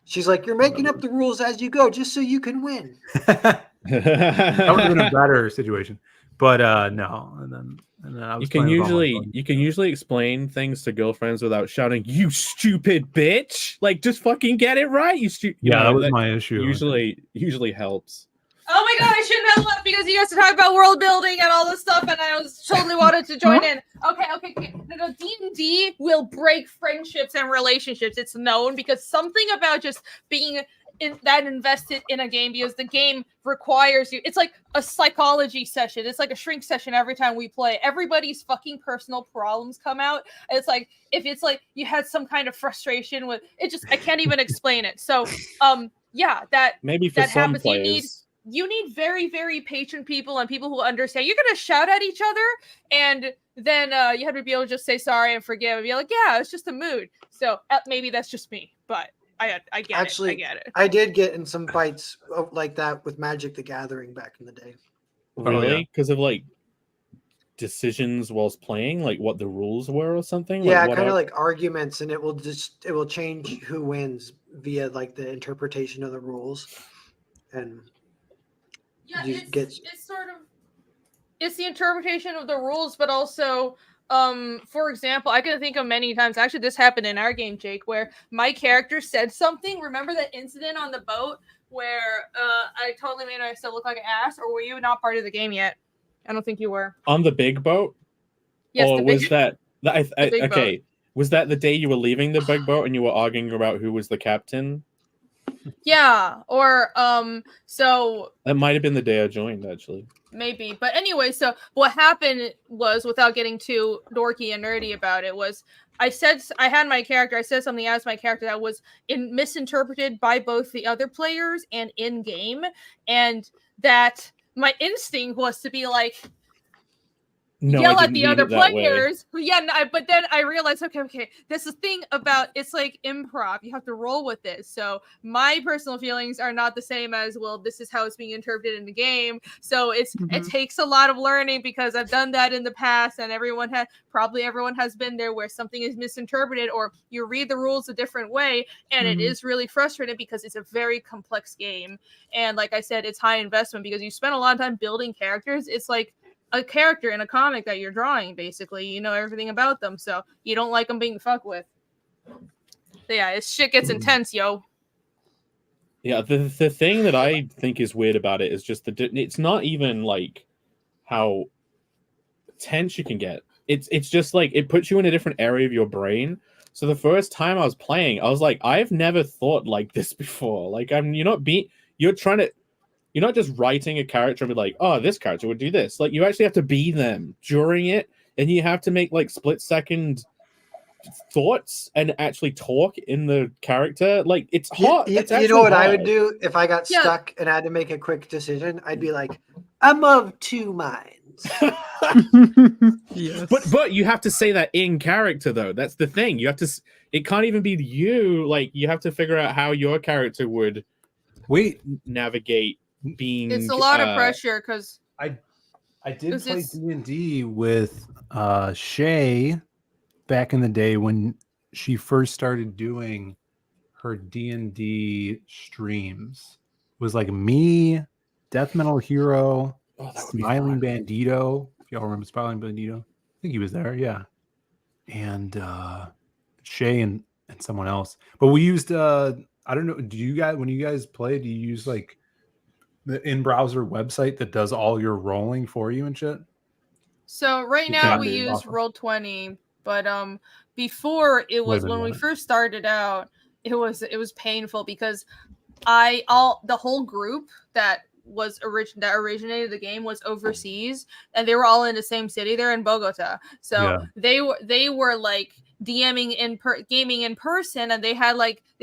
She's like, you're making up the rules as you go just so you can win. that would have been a better situation. But no, and then I was You can playing with all my usually buddies. explain things to girlfriends without shouting, "You stupid bitch!" Like, just fucking get it right. Yeah, that was my issue. Usually helps. Oh my god, I shouldn't have left because you guys to talk about world building and all this stuff, and I was totally wanted to join in. Okay. No, D&D will break friendships and relationships. It's known because something about just being that invested in a game, because the game requires you. It's like a psychology session. It's like a shrink session every time we play. Everybody's fucking personal problems come out. It's like if it's like you had some kind of frustration with it, just I can't even explain it. So yeah, that Maybe for that some happens. players. You need very, very patient people and people who understand. You're going to shout at each other, and then you have to be able to just say sorry and forgive and be like, yeah, it's just a mood. So maybe that's just me, but I get Actually, it. I get it. I did get in some fights like that with Magic the Gathering back in the day. Really? Because of like decisions whilst playing, like what the rules were or something? Yeah, Like, kind of like arguments, and it will change who wins via like the interpretation of the rules. And Yeah, you it's sort of it's the interpretation of the rules, but also for example, I can think of many times, actually this happened in our game, Jake, where my character said something. Remember that incident on the boat where I totally made myself look like an ass? Or were you not part of the game yet? I don't think you were. on the big boat? Yes, Or the was big, that the big okay? Was that the day you were leaving the big boat and you were arguing about who was the captain? yeah, or so That might have been the day I joined, actually. maybe. But anyway, so what happened was, without getting too dorky and nerdy about it, was I said something as my character that was misinterpreted by both the other players and in game, and that my instinct was to be like, No, yell I at didn't the mean other it that way. players. Yeah, but then I realized, okay, this is the thing about, it's like improv. You have to roll with this. So my personal feelings are not the same as, well, this is how it's being interpreted in the game. So it takes a lot of learning, because I've done that in the past, and everyone has been there where something is misinterpreted, or you read the rules a different way, and it is really frustrating because it's a very complex game. And like I said, it's high investment because you spend a lot of time building characters. It's like a character in a comic that you're drawing, basically. You know everything about them, so you don't like them being fucked with. So yeah, this shit gets intense, yo. Yeah, the thing that I think is weird about it is just it's not even like how tense you can get. It's just like it puts you in a different area of your brain. So the first time I was playing, I was like, I've never thought like this before. Like you're not just writing a character and be like, oh, this character would do this. Like, you actually have to be them during it, and you have to make like split-second thoughts and actually talk in the character. Like, it's hard. You know what I would do if I got stuck and I had to make a quick decision? I'd be like, I'm of two minds. Yes. But you have to say that in character, though. That's the thing. You have to. It can't even be you. Like, you have to figure out how your character would navigate being. It's a lot of pressure because I did play D&D with Shay back in the day when she first started doing her D&D streams. It was like me, Death Metal Hero, Smiling Bandito. If y'all remember Smiling Bandito, I think he was there. Yeah, and Shay and someone else. But we used I don't know. Do you guys, when you guys play, do you use like the in-browser website that does all your rolling for you and shit? So right now we use Roll20, but before it was when we first started out, it was painful because the whole group that originated the game was overseas, and they were all in the same city. They're in Bogota, so they were like DMing gaming in person, and they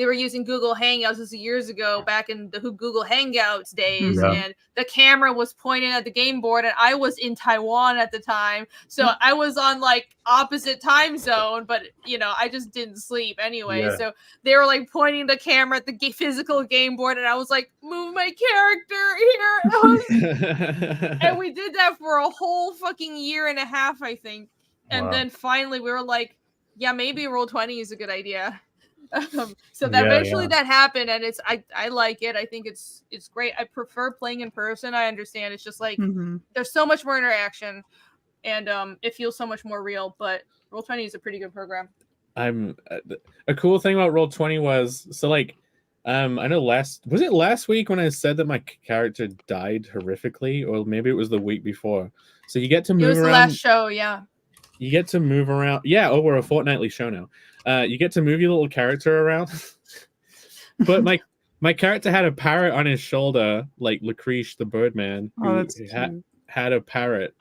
were using Google Hangouts. This was years ago, back in the Google Hangouts days, Yeah. and the camera was pointed at the game board, and I was in Taiwan at the time, so I was on like opposite time zone, but I just didn't sleep anyway. Yeah. So they were like pointing the camera at the physical game board, and I was like, move my character here. And we did that for a whole fucking year and a half, I think. And Wow. then finally we were like, yeah, maybe Roll20 is a good idea. So that Yeah, eventually yeah. that happened, and I like it. I think it's great. I prefer playing in person. I understand it's just like there's so much more interaction, and it feels so much more real. But Roll20 is a pretty good program. A cool thing about Roll20 was I know last week when I said that my character died horrifically, or maybe it was the week before. So you get to move around. It was around. The last show, yeah. You get to move around. Yeah, we're a fortnightly show now. You get to move your little character around. But my character had a parrot on his shoulder, like Lucrece the Birdman, who had a parrot.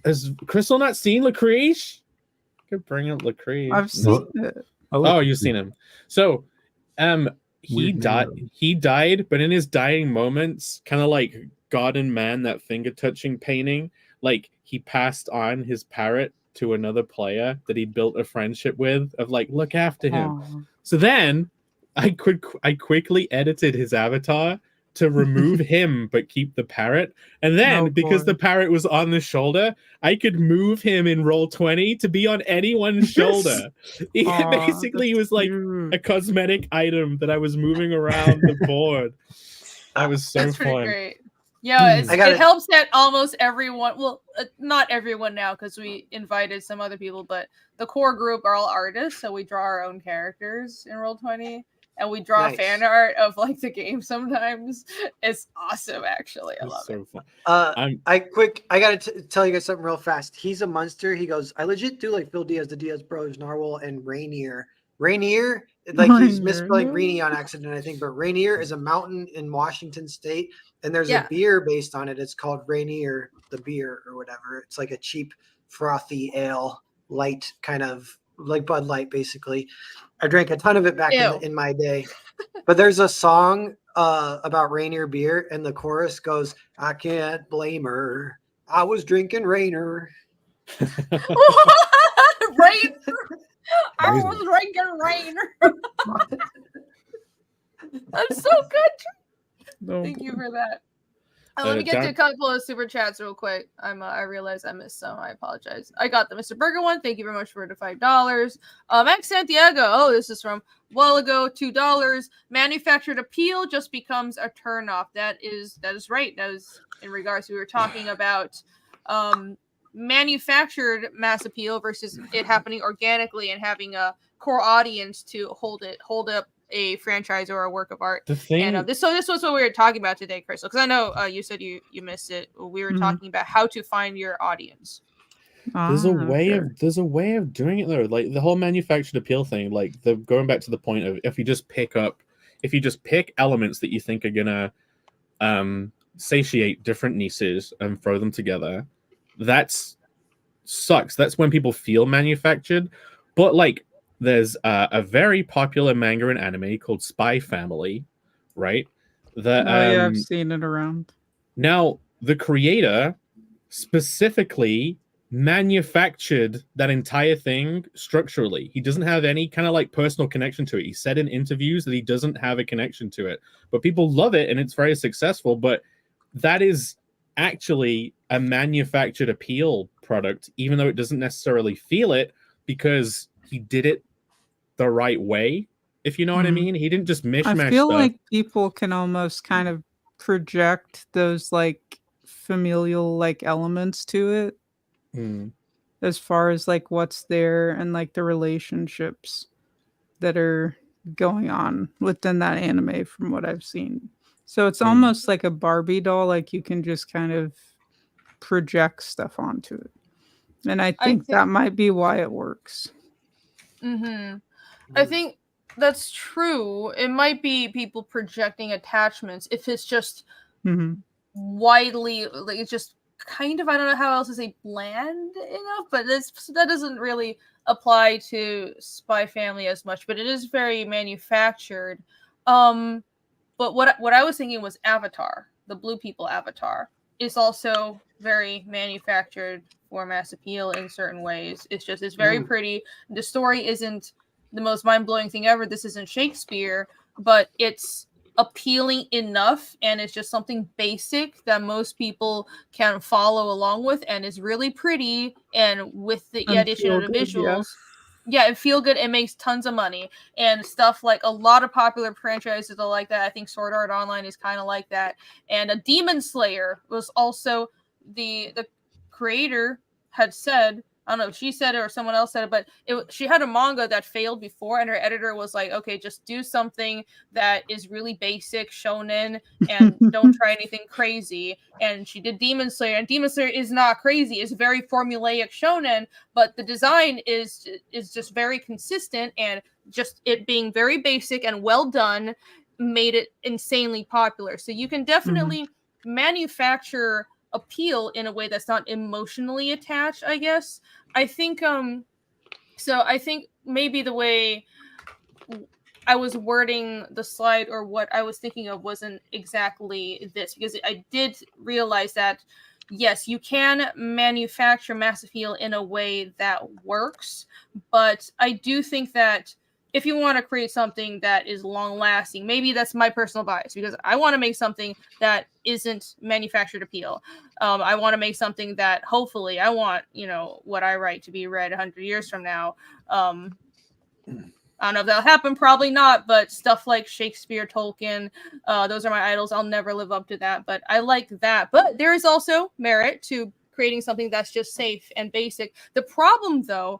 Has Crystal not seen Lucrece? Could bring up Lucrece. I've seen it. Oh, you've seen him. So, he died. He died, but in his dying moments, kind of like God and Man, that finger touching painting, like he passed on his parrot to another player that he built a friendship with, of like, look after him. Aww. So then I quickly edited his avatar to remove him but keep the parrot, and then because the parrot was on the shoulder, I could move him in Roll20 to be on anyone's shoulder. Basically, he was like a cosmetic item that I was moving around the board. That was so That's fun. pretty great. Yeah, it helps that almost everyone, well, not everyone now, because we invited some other people, but the core group are all artists, so we draw our own characters in Roll20, and we draw fan art of like the game sometimes. It's awesome, actually. I love it. Fun. I gotta tell you guys something real fast. He's a monster. He goes, I legit do like Phil Diaz, the Diaz Bros, Narwhal, and Rainier. Rainier, like he's misspelling Rainy on accident, I think, but Rainier is a mountain in Washington State, and there's a beer based on it. It's called Rainier, the beer or whatever. It's like a cheap, frothy ale, light, kind of like Bud Light, basically. I drank a ton of it back in my day. But there's a song about Rainier beer, and the chorus goes, I can't blame her. I was drinking Rainier. Rainier. I was drinking Rainier. That's so good. Thank you for that. Let me get to a couple of super chats real quick. I realized I missed some. I apologize. I got the Mr. Burger one. Thank you very much for the $5. Max Santiago. Oh, this is from a while ago. $2. Manufactured appeal just becomes a turnoff. That is right. That was in regards. We were talking about manufactured mass appeal versus it happening organically and having a core audience to hold up a franchise or a work of art. This was what we were talking about today, Crystal, because I know you said you missed it. We were talking about how to find your audience. There's a way of doing it though, like the whole manufactured appeal thing, like going back to the point of if you just pick elements that you think are gonna satiate different niches and throw them together, that's sucks. That's when people feel manufactured. But like there's a very popular manga and anime called Spy Family, right? I've seen it around. Now, the creator specifically manufactured that entire thing structurally. He doesn't have any kind of like personal connection to it. He said in interviews that he doesn't have a connection to it, but people love it and it's very successful. But that is actually a manufactured appeal product, even though it doesn't necessarily feel it, because he did it the right way, if you know what I mean. He didn't just mishmash I feel stuff. like people can almost kind of project those like familial like elements to it, as far as like what's there and like the relationships that are going on within that anime from what I've seen. So it's almost like a Barbie doll, like you can just kind of project stuff onto it. And I think that might be why it works. I think that's true. It might be people projecting attachments if it's just widely, like it's just kind of, I don't know how else to say, bland enough, but that doesn't really apply to Spy Family as much, but it is very manufactured. But what I was thinking was Avatar, the Blue People Avatar, is also very manufactured for mass appeal in certain ways. It's very pretty. The story isn't the most mind-blowing thing ever. This isn't Shakespeare, but it's appealing enough, and it's just something basic that most people can follow along with, and is really pretty, and with the And addition of the feel good, visuals. Yeah, it feel good. It makes tons of money, and stuff like a lot of popular franchises are like that. I think Sword Art Online is kind of like that, and a Demon Slayer was also the creator had said. I don't know if she said it or someone else said it, but she had a manga that failed before, and her editor was like, "Okay, just do something that is really basic shonen, and don't try anything crazy." And she did Demon Slayer, and Demon Slayer is not crazy; it's very formulaic shonen, but the design is just very consistent, and just it being very basic and well done made it insanely popular. So you can definitely manufacture appeal in a way that's not emotionally attached, I guess. I think so I think maybe the way I was wording the slide, or what I was thinking of, wasn't exactly this, because I did realize that yes, you can manufacture mass appeal in a way that works, but I do think that if you want to create something that is long lasting, maybe that's my personal bias, because I want to make something that isn't manufactured appeal. I want to make something that hopefully I want, what I write to be read 100 years from now. I don't know if that'll happen, probably not, but stuff like Shakespeare, Tolkien, those are my idols. I'll never live up to that, but I like that. But there is also merit to creating something that's just safe and basic. The problem, though,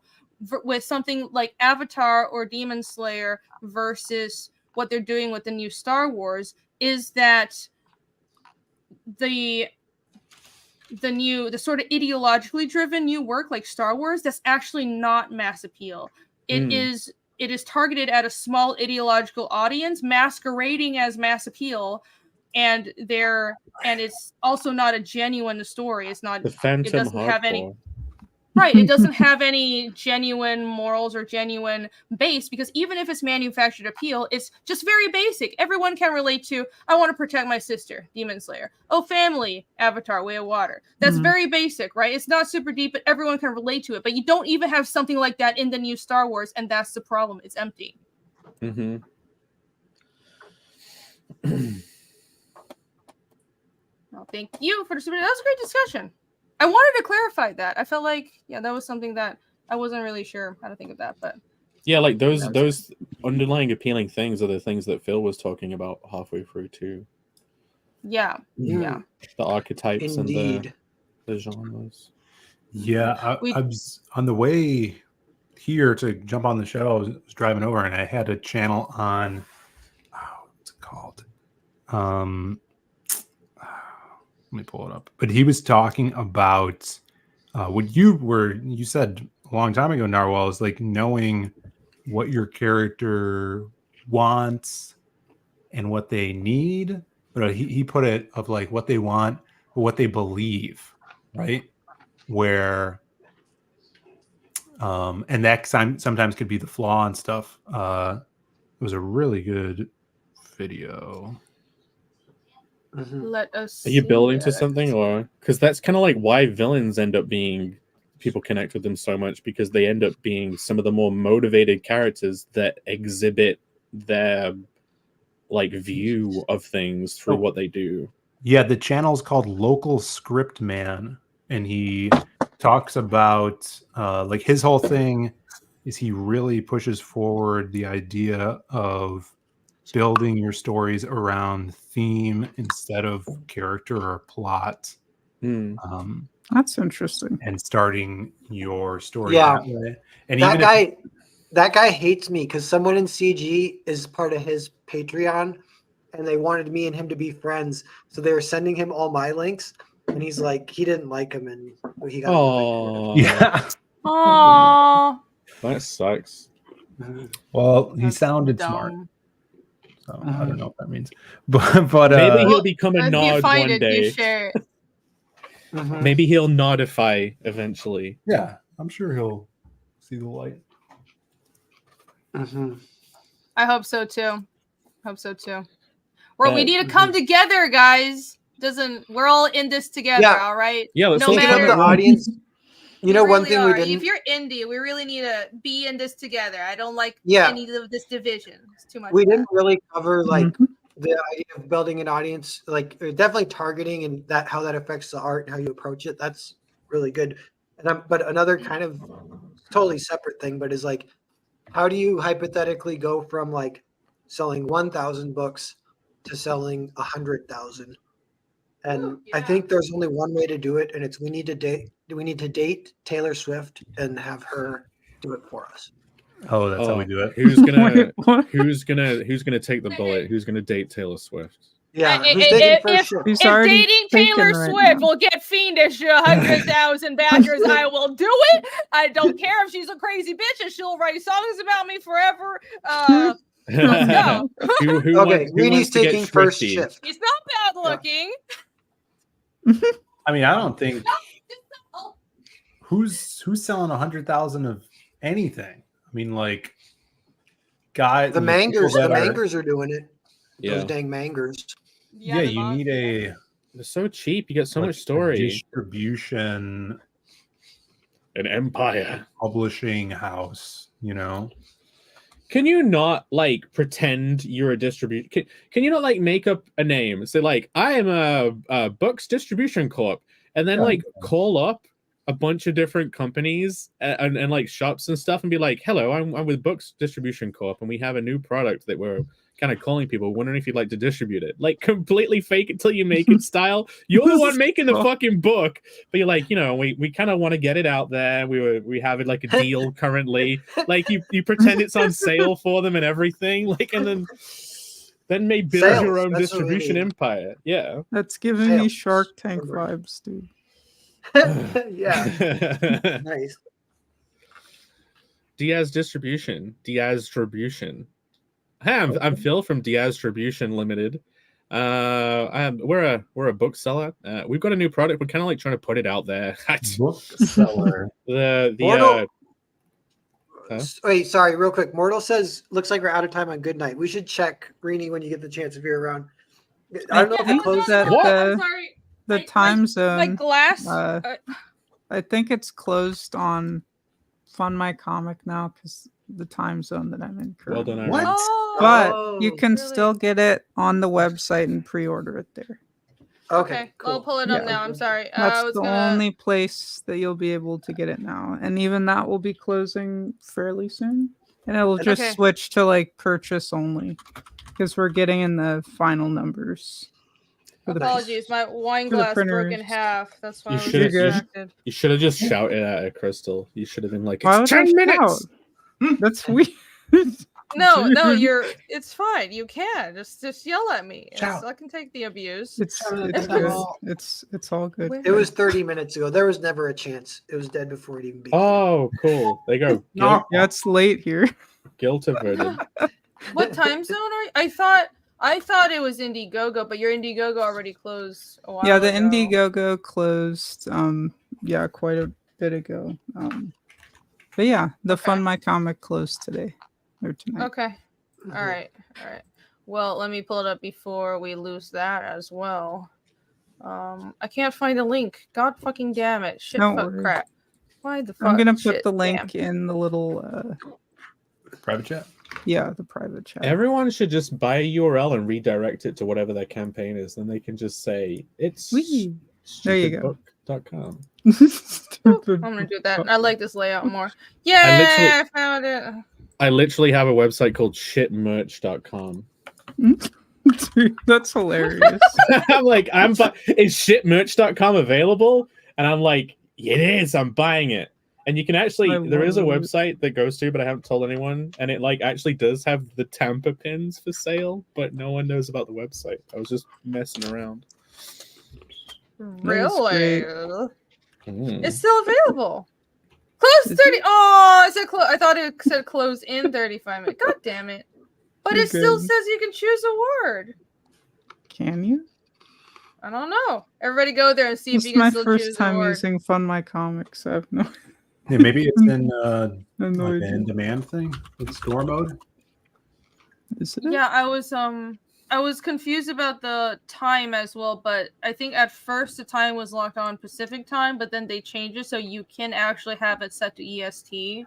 with something like Avatar or Demon Slayer versus what they're doing with the new Star Wars, is that the sort of ideologically driven new work like Star Wars, that's actually not mass appeal. It is targeted at a small ideological audience masquerading as mass appeal, and it's also not a genuine story. It's not, The Phantom it doesn't have any hardcore. Right, it doesn't have any genuine morals or genuine base, because even if it's manufactured appeal, it's just very basic. Everyone can relate to, I want to protect my sister, Demon Slayer. Oh, family, Avatar, Way of Water. That's very basic, right? It's not super deep, but everyone can relate to it. But you don't even have something like that in the new Star Wars, and that's the problem. It's empty. Mm-hmm. Well, thank you for the super. That was a great discussion. I wanted to clarify that. I felt like, that was something that I wasn't really sure how to think of that, but yeah, like those underlying appealing things are the things that Phil was talking about halfway through too. Yeah. The archetypes Indeed. and the genres. Yeah, I was on the way here to jump on the show. I was driving over, and I had a channel on. What's it called? Let me pull it up. But he was talking about what you said a long time ago, Narwhal, is like knowing what your character wants and what they need. But he put it of like what they want, or what they believe, right? Where and that sometimes could be the flaw and stuff. It was a really good video. Let us. Are you see building that. to something, or because that's kind of like why villains end up being, people connect with them so much, because they end up being some of the more motivated characters that exhibit their like view of things through what they do. Yeah, the channel's called Local Script Man, and he talks about like his whole thing is he really pushes forward the idea of building your stories around theme instead of character or plot. That's interesting. And starting your story Yeah. that way. And that guy hates me because someone in CG is part of his Patreon, and they wanted me and him to be friends, so they were sending him all my links, and he's like, he didn't like him, and he got Oh, yeah. Aww. That sucks. Well, he That's sounded dumb. smart. So I don't know what that means, but Maybe he'll become a If you nod find one it, day. you share it. Maybe he'll nodify eventually. Yeah, I'm sure he'll see the light. Mhm. I hope so too. Hope so too. We Uh, need to come together, guys. We're all in this together, Yeah. all right? Yeah, let's No all Speaking matter- of the audience, you know, one thing we are. didn't. If you're indie, we really need to be in this together. I don't like Yeah. any of this division. It's too much. We of that. didn't really cover like Mhm. the idea of building an audience, like definitely targeting and that how that affects the art and how you approach it. That's really good. But another kind of totally separate thing, but is like, how do you hypothetically go from like selling 1,000 books to selling 100,000? And Ooh, I yeah. think there's only one way to do it, and it's we need to date Taylor Swift and have her do it for us. Oh, that's how we do it. Who's gonna Wait, what? who's gonna take the bullet? Who's gonna date Taylor Swift? Yeah, I- who's I- taking if- first shift? He's If already dating taken Taylor right Swift now. will get fiendish 100,000 backers, I will do it. I don't care if she's a crazy bitch and she'll write songs about me forever. Let's go. Who Okay, who Reenie's wants to get taking first thrifty? shift. He's not bad looking. I mean, I don't think who's selling 100,000 of anything. I mean, like guys, The people mangers, that the are- mangers are doing it. Yeah, Those dang mangers. Yeah, the you boss, need a they're so cheap. You get so like, much story. distribution An empire. publishing house. You know, Can you not like pretend you're a distribution? Can you not like make up a name? Say like I am a Books Distribution Corp, and then Yeah. like call up a bunch of different companies and like shops and stuff, and be like, "Hello, I'm with Books Distribution Corp, and we have a new product that we're kind of calling people, wondering if you'd like to distribute it." Like completely fake it till you make it style. You're the one making the fucking book, but you're like, we kind of want to get it out there. We have it like a deal currently. Like you pretend it's on sale for them and everything. Like and then may build Sales, your own that's what we distribution need. empire. Yeah. That's giving me Sales. Shark Tank Remember. vibes, dude. Yeah, nice. Diaz Distribution. Hey, I'm Phil from Diaz Distribution Limited. We're a bookseller. We've got a new product. We're kind of like trying to put it out there. bookseller. the Huh? Wait, sorry, real quick. Mortal says, looks like we're out of time on Good Night. We should check, Reenie, when you get the chance if you're around. I don't know if it think closed. that What? I'm sorry. the My time zone. glass. I think it's closed on Fund My Comic now because the time zone that I'm in Well currently. done, What? Aaron. But you Oh, can really? still get it on the website and pre-order it there. Okay, I'll cool. pull it up Yeah. now. I'm sorry. That's I was the gonna. only place that you'll be able to get it now, and even that will be closing fairly soon. And it will just Okay. switch to like purchase only because we're getting in the final numbers. For the Apologies, my wine for the glass broke in printers. half. That's why You I was should've- distracted. You should have just shouted at a Crystal. You should have been like, Why "It's would I 10 minutes." shout? That's weird. No, Dude. it's fine. You can just yell at me. Shout. I can take the abuse. It's It's good. all- It's all good. Where- It was 30 minutes ago. There was never a chance. It was dead before it even began. Oh, cool. There you go. No. Yeah, it's late here. Guilt averted. What time zone are you? I thought it was Indiegogo, but your Indiegogo already closed a while Yeah, the ago. Indiegogo closed quite a bit ago. But yeah, the Fund My Comic closed today or tonight. Okay. Mhm. All right. Well, let me pull it up before we lose that as well. I can't find the link. God fucking damn it. Shit, Don't fuck, worry. crap. Why the fuck? I'm gonna put Shit, the link damn. in the little Private chat. the private chat. Everyone should just buy a URL and redirect it to whatever their campaign is. Then they can just say, it's Whee! There you go. stupidbook.com. I'm gonna do that. I like this layout more. Yeah, I found it. I literally have a website called shitmerch.com. Dude, that's hilarious. I'm like, is shitmerch.com available? And I'm like, it is. I'm buying it. And you can actually, there is a love it. website that goes to, but I haven't told anyone. And it like actually does have the Tampa pins for sale, but no one knows about the website. I was just messing around. Really? Mm. It's still available. Close Is 30. Oh, it said close. I thought it said close in 35 minutes. God damn it. But You're it still good. says you can choose a word. Can you? I don't know. Everybody go there and see if This you is can my still first choose a time word. using Fund My Comics. I have no. Yeah, maybe it's in No like idea. an in-demand thing with store mode. Is it? Yeah, I was confused about the time as well, but I think at first the time was locked on Pacific time, but then they changed it so you can actually have it set to EST,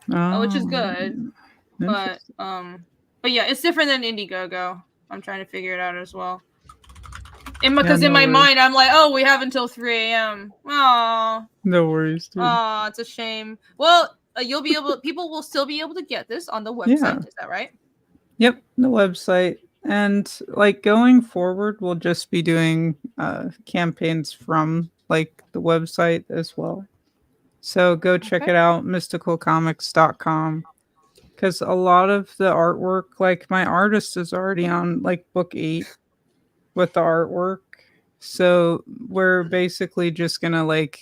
which is good. But Interesting. yeah, it's different than Indiegogo. I'm trying to figure it out as well. Yeah, Because in no my worries. mind, I'm like, oh, we have until 3 a.m. Aw, No worries, dude. it's a shame. Well, you'll be able. People will still be able to get this on the website. Yeah. Is that right? Yep, the website. And like going forward, we'll just be doing campaigns from like the website as well. So go check Okay. it out, mysticalcomics.com. Because a lot of the artwork, like my artist is already on like book 8 with the artwork. So we're basically just gonna like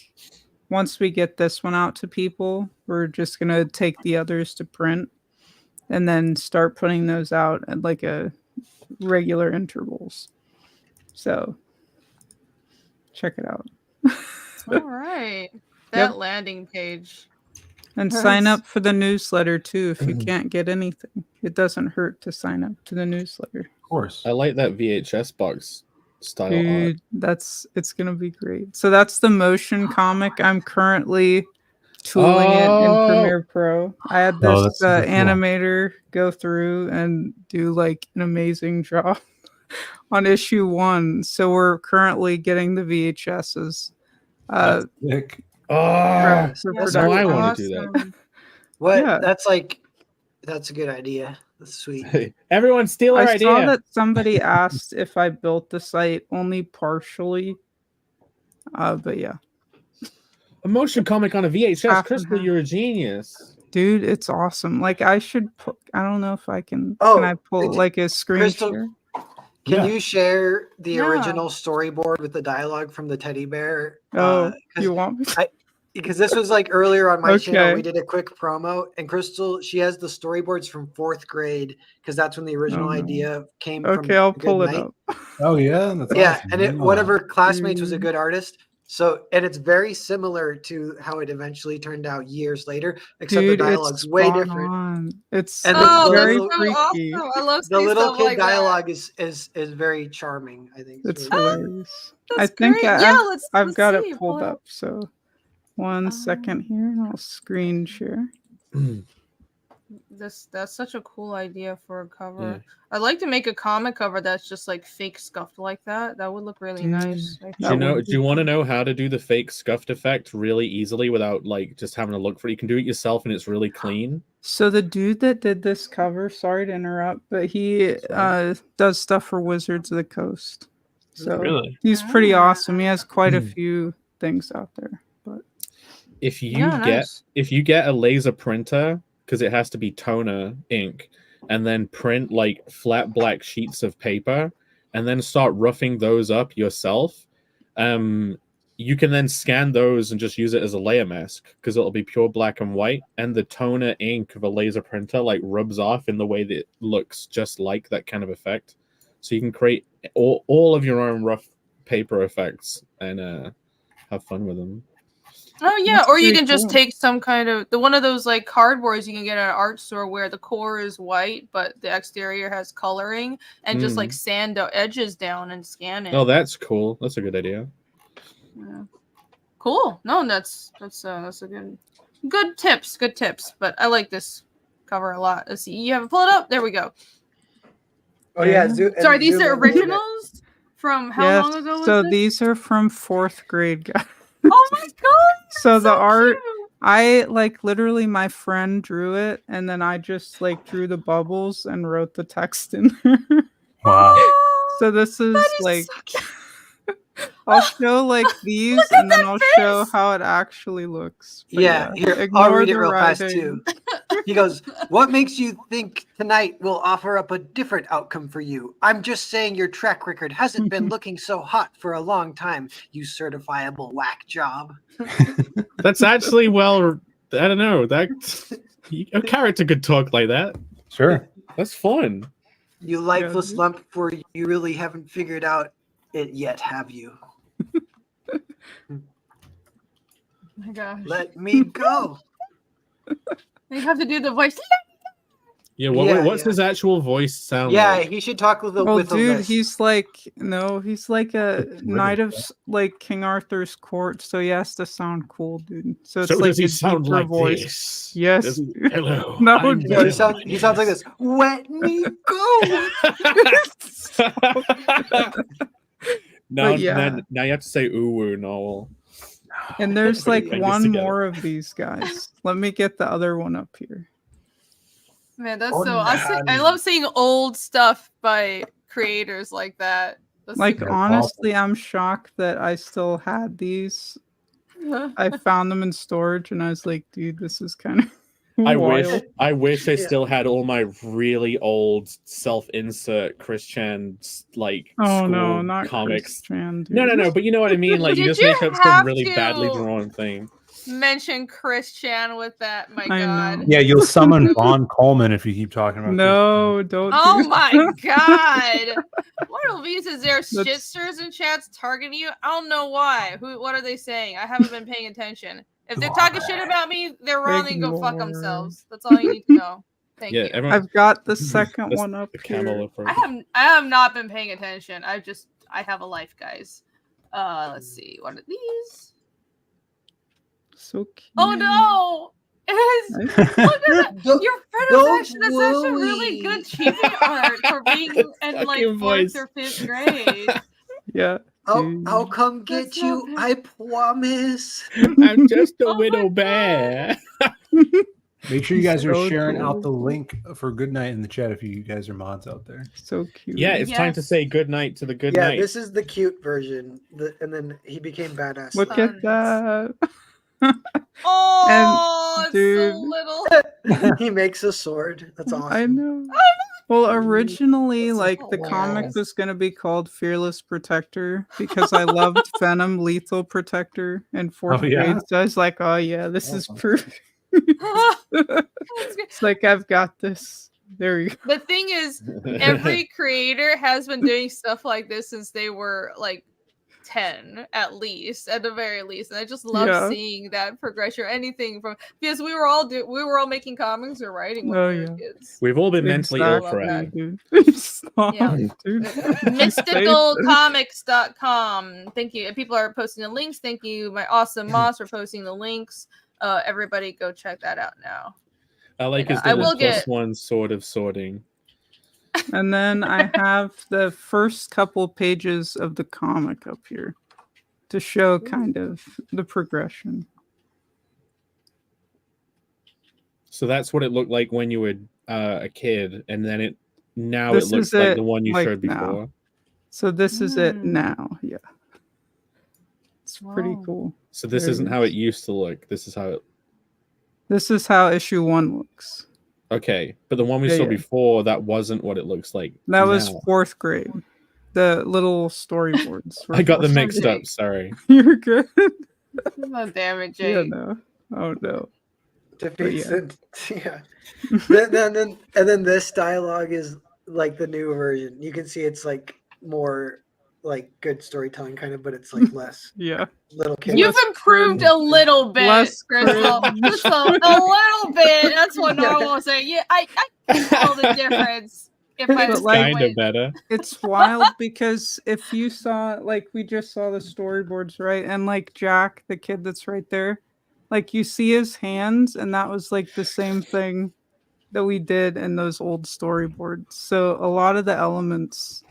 once we get this one out to people, we're just gonna take the others to print and then start putting those out at like a regular intervals. So check it out. All right. That Yep. landing page. And sign Nice. up for the newsletter too if you can't get anything. It doesn't hurt to sign up to the newsletter. Of course. I like that VHS box style art. Dude, it's gonna be great. So that's the motion comic. I'm currently tooling it in Oh. Premiere Pro. I had Oh, this that's super cool. animator go through and do like an amazing job on issue 1. So we're currently getting the VHSs. That's sick. Oh, for That's now I production. want to do that. Awesome. What? Yeah. That's a good idea. That's sweet. Hey, everyone steal our I idea. saw that somebody asked if I built the site only partially. But yeah. A motion comic on a VHS. Half and Crystal, half. you're a genius. Dude, it's awesome. Like I should put, I don't know if I can. Oh, can I pull it's- like a screen Crystal- share? Can Yeah. you share the Yeah. original storyboard with the dialogue from the teddy bear? Oh, 'Cause- you want me? because this was like earlier on my channel. Okay. We did a quick promo, and Crystal, she has the storyboards from 4th grade because that's when the original Oh, no. idea came from. Okay, I'll Good pull it Night. up. Oh yeah, that's Yeah, awesome. and I it, didn't know one that. of her classmates was a Dude. good artist. So, and it's very similar to how it eventually turned out years later, except Dude, the it's dialogue's way spot different. on. It's And Oh, very little- that's so freaky. awesome. I love The seeing little stuff kid like that. dialogue is very charming. I think It's really- hilarious. That's I think great. I've Let's got see. it pulled Pull up. So 1 second here, and I'll screen share. That's such a cool idea for a cover. Yeah. I'd like to make a comic cover that's just like fake scuffed like that. That would look really nice. I Do That you know? would Do you be want to cool. know how to do the fake scuffed effect really easily without like just having to look for it? You can do it yourself, and it's really clean. So the dude that did this cover, sorry to interrupt, but he Sorry. does stuff for Wizards of the Coast. So Really? he's pretty Ah. awesome. He has quite a few things out there. But If you Yeah, get nice. if you get a laser printer, because it has to be toner ink, and then print like flat black sheets of paper, and then start roughing those up yourself, you can then scan those and just use it as a layer mask because it'll be pure black and white, and the toner ink of a laser printer like rubs off in the way that it looks just like that kind of effect. So you can create all of your own rough paper effects and have fun with them. Oh yeah, That's or you pretty can just cool. take some kind of one of those like cardboards you can get at an art store where the core is white but the exterior has coloring, and just like sand the edges down and scan it. Oh, that's cool. That's a good idea. Yeah. Cool. No, that's a good tips. Good tips. But I like this cover a lot. Let's see. You have it pull it up. There we go. Oh yeah. Yeah. Sorry, these Zoom are in a little bit. originals from how yes, long ago was so this? these are from 4th grade, guys. Oh my god. So the art, cute. I like literally my friend drew it, and then I just like drew the bubbles and wrote the text in there. Wow. Oh, So this is that is like so cute. I'll show like these, Look at and then that I'll face! show how it actually looks. But Yeah, here, I'll ignore read it the real fast writing. too. He goes, "What makes you think tonight will offer up a different outcome for you? I'm just saying your track record hasn't been looking so hot for a long time, you certifiable whack job." That's actually well. I don't know that a character could talk like that. Sure. That's fun. You lifeless dude. lump, for you really haven't figured out it yet, have you? Oh my gosh. Let me go. You have to do the voice. Yeah, Yeah, what's yeah. his actual voice sound Yeah, like? he should talk with Well, with dude, this. he's like he's like a It's knight of British, like King Arthur's court, so he has to sound cool, dude. So it's So like does he a sound deeper like voice. this? Yes. Does he- dude. Hello. No, I'm dude. No, Dylan, he sounds like yes. this. Let me go. now, yeah. now you have to say ooh, Noel. And there's Put your like fingers one together. more of these guys. Let me get the other one up here. Man, that's Oh, so. I love seeing old stuff by creators like that. That's Like super- honestly, I'm shocked that I still had these. I found them in storage, and I was like, dude, this is kind of I wild. wish I Yeah. still had all my really old self-insert Christian like Oh school no, not comics. Christian, dude. No, but you know what I mean. Like you Did just you make up some have really badly to- drawn thing. Mention Chris Chan with that. My I God. know. Yeah, you'll summon Vaughn Coleman if you keep talking about No, don't. Oh do my that. God. What are these? Is there That's- shitsters in chats targeting you? I don't know why. What are they saying? I haven't been paying attention. If they're talking shit about me, they're wrong and go fuck Ignore. themselves. That's all you need to know. Thank Yeah, you. everyone. I've got the second That's one up the camel here. approach. I have not been paying attention. I have a life, guys. Let's see. What are these? So cute. Oh no! Look at that! Don't- Your friend don't is actually that's actually really worry. good cheating art for being in like Fucking voice. 4th or 5th grade. Yeah. I'll come get That's you. not I promise. I'm just a Oh my widow God. bear. Make sure you guys are So sharing cool. out the link for good night in the chat if you guys are mods out there. So cute. Yeah, it's time to Yes. say good night to the good Yeah, night. this is the cute version. And then he became badass. Look at that. Oh, it's dude. so little. He makes a sword. That's awesome. I know. Well, originally, That's like the comic hilarious. was gonna be called Fearless Protector because I loved Venom Lethal Protector in 4th Oh, yeah? grade. So I was like, oh yeah, this is Oh. perfect. That's good. It's like I've got this. There you go. The thing is, every creator has been doing stuff like this since they were like 10 at the very least, and I just love Yeah. seeing that progression. Anything from because we were all making comics or writing when Oh, we were yeah. kids. We've all been mentally ill Exactly. forever. Dude. Stop, Yeah. dude. Mysticalcomics.com. Thank you. And people are posting the links. Thank you, my awesome Moss, for posting the links. Everybody go check that out now. I like his I little will get- +1 sort of sorting. And then I have the first couple pages of the comic up here to show kind of the progression. So that's what it looked like when you were a kid, and then now This it looks is like it, the one you like, showed now. before. So this is it Mm. now. Yeah. It's pretty Wow. cool. So this There it isn't how it is. used to look. This is how it. This is how issue 1 looks. Okay, but the one we Yeah, saw yeah. before, that wasn't what it looks like. That was now. 4th grade. The little storyboards. were I got them 4th mixed grade. up. Sorry. You're good. Oh damn it, Yeah, Jake. no. Oh no. Defeats yeah. it. Yeah. then this dialogue is like the new version. You can see it's like more like good storytelling kind of, but it's like less Yeah. little kids. You've improved a little bit, Less Crystal. cringe. Just a little bit. That's what Normal was saying. Yeah, I can tell the difference. If I But, was like- Kind of better. It's wild because if you saw, like, we just saw the storyboards, right? And like Jack, the kid that's right there, like you see his hands, and that was like the same thing that we did in those old storyboards. So a lot of the elements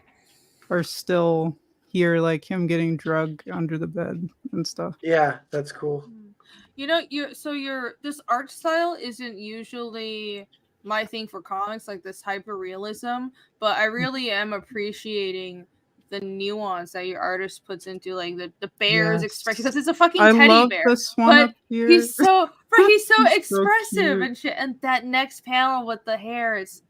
are still here, like him getting drugged under the bed and stuff. Yeah, that's cool. You know, this art style isn't usually my thing for comics, like this hyper realism, but I really am appreciating the nuance that your artist puts into like the bear's Yes. expression, because it's a fucking I teddy love bear. this one but up here. He's so He's so expressive cute. and shit. And that next panel with the hair it's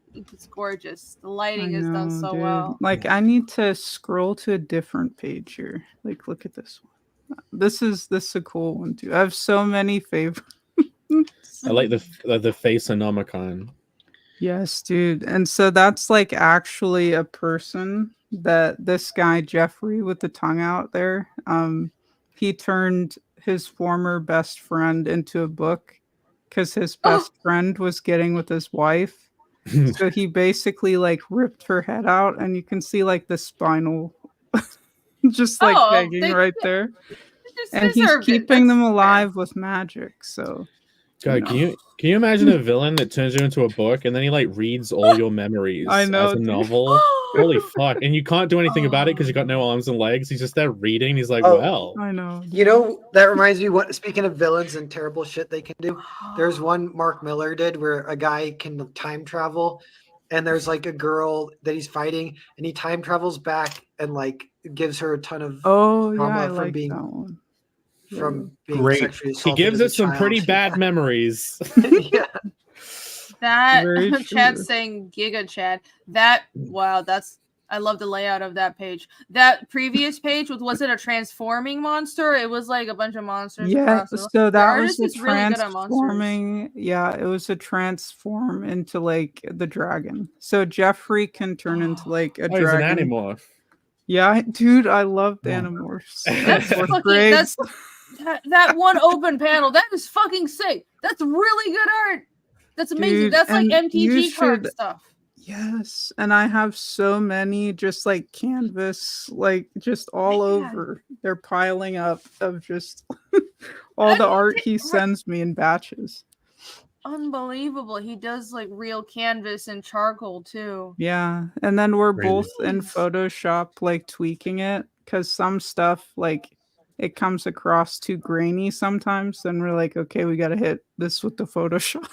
gorgeous. The lighting is done so well. Like I need to scroll to a different page here. Like look at this one. This is a cool one too. I have so many favorites. I like the face anomicon. Yes, dude. And so that's like actually a person that this guy Jeffrey with the tongue out there. He turned his former best friend into a book because his best friend was getting with his wife. So he basically like ripped her head out, and you can see like the spinal just like hanging right there. And he's keeping them alive with magic. So God, can you imagine a villain that turns you into a book and then he like reads all your memories I know, as a dude. novel? Holy fuck. And you can't do anything about it because you got no arms and legs. He's just there reading. He's like, well. I know. You know, that reminds me, what speaking of villains and terrible shit they can do, there's one Mark Miller did where a guy can time travel, and there's like a girl that he's fighting, and he time travels back and like gives her a ton of trauma I from like being that one. from being Great. sexually He assaulted. gives as us a some child. pretty bad memories. Yeah. That Very Chad's true. saying Giga Chad. That wow, I love the layout of that page. That previous page was it a transforming monster? It was like a bunch of monsters. Yeah, across the so The that artist was a is really good at monsters. transforming. Yeah, it was a transform into like the dragon. So Jeffrey can turn into like a Oh, he's an dragon. animorph. Yeah, dude, I loved Yeah. Animorphs. That's Fourth fucking grade. that one open panel. That is fucking sick. That's really good art. That's amazing. Dude, That's like and you MTG card should- stuff. Yes, and I have so many just like canvas, like just all Man. over. They're piling up of just all the art he sends me in batches. Unbelievable. He does like real canvas and charcoal too. Yeah, and then we're Crazy. both in Jeez. Photoshop like tweaking it because some stuff like it comes across too grainy sometimes. Then we're like, okay, we got to hit this with the Photoshop.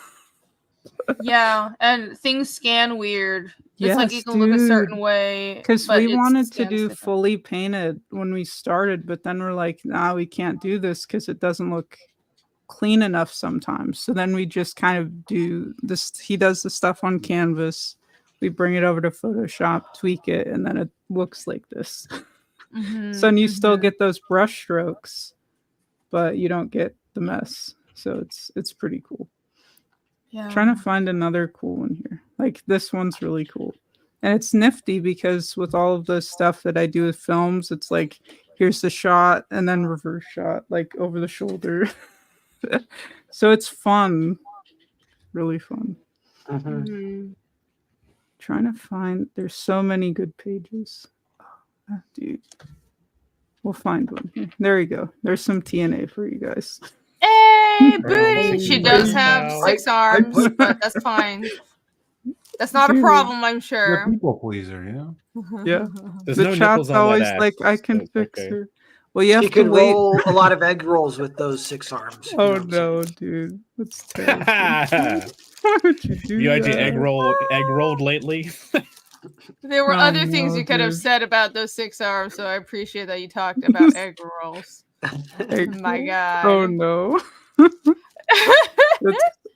Yeah, and things scan weird. It's like you Yes, can look a certain dude. way. Because but we it wanted to scans do different. fully painted when we started, but then we're like, nah, we can't do this because it doesn't look clean enough sometimes. So then we just kind of do this. He does the stuff on canvas. We bring it over to Photoshop, tweak it, and then it looks like this. So then you still get those brush strokes, but you don't get the mess. So it's pretty cool. Yeah. Trying to find another cool one here. Like this one's really cool. And it's nifty because with all of the stuff that I do with films, it's like here's the shot and then reverse shot, like over the shoulder. So it's fun. Really fun. Mhm. Trying to find there's so many good pages. Oh, dude. We'll find one here. There you go. There's some TNA for you guys. Hey, booty! She does Wow. have 6 arms, but that's fine. That's not a Dude. problem, I'm You're a sure. people pleaser, you know? Yeah. There's The no chat's nipples on that always ass, like, I so can it's fix okay. her. Well, you have You to could wait. roll a lot of egg rolls with those 6 arms. you know Oh what I'm no, saying? dude. That's terrible. Why would you do You had that? your egg rolled lately? There were I other things know, you could have dude. said about those 6 arms, so I appreciate that you talked about egg rolls. Egg My roll? God. Oh no.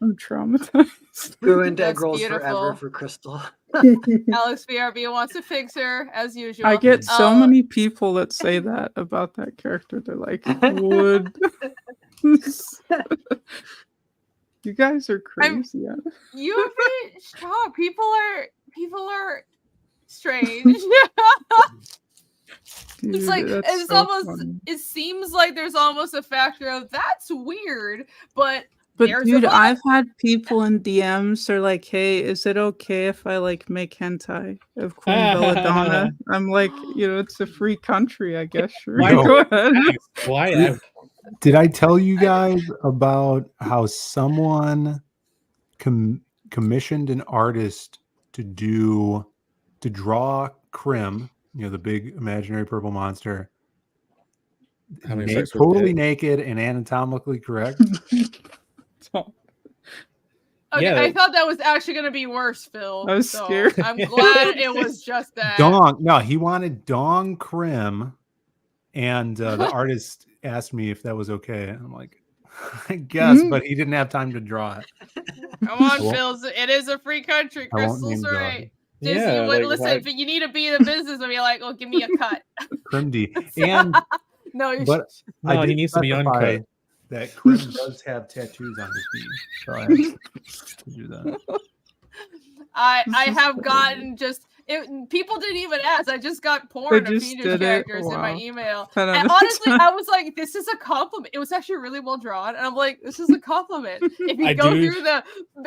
I'm traumatized. Ruined egg That's rolls forever beautiful. for Crystal. Alex VRB wants to fix her as usual. I get so Oh, many people that say that about that character. They're like, would. You guys are crazy. You have to stop. People are strange. Dude, It's like that's it's so almost. funny. It seems like there's almost a factor of that's weird, but But there's dude, a but. I've had people in DMs are like, "Hey, is it okay if I like make hentai of Queen Belladonna?" I'm like, it's a free country, I guess. Sure, Why- go ahead. Why? Did I tell you guys about how someone commissioned an artist to draw Krim, the big imaginary purple monster, Having sex with totally Pit? naked and anatomically correct? Okay, Yeah. I thought that was actually gonna be worse, Phil. I was so scared. I'm glad it was just that. Dong. No, he wanted Dong Krim, and the artist asked me if that was okay. And I'm like, I guess, but he didn't have time to draw it. Come on, I Phil. It is a free country. I won't Crystal's name drop. right. Disney Yeah, would like, listen, why- but you need to be in the business and be like, "Oh, give me a cut." Krim D. And No, you but No, I he did needs to be specify uncut. that Krim does have tattoos on his feet, so I have to do that. I have gotten just People didn't even ask. I just got porn of just Phoenix did it? characters in my Wow. email. 10 out And of honestly, 10. I was like, this is a compliment. It was actually really well drawn. And I'm like, this is a compliment. If you I go do- through the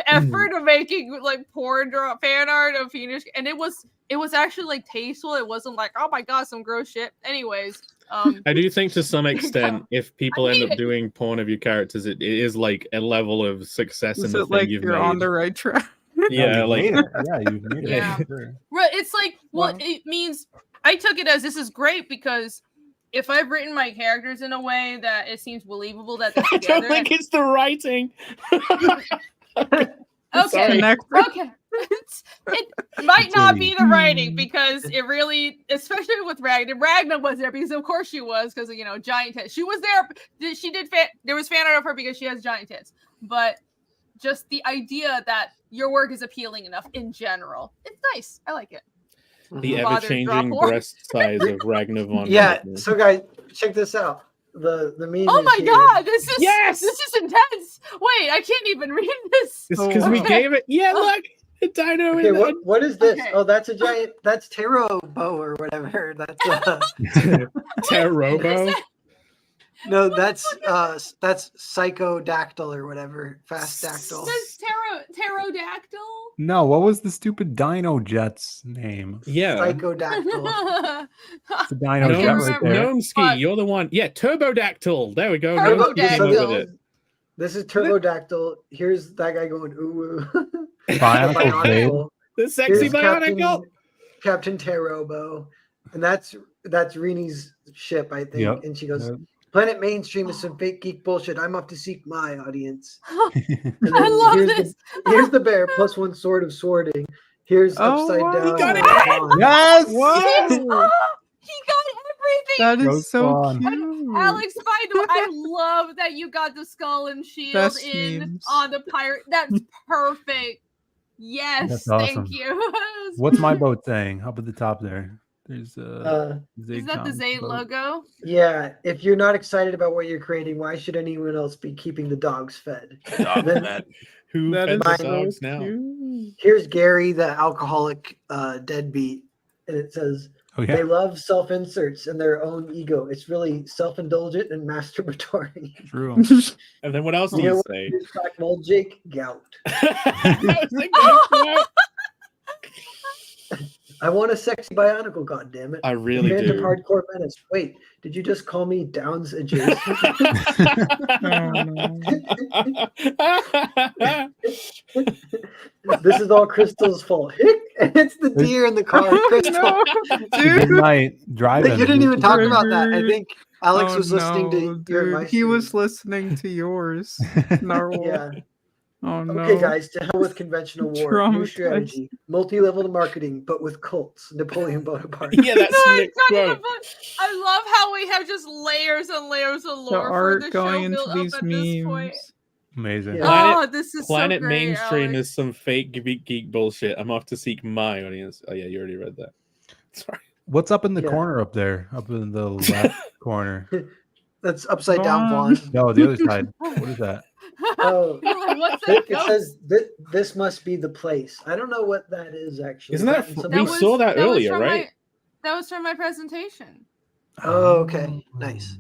effort of making like porn fan art of Phoenix, and it was actually like tasteful. It wasn't like, oh my god, some gross shit. Anyways, I do think to some extent, if people I end hate up it. doing porn of your characters, it is like a level of success in Is the it thing like you've you're made. on the right track? Yeah, you've like made it. Yeah, you've made it. Yeah. for sure. Right, it's like, well, Wow. it means I took it as this is great because if I've written my characters in a way that it seems believable that they're I together. don't think it's the writing. Okay. Sorry. Okay. It might It's not really- be the writing because it really, especially with Ragna. Ragna was there because of course she was because of giant tits. She was there. She did there was fan art of her because she has giant tits. But just the idea that your work is appealing enough in general, it's nice. I like it. The Bother ever-changing drop horn. breast size of Ragnar von Yeah. Wagner. So guys, check this out. The meme. Oh is my here. god, this is Yes! this is intense. Wait, I can't even read this. It's because we Okay. gave it. Yeah, look, a dino Okay, in what is this? Okay. Oh, that's a giant. That's tarot bow or whatever. That's the Pterobo. no, that's psychodactyl or whatever. Fast dactyl. Says pterodactyl. No, what was the stupid Dino Jet's name? Yeah. Psychodactyl. It's a Dino I can't Jet right remember. there. Gnomesky, But- you're the one. Yeah, Turbodactyl. There we go. Turbodactyl. Gnomesky came up with it. This is turbodactyl. Here's that guy going ooh. Bionicle Blade. The sexy Here's bionicle. Captain Tarobo, and that's Reni's ship, I think. Yep. And she goes, Yep. "Planet Mainstream is some fake geek bullshit. I'm off to seek my audience." And I then love here's this. Here's the bear plus one sword of swording. Here's Oh, upside wow. down. He got it. Spawn. Yes! Whoa! He got everything. That is Rose so Spawn. cute. Alex, by the way, I love that you got the skull and shield Best in memes. on the pirate. That's perfect. Yes, That's awesome. thank you. What's my boat saying? Up at the top there. There's Is that the Zayd logo? Yeah, if you're not excited about what you're creating, why should anyone else be keeping the dogs fed? Then Who That fed is the so dogs now? cute. here's Gary, the alcoholic deadbeat, and it says, Oh yeah. they love self-inserts and their own ego. It's really self-indulgent and masturbatory. True. And then what else do You know you what say? is black mold, Jake? Gout. I was like, "Oh, I want a sexy bionicle, goddammit. I really Phantom do. hardcore menace. Wait, did you just call me Downs adjacent? This is all Crystal's fault. It's the deer in the car, Crystal. No, Good dude. night driving. You didn't even talk about that. I Triggered. think Alex Oh, was listening no, to your and my dude. He was stream. listening to yours. Narwhal. Yeah. Oh no. Okay, guys, to hell with conventional war. New Traumatized. strategy. Multi-level marketing, but with cults. Napoleon Bonaparte. Yeah, that's No, Nick's it's not even quote. fun. I love how we have just layers and layers of The lore for art the going show into built these up at this point. memes. Amazing. Yeah. Planet- Oh, this is Planet so great, Mainstream Alex. is some fake geek bullshit. I'm off to seek my audience. Oh yeah, you already read that. Sorry. What's up in the Yeah. corner up there? Up in the left corner. That's upside down, Vaughn. Vaughn. No, the other side. What is that? Oh, You're like, what's that? it says this must be the place. I don't know what that is actually. Isn't Is that in fr- some- we saw that was earlier, from right? that was from my presentation. Oh, okay. Nice.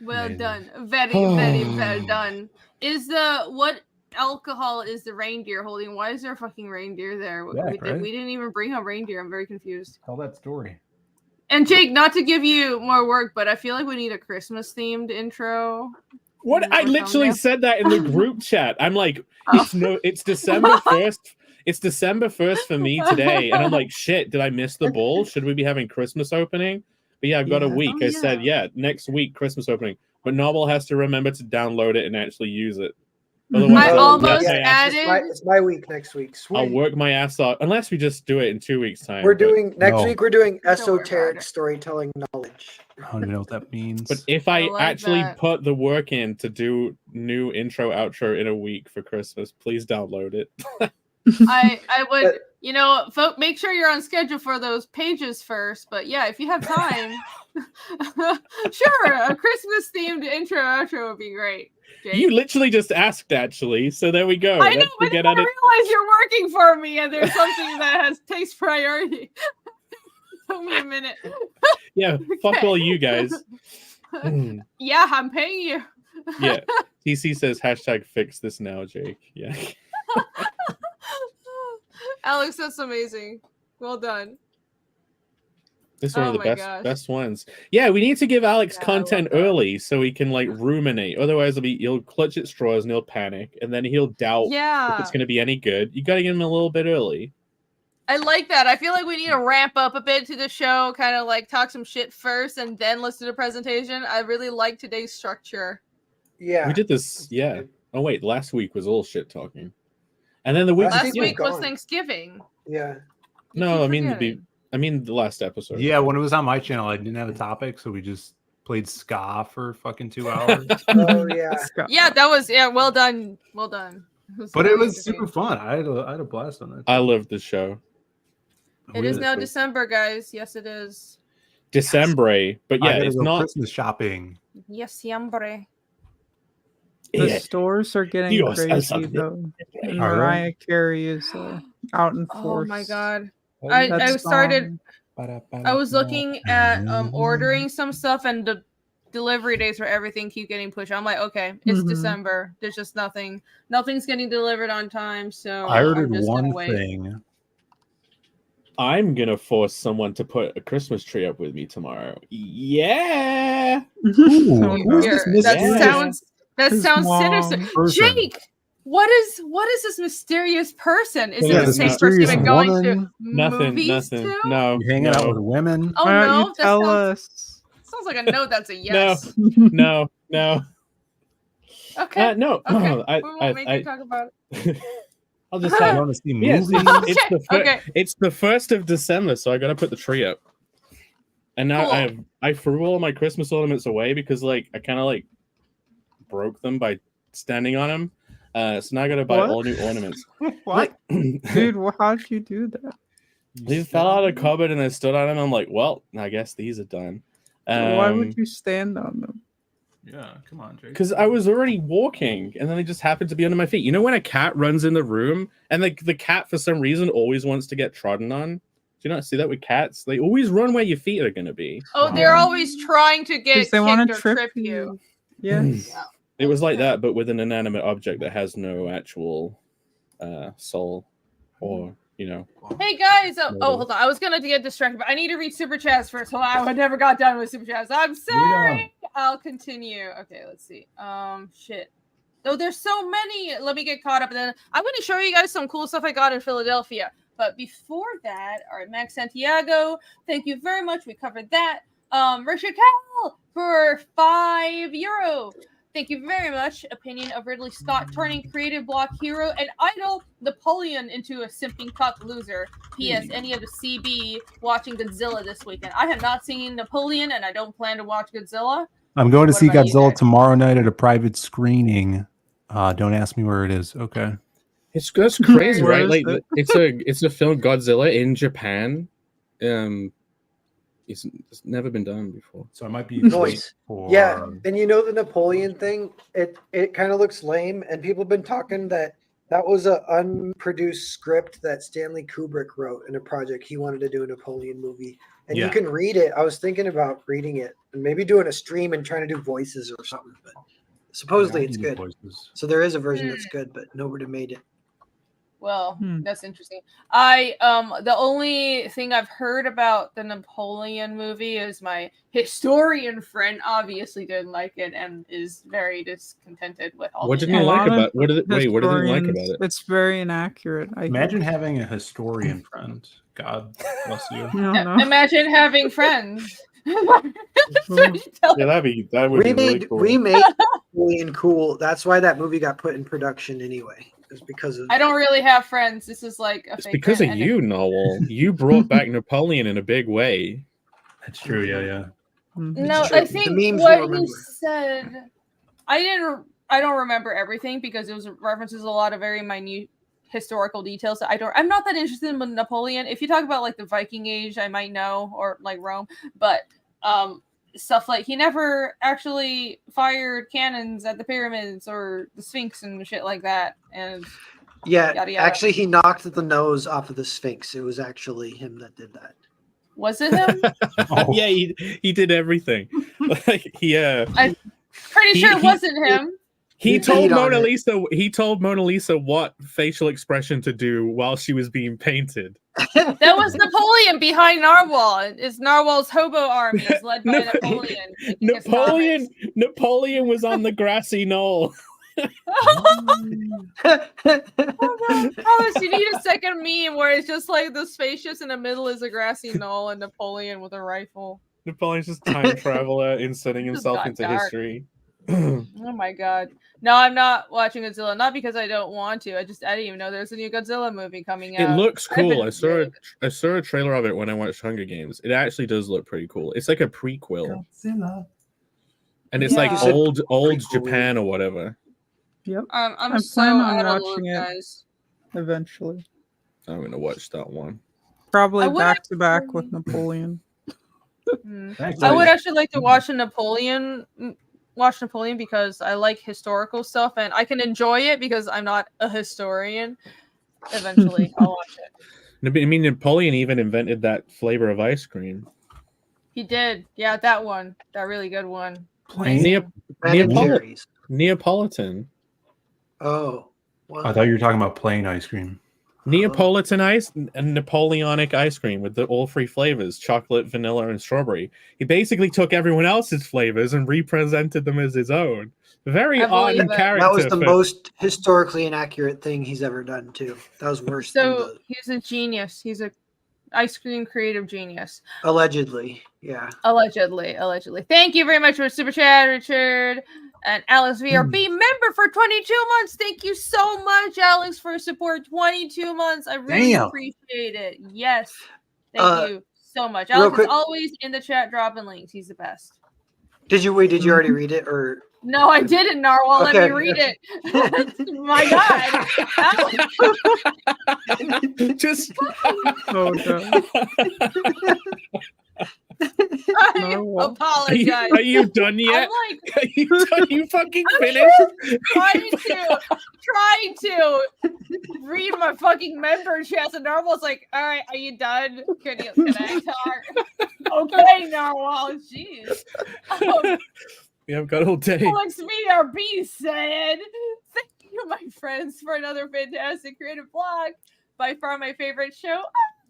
Well Amazing. done. Very, very well done. Is what alcohol is the reindeer holding? Why is there a fucking reindeer there? Jack, right? We didn't even bring a reindeer. I'm very confused. Tell that story. And Jake, not to give you more work, but I feel like we need a Christmas themed intro. What? I Or literally something. said that in the group chat. I'm like, Oh. it's December 1st. It's December 1st for me today. And I'm like, shit, did I miss the ball? Should we be having Christmas opening? But yeah, I've got a Yeah. week. Oh, I said, yeah, next week, Christmas opening. But Novel has to remember to download it and actually use it. Otherwise, I I'll almost work my ass- added. It's my week next week. I'll Sweet. work my ass off. Unless we just do it in 2 weeks' time. We're but- doing next No. week. We're doing Don't worry about esoteric it. storytelling knowledge. I don't even know what that means. But if I like actually that. put the work in to do new intro outro in a week for Christmas, please download it. I would You know, folk, make sure you're on schedule for those pages first. But yeah, if you have time, sure, a Christmas themed intro outro would be great. Jake. You literally just asked, actually. So there we go. I know, Let's but get then at I it. realize you're working for me, and there's something that takes priority. Took me a minute. Yeah, fuck Okay. all you guys. Yeah, I'm paying you. Yeah. TC says hashtag fix this now, Jake. Yeah. Alex, that's amazing. Well done. This is one Oh of the my best gosh. best ones. Yeah, we need to give Alex Yeah, I love content that. early so he can like ruminate. Otherwise, he'll clutch at straws and he'll panic, and then he'll doubt if Yeah, it's going to be any good. You got to give him a little bit early. I like that. I feel like we need to ramp up a bit to the show, kind of like talk some shit first and then listen to the presentation. I really like today's structure. Yeah. We did this. Yeah. Oh wait, last week was all shit talking, and then the week. Last Last week week was gone. Thanksgiving. Yeah. You No, keep I mean forgetting. the last episode. Yeah, when it was on my channel, I didn't have a topic, so we just played ska for fucking 2 hours. Oh yeah. Yeah, that was well done. Well done. But it really was super entertaining. fun. I had a blast on that. I love the show. It is now Really. December, guys. Yes, it is. December, but I yeah, gotta it's go not. Christmas shopping. Yes, hombre. The Yeah. stores are getting Dios, crazy Elsa. though. And Are they? Mariah Carey is out in Oh force. my god. That I started. song- I was looking at ordering some stuff, and the delivery dates for everything keep getting pushed. I'm like, okay, it's Mhm. December. There's just nothing's getting delivered on time. So I I'm ordered just gonna one wait. thing. I'm gonna force someone to put a Christmas tree up with me tomorrow. Yeah. Oh, who's no. this That mysterious sounds sinister. person? Jake, what is this mysterious person? Is Yeah, it the the same person you've mysterious been going to woman. movies Nothing. to? No. You hanging out with women? Oh Why don't no, you that tell sounds, us? sounds like a no. That's a yes. No. Okay. No. Okay. I, we won't make you talk about it. I'll just You have. want to see Yes, movies? Okay. it's the 1st of December, so I gotta put the tree up. And now Cool. I threw all my Christmas ornaments away because like I kind of like broke them by standing on them. So now I gotta buy What? all new ornaments. What? Dude, how'd you do that? They fell out of the cupboard and I stood on them. I'm like, well, I guess these are done. Why would you stand on them? Yeah, come on, Jake. Because I was already walking and then they just happened to be under my feet. You know when a cat runs in the room and the cat for some reason always wants to get trodden on? Do you not see that with cats? They always run where your feet are going to be. Oh, they're always trying to get Because they want kicked to or trip trip you. you. Yes. It was like that, but with an inanimate object that has no actual soul or, you know. Hey guys! Oh, hold on. I was gonna get distracted, but I need to read super chats first. Hold on, I never got done with super chats. I'm sorry. I'll continue. Okay, let's see. Shit. Oh, there's so many. Let me get caught up, and then I'm going to show you guys some cool stuff I got in Philadelphia. But before that, all right, Max Santiago, thank you very much. We covered that. Richard Cowell for €5. Thank you very much. Opinion of Ridley Scott turning creative block hero and idol Napoleon into a simping cuck loser. P.S. Any of the CB watching Godzilla this weekend? I have not seen Napoleon, and I don't plan to watch Godzilla. I'm going to What see about you, Godzilla Nick? tomorrow night at a private screening. Don't ask me where it is. Okay. That's crazy, Where right? is Like it? it's a film Godzilla in Japan. It's never been done before. So I might be Noise. late for. Yeah, and you know the Napoleon thing, it kind of looks lame, and people have been talking that was a unproduced script that Stanley Kubrick wrote in a project he wanted to do a Napoleon movie, and Yeah. you can read it. I was thinking about reading it and maybe doing a stream and trying to do voices or something, but supposedly it's good. Voices. So there is a version that's good, but nobody made it. Well, that's interesting. The only thing I've heard about the Napoleon movie is my historian friend obviously didn't like it and is very discontented with all. What the did you A like lot of about? What did they like about historians, it? It's very inaccurate. Imagine having a historian friend. God bless you. No. Imagine having friends. Yeah, that would be really cool. Remade Napoleon cool. That's why that movie got put in production anyway. It's because of I don't really have friends. This is like a It's fake because of friend. you, Noel. You brought back Napoleon in a big way. That's true. Yeah. No, It's true. I The think memes what will he remember. said. I don't remember everything because it was references a lot of very minute historical details that I'm not that interested in Napoleon. If you talk about like the Viking Age, I might know, or like Rome, but stuff like he never actually fired cannons at the pyramids or the Sphinx and shit like that. And Yeah, yada, yada. actually, he knocked the nose off of the Sphinx. It was actually him that did that. Was it him? Oh. Yeah, he did everything. Like I'm pretty sure it wasn't him. He He told peed on Mona it. Lisa. He told Mona Lisa what facial expression to do while she was being painted. That was Napoleon behind Narwhal. It's Narwhal's hobo army is led by Napoleon. making his comments. Napoleon was on the grassy knoll. Oh, you need a second meme where it's just like the spaceships in the middle is a grassy knoll and Napoleon with a rifle. Napoleon's just time traveler inserting This himself got into dark. history. Oh my god. No, I'm not watching Godzilla. Not because I don't want to. I didn't even know there's a new Godzilla movie coming It out. looks I've been cool. I saw really- a trailer of it when I watched Hunger Games. It actually does look pretty cool. It's like a prequel, Godzilla. and it's like Yeah. old Prequel. Japan or whatever. Yep. I'm so planning on out of watching loop, it. guys. Eventually. I'm gonna watch that one. Probably I would back to back actually- with Napoleon. Hmm. Actually, I would actually like to watch Napoleon because I like historical stuff and I can enjoy it because I'm not a historian. Eventually, I'll watch it. I mean, Napoleon even invented that flavor of ice cream. He did, yeah, that one, that really good one. Plain? Amazing. Ben and Neapol- Jerry's. Neapolitan. Oh, what? I thought you were talking about plain ice cream. Neapolitan ice and Napoleonic ice cream with all three flavors, chocolate, vanilla, and strawberry. He basically took everyone else's flavors and represented them as his own. Very I odd believe it. character. That was the for- most historically inaccurate thing he's ever done, too. That was worse than So the he's a genius. He's a ice cream creative genius. allegedly. Yeah. Allegedly. Thank you very much for super chat, Richard and Alex VRB member for 22 months. Thank you so much, Alex, for support. 22 months. I really Damn. appreciate it. Yes. Thank you so much. real Alex quick- is always in the chat dropping links. He's the best. Did you already read it? Or No, I didn't, Narwhal. Let me Okay. read it. My God. Alex, Just Oh no. I Narwhal. apologize. are you done I'm yet? like Are you done? You fucking finished? trying to read my fucking member chat, and Narwhal's like, all right, are you done? Can I talk? Okay, Narwhal, jeez. Yeah, I've got all day. Alex VRB said, thank you, my friends, for another fantastic creative blog. By far my favorite show.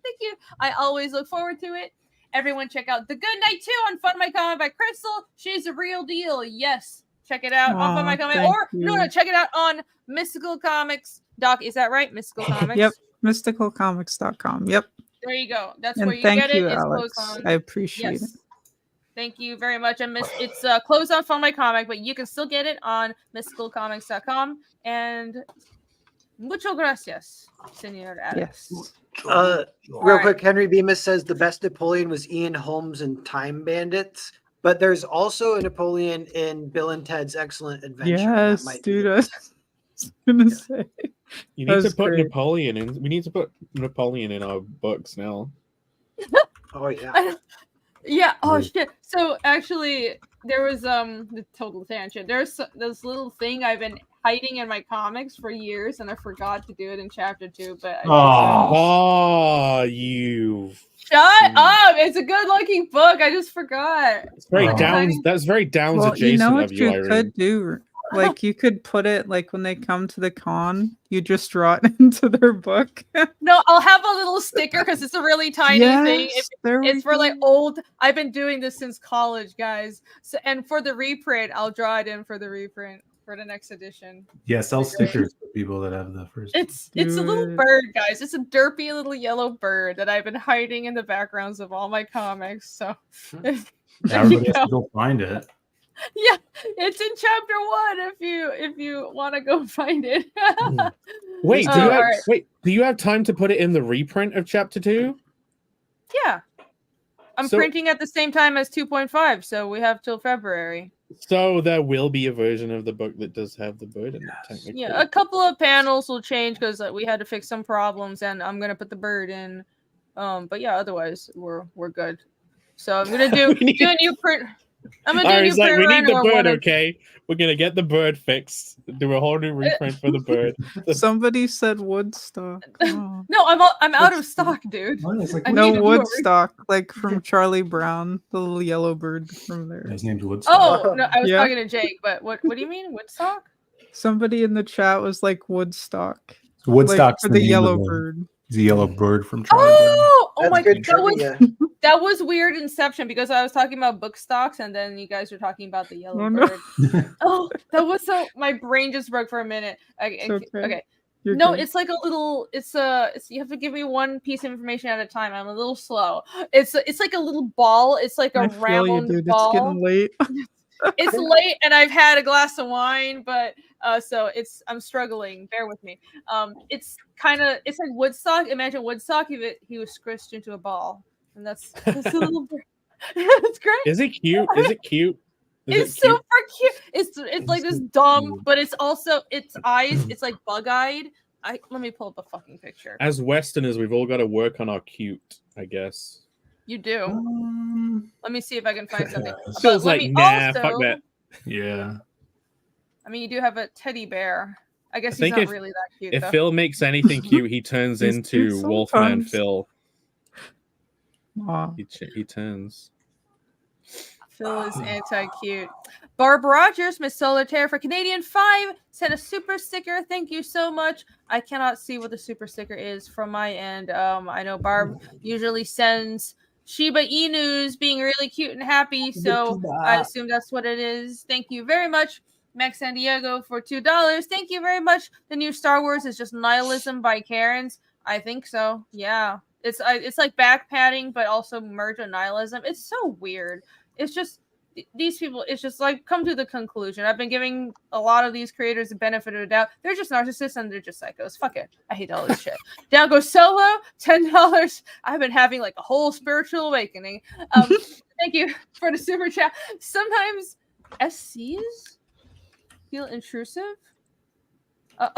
Thank you. I always look forward to it. Everyone check out The Good Night 2 on Fun My Comment by Crystal. She's a real deal. Yes. Check it out on Fun My Aw, Comment. thank Or, no, you. check it out on Mystical Comics. Doc, is that right? Mystical Comics? Yep. Mysticalcomics.com. Yep. There you go. That's And where you thank get you, it. It's Alex. closed on. I appreciate it. Yes. Thank you very much. It's closed on Fun My Comic, but you can still get it on mysticalcomics.com. And mucho gracias, Senor Alex. Yes. real Alright. quick, Henry Bemis says the best Napoleon was Ian Holmes in Time Bandits, but there's also a Napoleon in Bill and Ted's Excellent Adventure. That Yes, might be dude. the I was gonna say. You That need to was put great. Napoleon in. We need to put Napoleon in our books now. Oh yeah. Yeah. Oh Right. shit. So actually, there was the total tangent. There's this little thing I've been hiding in my comics for years, and I forgot to do it in chapter 2. But Oh, you! shut up! It's a good-looking book. I just forgot. It's very Oh. Downs. That's very Downs Well, adjacent you know of what you, you Irene. could do? Like you could put it like when they come to the con, you just draw it into their book. No, I'll have a little sticker because it's a really tiny thing. Yes, there we It's for like go. old. I've been doing this since college, guys. So, and for the reprint, I'll draw it in for the reprint for the next edition. Yeah, sell stickers for people that have the first. It's a little Do it. bird, guys. It's a derpy little yellow bird that I've been hiding in the backgrounds of all my comics. So there you Everybody has go. to go find it. Yeah, it's in chapter 1 if you want to go find it. Wait, do Oh, you have, alright. wait? Do you have time to put it in the reprint of chapter 2? Yeah. I'm So- printing at the same time as 2.5, so we have till February. So there will be a version of the book that does have the bird in it. Technically. Yeah, a couple of panels will change because we had to fix some problems, and I'm gonna put the bird in. But yeah, otherwise we're good. So I'm gonna do We need- a new print. I'm gonna do a Alright, new it's like print we run need the or bird, one of- okay? We're gonna get the bird fixed. Do a whole new reprint for the bird. Somebody said Woodstock. Oh. No, I'm out of stock, dude. What? It's like I No need to do a re- Woodstock, like from Charlie Brown, the little yellow bird from there. His name's Woodstock. Oh no, I was Yeah. talking to Jake, but what do you mean Woodstock? Somebody in the chat was like Woodstock, So Woodstock's like for the name yellow of bird. the yellow bird from Charlie Brown. Oh That's my good god, that was weird Inception because I was talking about book stocks and then you guys were talking about the yellow Oh, no. bird. Oh, that was so. My brain just broke for a minute. Okay. You're No, good. it's like a little. It's you have to give me one piece of information at a time. I'm a little slow. It's like a little ball. It's like a I feel you, round dude. ball. It's getting late. It's late and I've had a glass of wine, but so I'm struggling. Bear with me. It's like Woodstock. Imagine Woodstock if he was squished into a ball, and that's a little bit. It's great. Is it cute? Is it cute? It's super cute. It's like this dumb, but it's also its eyes. It's like bug-eyed. Let me pull up a fucking picture. As Westerners, we've all got to work on our cute, I guess. You do. Let me see if I can find something. Feels But let like me nah, also- fuck that. Yeah. I mean, you do have a teddy bear. I guess I he's think not really that cute. If though. Phil makes anything cute, he turns He's into cute Wolfman sometimes. Phil. Aw. He turns. Phil is anti-cute. Barb Rogers, Miss Solitaire for Canadian 5, sent a super sticker. Thank you so much. I cannot see what the super sticker is from my end. I know Barb usually sends Shiba Inus being really cute and happy, so I assume that's what it is. Thank you very much. Max San Diego for $2. Thank you very much. The new Star Wars is just nihilism by Karens. I think so. Yeah. It's like back padding, but also merge with nihilism. It's so weird. It's just these people, it's just like come to the conclusion. I've been giving a lot of these creators the benefit of the doubt. They're just narcissists and they're just psychos. Fuck it. I hate all this shit. Down goes Solo, $10. I've been having like a whole spiritual awakening. Thank you for the super chat. Sometimes SCs feel intrusive.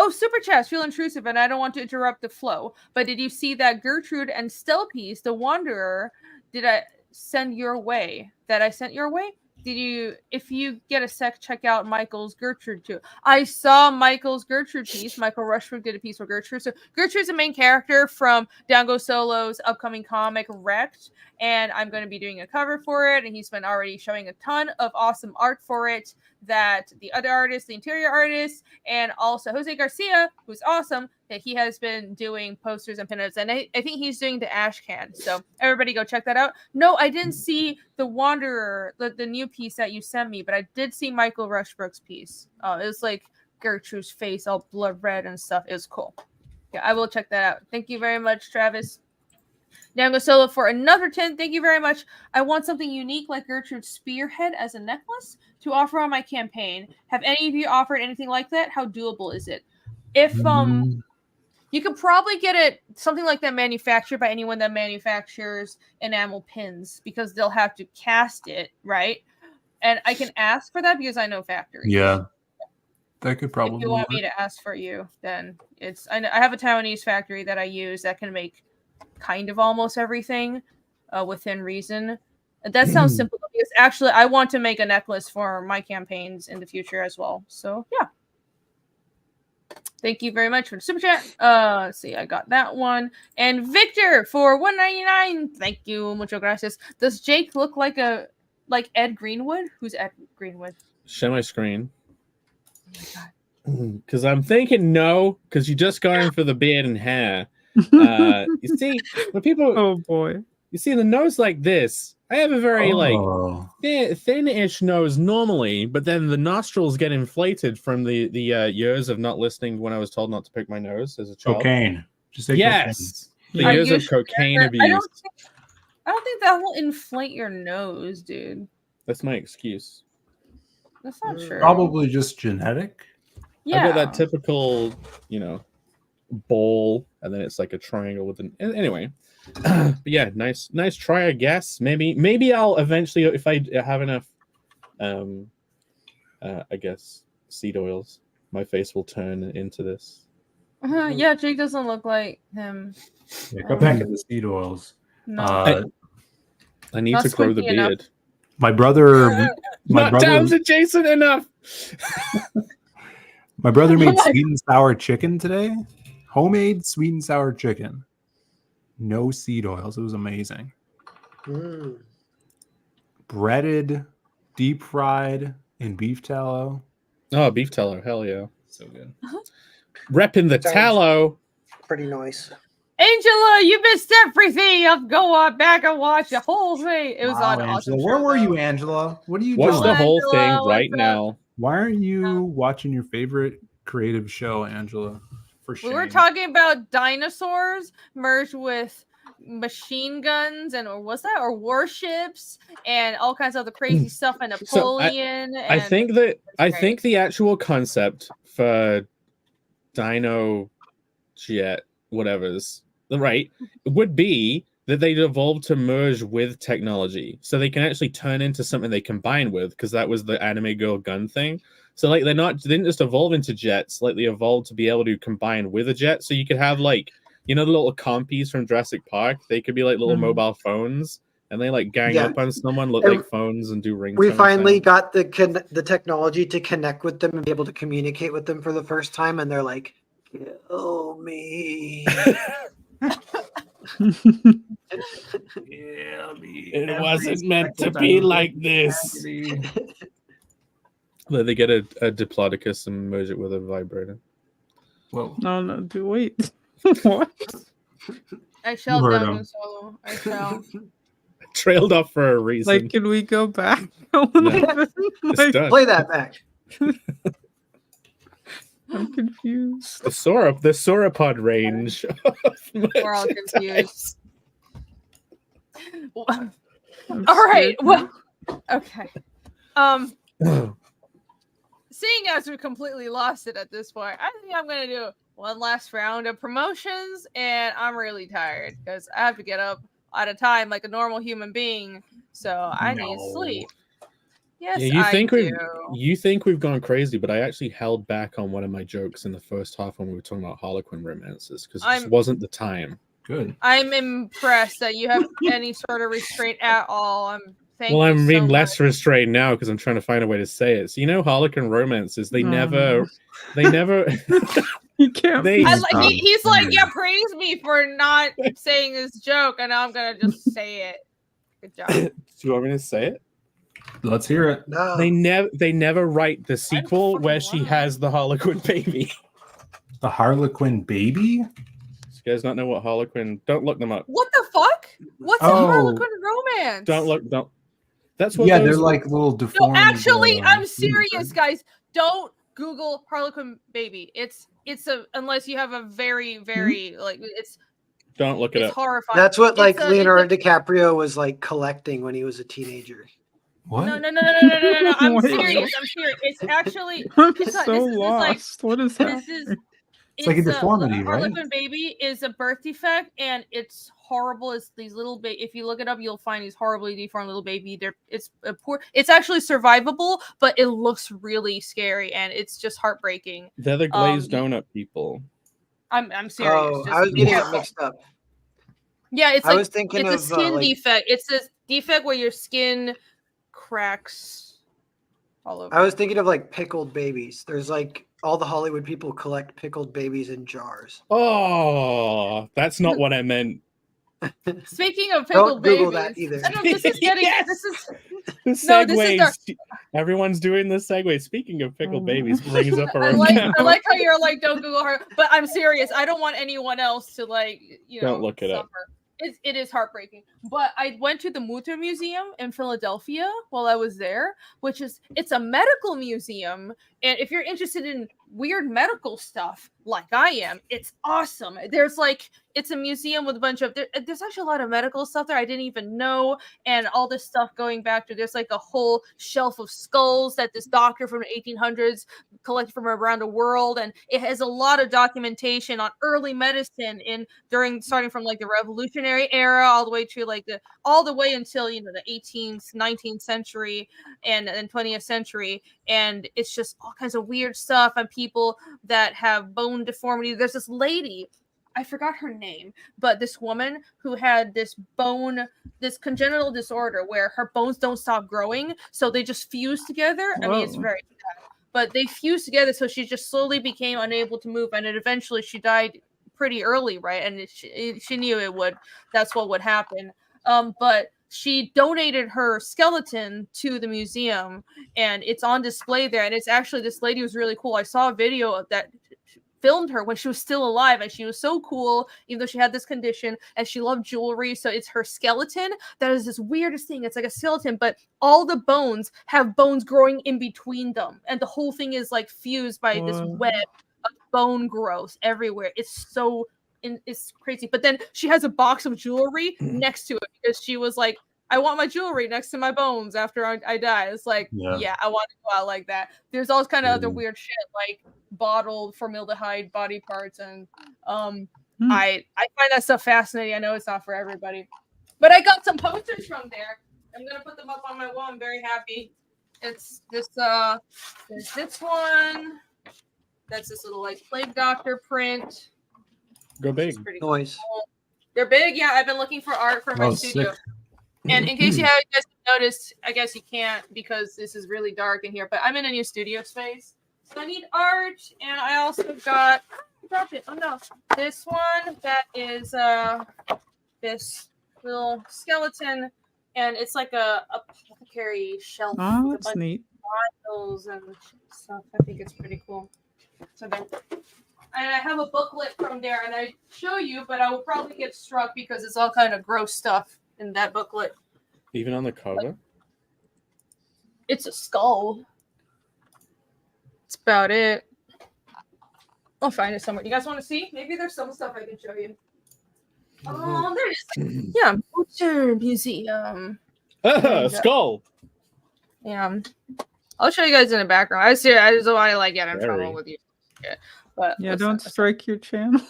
Super chats feel intrusive, and I don't want to interrupt the flow. But did you see that Gertrude and Stelpies, the Wanderer, did I send your way? That I sent your way? Did you? If you get a sec, check out Michael's Gertrude too. I saw Michael's Gertrude piece. Michael Rushford did a piece for Gertrude. So Gertrude's the main character from Down Go Solo's upcoming comic Wrecked, and I'm going to be doing a cover for it. And he's been already showing a ton of awesome art for it. That the other artist, the interior artist, and also Jose Garcia, who's awesome, that he has been doing posters and pinups, and I think he's doing the Ash Can. So everybody go check that out. No, I didn't see the Wanderer, the new piece that you sent me, but I did see Michael Rushbrook's piece. It was like Gertrude's face all blood red and stuff. It was cool. Yeah, I will check that out. Thank you very much, Travis. Now go Solo for another 10. Thank you very much. I want something unique like Gertrude's spearhead as a necklace to offer on my campaign. Have any of you offered anything like that? How doable is it? If you could probably get it something like that manufactured by anyone that manufactures enamel pins because they'll have to cast it, right? And I can ask for that because I know factories. Yeah. That could probably If you want work. me to ask for you, then I have a Taiwanese factory that I use that can make kind of almost everything within reason. That sounds simple because actually I want to make a necklace for my campaigns in the future as well. So yeah. Thank you very much for the super chat. Let's see, I got that one. And Victor for $1.99. Thank you. Mucho gracias. Does Jake look like Ed Greenwood? Who's Ed Greenwood? Share my screen. Oh my god. Because I'm thinking no, because you just got in for the beard and hair. You see, when people, Oh boy. you see the nose like this, I have a very thin-ish nose normally, but then the nostrils get inflated from the years of not listening when I was told not to pick my nose as a child. Cocaine. Just say Yes, the Are years you of cocaine sure? abuse. I don't think that will inflate your nose, dude. That's my excuse. That's not true. Probably just genetic. Yeah. I got that typical, bowl, and then it's like a triangle with an. Anyway, but yeah, nice try, I guess. Maybe I'll eventually, if I have enough I guess, seed oils. My face will turn into this. Yeah, Jake doesn't look like him. Yeah, go back into seed oils. No. I need Not to grow the squinty enough. beard. My brother, Not down to Jason enough. my brother made Oh my sweet and sour chicken today. Homemade sweet and sour chicken. No seed oils. It was amazing. Mm. Breaded, deep fried in beef tallow. Oh, beef tallow. Hell yeah. So good. Repping the Sounds- tallow. Pretty nice. Angela, you missed everything. I'll go on back and watch the whole thing. It was Wow, on awesome. Angela. Where show, were you, though. Angela? What are you Watch doing? the whole Angela, thing what's right up? now. Why aren't you watching your favorite creative show, Angela? For We were shame. talking about dinosaurs merged with machine guns or warships and all kinds of the crazy stuff and So, Napoleon. I think that great. the actual concept for Dino Jet, whatever's right, would be that they'd evolve to merge with technology, so they can actually turn into something they combine with, because that was the anime girl gun thing. So like they didn't just evolve into jets, like they evolved to be able to combine with a jet. So you could have like, you know, the little compies from Jurassic Park. They could be like little mobile phones, and they like gang Yeah. up on someone, look And like phones, and do ringtones. We finally sounds. got the technology to connect with them and be able to communicate with them for the first time, and they're like, "Kill me." It wasn't meant to be like this. They get a Diplodocus and merge it with a vibrator. Whoa. No, wait. What? I shall You heard down him. in solo. I shall. Trailed off for a reason. Like, can we go back a little No. bit? It's Like, done. Play that back. I'm confused. The sauropod range. We're all confused. All I'm right. scared. Well, okay. Seeing as we completely lost it at this point, I think I'm gonna do one last round of promotions, and I'm really tired because I have to get up at a time like a normal human being, so I need No. sleep. Yes, Yeah, I do. you think we've gone crazy, but I actually held back on one of my jokes in the first half when we were talking about Harlequin romances, because it just wasn't the time. Good. I'm impressed that you have any sort of restraint at all. Thank Well, you I'm so being much. less restrained now because I'm trying to find a way to say it. So, you know, Harlequin romances, they never You can't. They- He's like, yeah, praise me for not saying this joke, and now I'm gonna just say it. Good job. Do you want me to say it? Let's hear it. No. They never write the sequel fucking where she lying. has the Harlequin baby. The Harlequin baby? You guys not know what Harlequin? Don't look them up. What the fuck? What's a Oh. Harlequin romance? Don't. That's what. Yeah, those- they're like little No, deformed. actually, I'm humans, serious, right? guys. Don't Google Harlequin baby. It's a unless you have a very like it's Don't look it up. horrifying. That's what It's like a- Leonardo DiCaprio was like collecting when he was a teenager. What? No. I'm Wait. serious. It's actually I'm it's not- so this is like- lost. What is this happening? is It's like a deformity, right? Harlequin baby is a birth defect, and it's horrible. It's these little if you look it up, you'll find these horribly deformed little baby. It's a poor. It's actually survivable, but it looks really scary, and it's just heartbreaking. They're the glazed donut people. I'm serious. Oh, Just I was be getting it careful. mixed up. Yeah, it's I like was thinking it's a of skin like, defect. It's a defect where your skin cracks all over. I was thinking of like pickled babies. There's like all the Hollywood people collect pickled babies in jars. Oh, that's not what I meant. Speaking of Don't pickled Google babies, that either. I know this is getting Yes! this is The No, this is segues. Everyone's doing the segue. Speaking of pickled babies, brings up our I own like account. I like how you're like, don't Google her, but I'm serious. I don't want anyone else to like, you know, Don't look it up. suffer. It is heartbreaking. But I went to the Mutter Museum in Philadelphia while I was there, it's a medical museum. And if you're interested in weird medical stuff like I am. It's awesome. There's like, it's a museum with a bunch of, there's actually a lot of medical stuff there I didn't even know. And all this stuff going back to, there's like a whole shelf of skulls that this doctor from the 1800s collected from around the world. And it has a lot of documentation on early medicine starting from like the Revolutionary era all the way to like all the way until, you know, the 18th, 19th century and 20th century. And it's just all kinds of weird stuff and people that have bone deformity. There's this lady, I forgot her name, but this woman who had this congenital disorder where her bones don't stop growing, so they just fuse together. Whoa. I mean, it's very sad, but they fused together, so she just slowly became unable to move, and then eventually she died pretty early, right? And she knew it would. That's what would happen. But she donated her skeleton to the museum, and it's on display there. And it's actually, this lady was really cool. I saw a video of that filmed her when she was still alive, and she was so cool, even though she had this condition, and she loved jewelry. So it's her skeleton that is this weirdest thing. It's like a skeleton, but all the bones have bones growing in between them, and the whole thing is like fused by this web of bone growth everywhere. It's crazy. But then she has a box of jewelry next to it because she was like, I want my jewelry next to my bones after I die. It's like, yeah, I want to go out like that. There's all kind of other weird shit like bottled formaldehyde body parts, and I find that stuff fascinating. I know it's not for everybody, but I got some posters from there. I'm gonna put them up on my wall. I'm very happy. It's this there's this one. That's this little like plague doctor print. Go big. Noise. Cool. They're big. Yeah, I've been looking for art for my studio. Sick. And in case you guys noticed, I guess you can't because this is really dark in here, but I'm in a new studio space. So I need art, and I also got, dropped it. Oh no. This one that is this little skeleton, and it's like a apothecary shelf. Oh, with a that's bunch neat. of bottles and stuff. I think it's pretty cool. So then, and I have a booklet from there, and I show you, but I will probably get struck because it's all kind of gross stuff in that booklet. Even on the cover? It's a skull. That's about it. I'll find it somewhere. You guys want to see? Maybe there's some stuff I can show you. Oh, there's yeah, Butcher Museum. Skull. Yeah, I'll show you guys in the background. I just don't want to like get in Very. trouble with you. Yeah, but Yeah, don't strike your channel.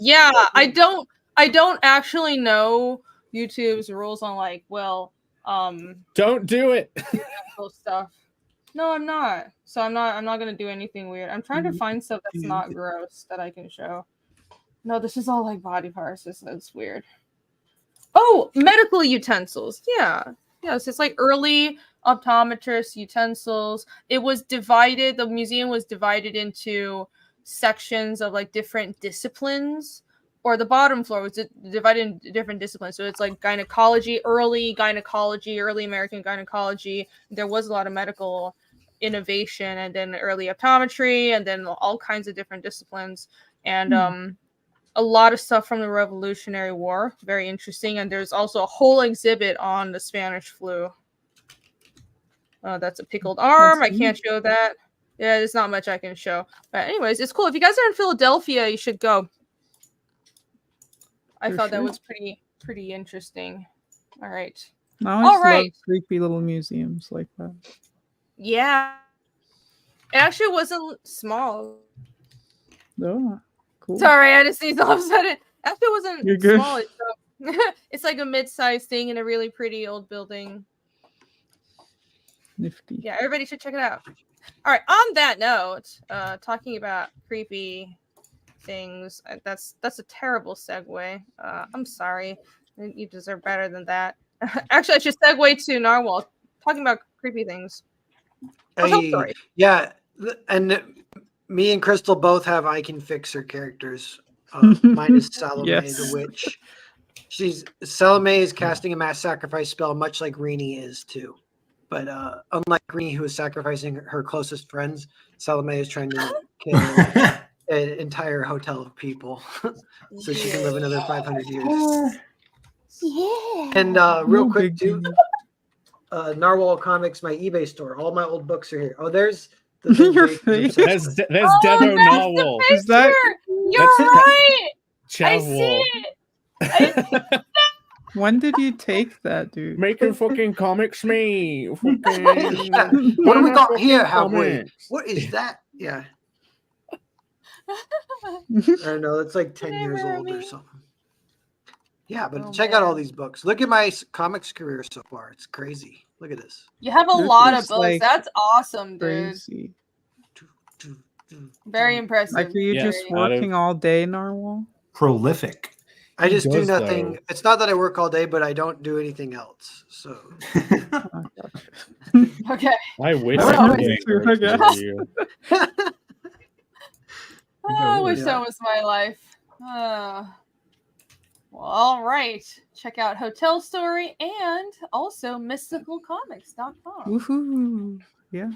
Yeah, I don't actually know YouTube's rules on like, well, Don't do it. stuff. No, I'm not. So I'm not gonna do anything weird. I'm trying to find stuff that's not gross that I can show. No, this is all like body parts. That's weird. Oh, medical utensils. Yeah. Yes, it's like early optometrist utensils. It was divided, the museum was divided into sections of like different disciplines, or the bottom floor was divided into different disciplines. So it's like gynecology, early American gynecology. There was a lot of medical innovation, and then early optometry, and then all kinds of different disciplines. And a lot of stuff from the Revolutionary War. Very interesting. And there's also a whole exhibit on the Spanish flu. That's a pickled arm. I can't show that. Yeah, there's not much I can show. But anyways, it's cool. If you guys are in Philadelphia, you should go. I thought that was pretty interesting. All right. I always love creepy little museums like that. Yeah. It actually wasn't small. Oh, cool. Sorry, I just sneezed all of a sudden. Actually, it wasn't You're good. small. It's like a mid-sized thing in a really pretty old building. Nifty. Yeah, everybody should check it out. All right. On that note, talking about creepy things, that's a terrible segue. I'm sorry. You deserve better than that. Actually, I should segue to Narwhal, talking about creepy things. Hey, yeah, and me and Crystal both have I Can Fix Her characters. Mine is Salome the Witch. Salome is casting a mass sacrifice spell, much like Rini is too. But unlike Rini, who is sacrificing her closest friends, Salome is trying to kill an entire hotel of people so she can live another 500 years. Yeah. And real quick too, Narwhal Comics, my eBay store. All my old books are here. Oh, there's Your Jake is face. obsessed That's with. that's Oh, Devo that's Narwhal. the Is that- picture. You're That's- right. I Chav see it. When did you take that, dude? Making fucking comics, me. Fucking. Yeah. What do we got fucking here, Halfway? comics. What is that? Yeah. I don't know. It's like 10 years Never old or me. something. Yeah, but Oh, check out all man. these books. Look at my comics career so far. It's crazy. Look at this. You have a This lot of is, books. like, That's awesome, dude. Crazy. Very impressive. Like, are you Yeah, just out of- working all day, Narwhal? Prolific. I He just do does, nothing. though. It's not that I work all day, but I don't do anything else. So Oh, gotcha. Okay. I wish Well, I could me get too, I encouraged guess. by you. I wish Yeah. that was my life. Well, all right. Check out Hotel Story and also mysticalcomics.com. Woohoo! Yeah.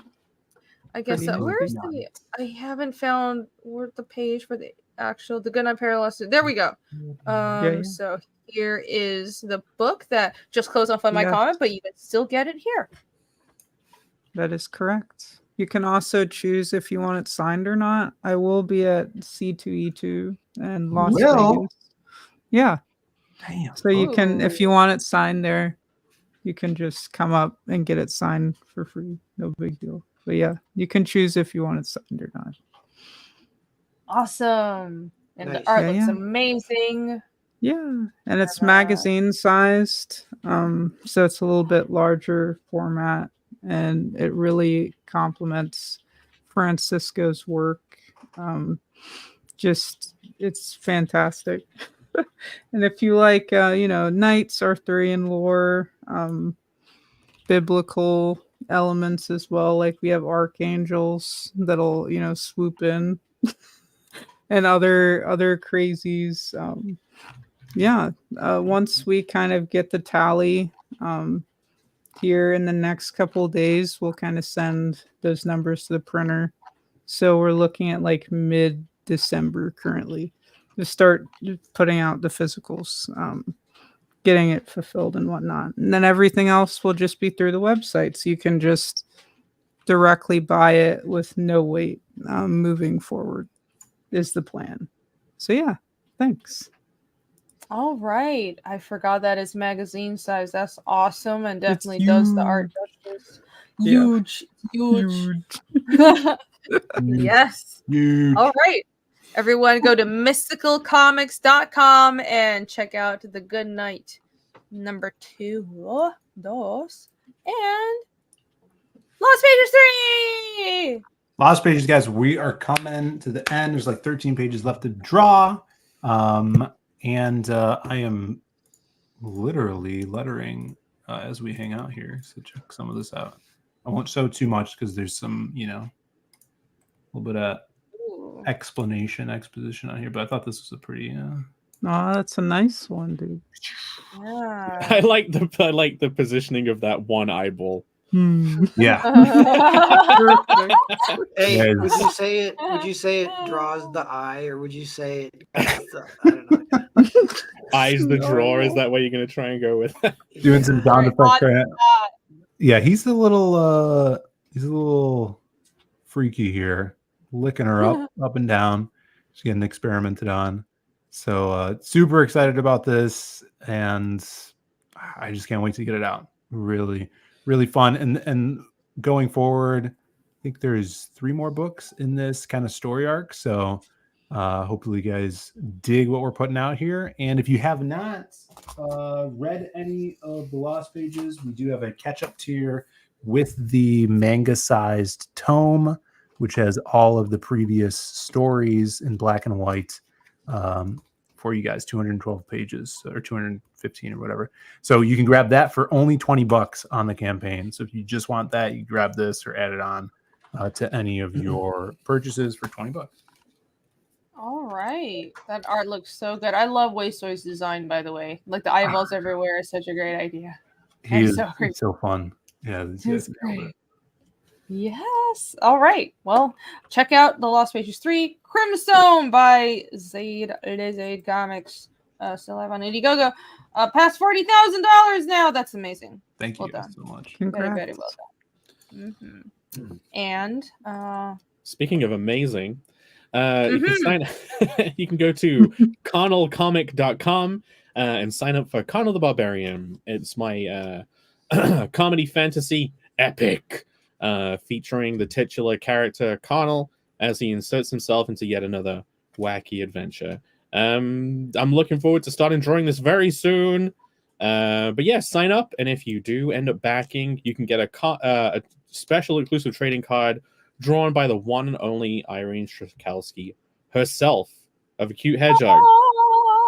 I guess Pretty so. nifty. Where's the? I haven't found where the page for the actual the Goodnight Parallel. There we go. Yeah. So here is the book that just closed off on my Yes. comment, but you can still get it here. That is correct. You can also choose if you want it signed or not. I will be at C2E2 and Las Will? Vegas. Yeah. Damn. So you can, if Ooh. you want it signed there, you can just come up and get it signed for free. No big deal. But yeah, you can choose if you want it signed or not. Awesome. And Nice. the art Yeah, looks yeah. amazing. Yeah, and it's Uh, magazine sized, so it's a little bit larger format, and it really complements Francisco's work. Just it's fantastic. And if you like, knights, Arthurian lore, biblical elements as well, like we have archangels that'll swoop in, and other crazies. Once we kind of get the tally here in the next couple of days, we'll kind of send those numbers to the printer. So we're looking at like mid-December currently to start putting out the physicals, getting it fulfilled and whatnot. And then everything else will just be through the website. So you can just directly buy it with no wait moving forward is the plan. So yeah, thanks. All right. I forgot that is magazine size. That's awesome and It's definitely does the art justice. Yeah. Huge. Yes. Huge. All right. Everyone go to mysticalcomics.com and check out The Good Night number 2, dos, and Lost Pages 3. Last pages, guys. We are coming to the end. There's like 13 pages left to draw. And I am literally lettering as we hang out here. So check some of this out. I won't show too much because there's some, a little bit of exposition on here. But I thought this was a pretty. Oh, that's a nice one, dude. Yeah. I like the positioning of that one eyeball. Yeah. Perfect. Hey, Yes. would you say it? Would you say it draws the eye, or would you say it? I don't know. Eyes the drawer. Is that what you're gonna try and go with? Doing some sound Very effects. odd Right? Yeah, he's a little freaky here, licking her up and down. She's getting experimented on. So super excited about this, and I just can't wait to get it out. Really, really fun. And going forward, I think there's 3 more books in this kind of story arc. So hopefully you guys dig what we're putting out here. And if you have not read any of the Lost Pages, we do have a catch-up tier with the manga-sized tome, which has all of the previous stories in black and white for you guys, 212 pages or 215 or whatever. So you can grab that for only $20 on the campaign. So if you just want that, you grab this or add it on to any of your purchases for $20. All right. That art looks so good. I love Waystoy's design, by the way. Like the eyeballs everywhere is such a great idea. He's so great. so fun. Yeah, these guys It's nailed great. it. Yes. All right. Well, check out The Lost Pages 3, Crimson by Zaid Comics. Still live on Indiegogo. Past $40,000 now. That's amazing. Thank Well you done. so much. Very, Congrats. very well done. And speaking of amazing, you can sign. You can go to connellcomic.com and sign up for Connell the Barbarian. It's my comedy fantasy epic featuring the titular character Connell as he inserts himself into yet another wacky adventure. I'm looking forward to starting drawing this very soon. But yeah, sign up, and if you do end up backing, you can get a special exclusive trading card drawn by the one and only Irene Strakowski herself of a cute hedgehog.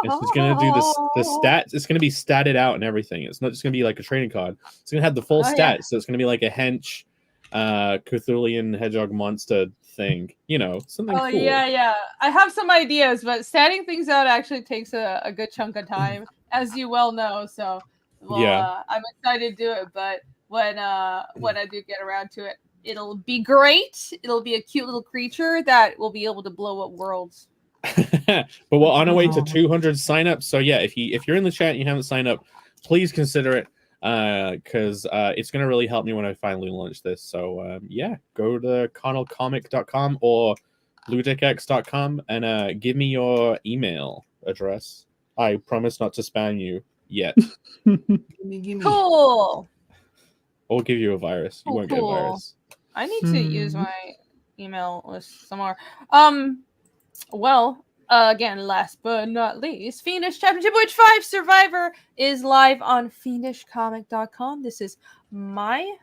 And she's gonna do the stats. It's gonna be statted out and everything. It's not just gonna be like a trading card. It's gonna have the full stats. Yeah. So it's gonna be like a hench Cthulhian hedgehog monster thing. You know, something cool. Yeah. I have some ideas, but statting things out actually takes a good chunk of time, as you well know. So I'm excited to do it, but when I do get around to it, it'll be great. It'll be a cute little creature that will be able to blow up worlds. But we're on our way to 200 signups. So yeah, if you're in the chat and you haven't signed up, please consider it, because it's going to really help me when I finally launch this. So yeah, go to connellcomic.com or bluedickx.com and give me your email address. I promise not to spam you yet. Cool. Or give you a virus. You won't get a virus. I need to use my email list some more. Well, again, last but not least, Fiendish Chapter 2.5 Survivor is live on fiendishcomic.com. This is my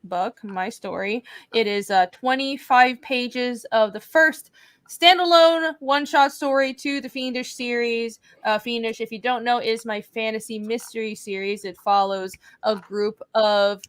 book, my story. It is 25 pages of the first standalone one-shot story to the Fiendish series. Fiendish, if you don't know, is my fantasy mystery series. It follows a group of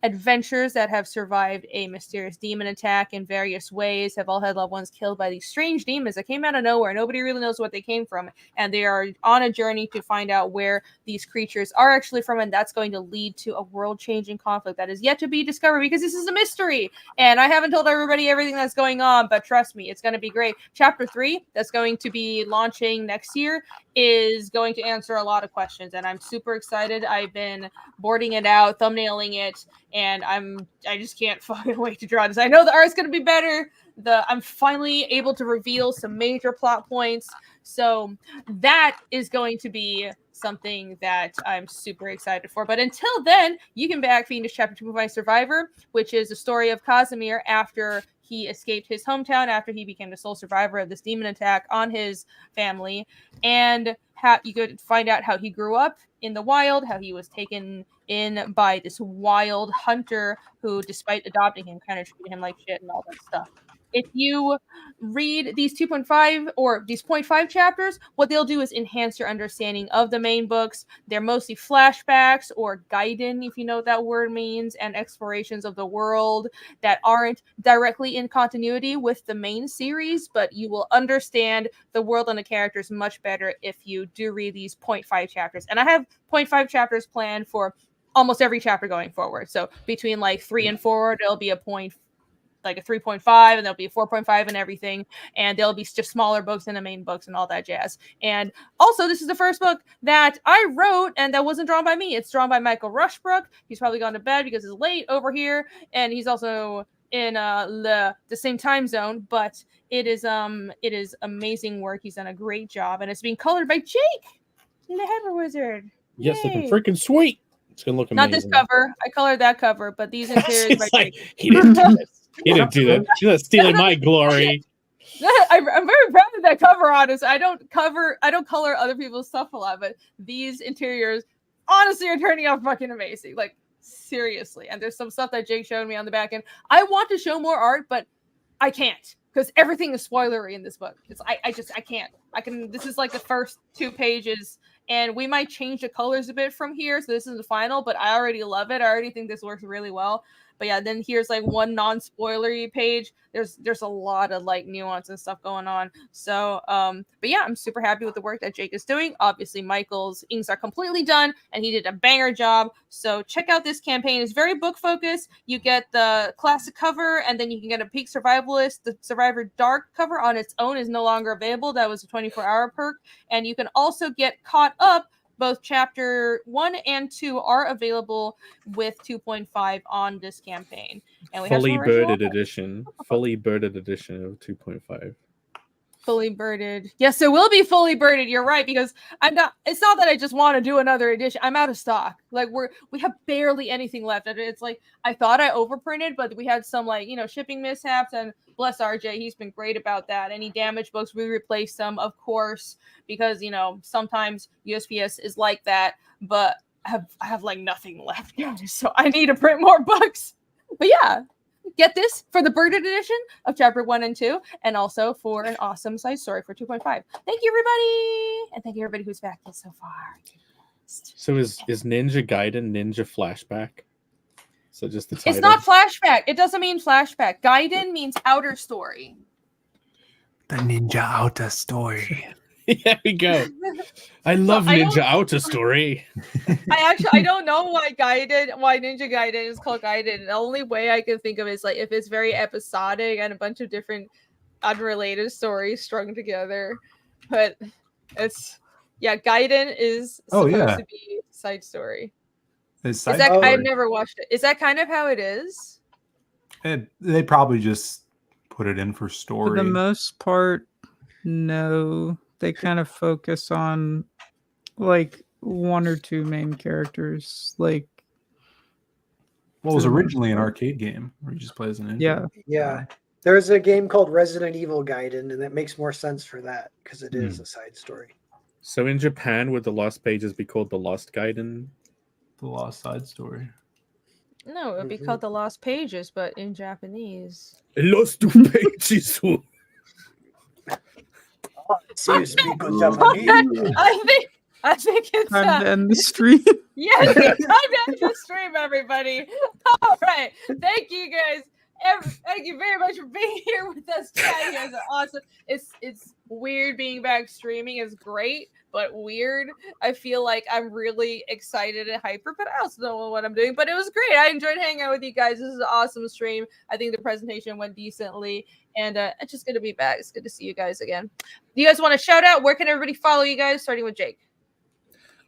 adventurers that have survived a mysterious demon attack in various ways, have all had loved ones killed by these strange demons that came out of nowhere. Nobody really knows what they came from, and they are on a journey to find out where these creatures are actually from, and that's going to lead to a world-changing conflict that is yet to be discovered, because this is a mystery, and I haven't told everybody everything that's going on, but trust me, it's going to be great. Chapter 3, that's going to be launching next year, is going to answer a lot of questions, and I'm super excited. I've been boarding it out, thumbnailing it, and I just can't fucking wait to draw this. I know the art's going to be better. I'm finally able to reveal some major plot points, so that is going to be something that I'm super excited for. But until then, you can back Fiendish Chapter 2.5 Survivor, which is the story of Casimir after he escaped his hometown, after he became the sole survivor of this demon attack on his family, and you could find out how he grew up in the wild, how he was taken in by this wild hunter who, despite adopting him, kind of treated him like shit and all that stuff. If you read these 2.5 or these 0.5 chapters, what they'll do is enhance your understanding of the main books. They're mostly flashbacks or gaiden, if you know what that word means, and explorations of the world that aren't directly in continuity with the main series, but you will understand the world and the characters much better if you do read these 0.5 chapters. And I have 0.5 chapters planned for almost every chapter going forward. So between like 3 and 4, there'll be a 3.5, and there'll be a 4.5 and everything, and there'll be just smaller books than the main books and all that jazz. And also, this is the first book that I wrote and that wasn't drawn by me. It's drawn by Michael Rushbrook. He's probably gone to bed because it's late over here, and he's also in the same time zone, but it is amazing work. He's done a great job, and it's being colored by Jake, the Hyper Wizard. Yes, looking freaking sweet. It's gonna look amazing. Not this cover. I colored that cover, but these interiors by like, Jake. He didn't do this. He didn't do that. She's not stealing my glory. I'm very proud of that cover, honestly. I don't color other people's stuff a lot, but these interiors honestly are turning out fucking amazing. Like, seriously. And there's some stuff that Jake showed me on the back end. I want to show more art, but I can't, because everything is spoilery in this book. I can't. This is like the first 2 pages, and we might change the colors a bit from here, so this is the final, but I already love it. I already think this works really well. But yeah, then here's like one non-spoilery page. There's a lot of like nuance and stuff going on. So, but yeah, I'm super happy with the work that Jake is doing. Obviously, Michael's inks are completely done, and he did a banger job. So check out this campaign. It's very book focused. You get the classic cover, and then you can get a Peak Survivalist. The Survivor Dark cover on its own is no longer available. That was a 24-hour perk, and you can also get caught up both chapter 1 and 2 are available with 2.5 on this campaign. And we have Fully some original birded art. edition. Fully birded edition of 2.5. Fully birded. Yes, there will be fully birded. You're right, because it's not that I just want to do another edition. I'm out of stock. Like we have barely anything left. It's like I thought I overprinted, but we had some shipping mishaps, and bless RJ, he's been great about that. Any damaged books, we replaced them, of course, because sometimes USPS is like that, but I have like nothing left, so I need to print more books. But yeah, get this for the birded edition of chapter 1 and 2, and also for an awesome side story for 2.5. Thank you, everybody, and thank you everybody who's backed us so far. So is Ninja Gaiden Ninja Flashback? So just the title. It's not flashback. It doesn't mean flashback. Gaiden means outer story. The Ninja Outer Story. There we go. I love Ninja Outer Story. I don't know why Ninja Gaiden is called Gaiden. The only way I can think of is like if it's very episodic and a bunch of different unrelated stories strung together. But Gaiden is supposed to be side story. I've never watched it. Is that kind of how it is? They probably just put it in for story. For the most part, no. They kind of focus on like one or two main characters. Like, well, it was originally an arcade game where you just play as an ninja. Yeah. There's a game called Resident Evil Gaiden, and that makes more sense for that because it is a side story. So in Japan, would the Lost Pages be called the Lost Gaiden? The Lost Side Story. No, it would be called the Lost Pages, but in Japanese. Lost Pages. So you speak Japanese. I think it's time to end the stream. Yes, it's time to end the stream, everybody. All right, thank you guys. Thank you very much for being here with us today. You guys are awesome. It's weird being back streaming. It's great, but weird. I feel like I'm really excited and hyper, but I also don't know what I'm doing. But it was great. I enjoyed hanging out with you guys. This is an awesome stream. I think the presentation went decently, and it's just good to be back. It's good to see you guys again. Do you guys want to shout out? Where can everybody follow you guys? Starting with Jake.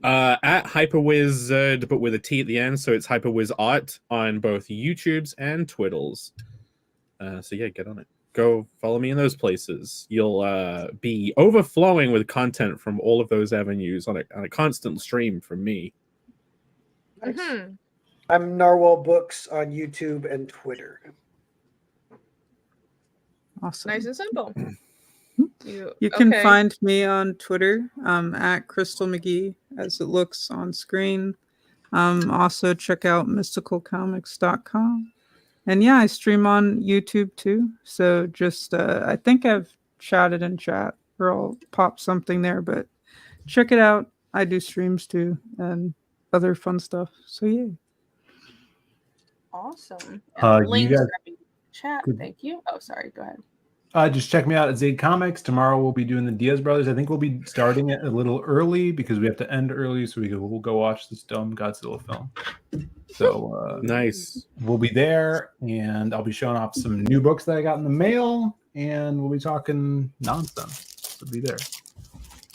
At HyperWizard, but with a T at the end, so it's HyperWiz Art on both YouTubes and Twiddles. So yeah, get on it. Go follow me in those places. You'll be overflowing with content from all of those avenues on a constant stream from me. Nice. I'm Narwhal Books on YouTube and Twitter. Awesome. Nice and simple. You can find me on Twitter at Crystal McGee, as it looks on screen. Also, check out mysticalcomics.com. And yeah, I stream on YouTube too. So just, I think I've chatted in chat, or I'll pop something there, but check it out. I do streams too and other fun stuff. So yeah. Awesome. You guys, chat. Thank you. Oh, sorry. Go ahead. Just check me out at Zade Comics. Tomorrow we'll be doing the Diaz Brothers. I think we'll be starting it a little early because we have to end early, so we'll go watch this dumb Godzilla film. So nice. We'll be there, and I'll be showing off some new books that I got in the mail, and we'll be talking nonsense. So be there.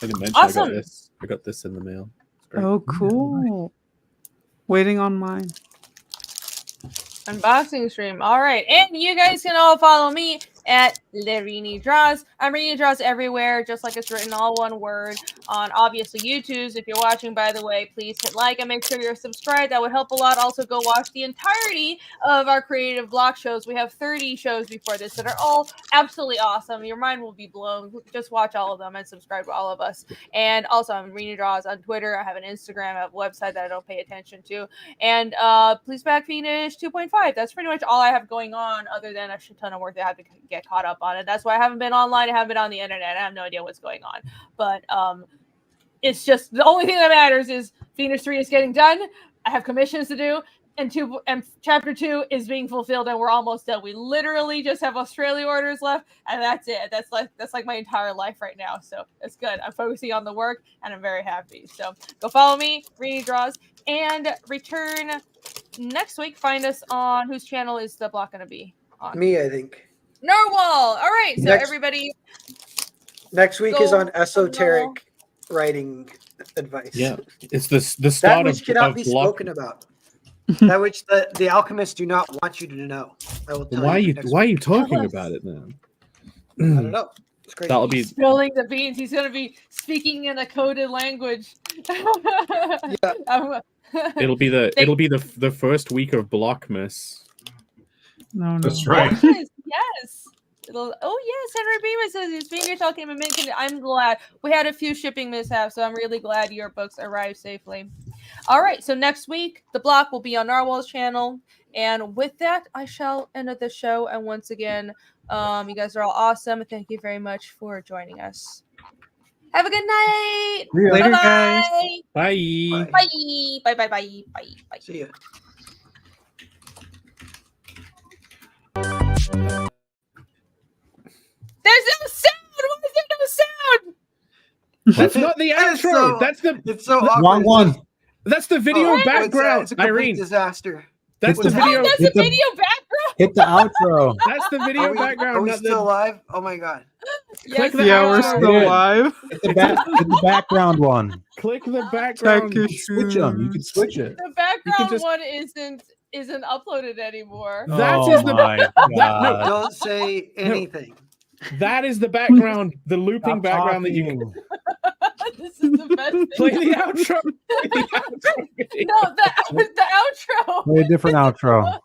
I can mention Awesome. I got this in the mail. Oh, cool. Waiting on mine. Unboxing stream. All right. And you guys can all follow me at Lerini Draws. I'm Lerini Draws everywhere, just like it's written, all one word, on obviously YouTube. If you're watching, by the way, please hit like and make sure you're subscribed. That would help a lot. Also, go watch the entirety of our creative block shows. We have 30 shows before this that are all absolutely awesome. Your mind will be blown. Just watch all of them and subscribe to all of us. And also, I'm Lerini Draws on Twitter. I have an Instagram, I have a website that I don't pay attention to. And please back Finish 2.5. That's pretty much all I have going on, other than a shit ton of work that I have to get caught up on it. That's why I haven't been online. I haven't been on the internet. I have no idea what's going on. But it's just the only thing that matters is Phoenix 3 is getting done. I have commissions to do, and chapter 2 is being fulfilled, and we're almost done. We literally just have Australia orders left, and that's it. That's like my entire life right now. So it's good. I'm focusing on the work, and I'm very happy. So go follow me, Rini Draws, and return next week. Find us on whose channel is the block going to be on? Me, I think. Narwhal. All right. So everybody. Next week is on Esoteric writing advice. Yeah, it's the That start which of cannot be block. spoken about. That which the alchemists do not want you to know. I will tell Why are you next why are you week. talking us. about it then? I don't know. It's crazy. That'll be Spilling the beans. He's gonna be speaking in a coded language. Um, it'll be the first week of Blockmas. No, no. That's right. Yes. Oh yes, Henry Beaman says his finger talking him a minute. I'm glad we had a few shipping mishaps, so I'm really glad your books arrived safely. All right, so next week the block will be on Narwhal's channel, and with that, I shall end the show. And once again, you guys are all awesome. Thank you very much for joining us. Have a good night. Later, guys. Bye-bye. Bye. Bye. Bye. Bye. Bye. Bye. Bye. See ya. There's no sound. Why is there no sound? That's not the It's outro. so- That's the It's so awkward. Wrong one. that's the video Oh, background. It's a complete Irene, disaster. that's the It's a- video. That's Hit the the- video background. Hit the outro. That's the Are video we, background. are we not still the, live? Oh my god. Click the Yeah, we're outro. still Yeah. live. Hit the, hit the background one. click the Check background. your Switch them. You can shoes. switch it. The background just- one isn't uploaded anymore. That oh is the- my God. no. Don't say anything. That is the background, the looping Stop background that you can talking. This is the best thing. play the outro. Play the outro video. No, the outro. Play a different outro.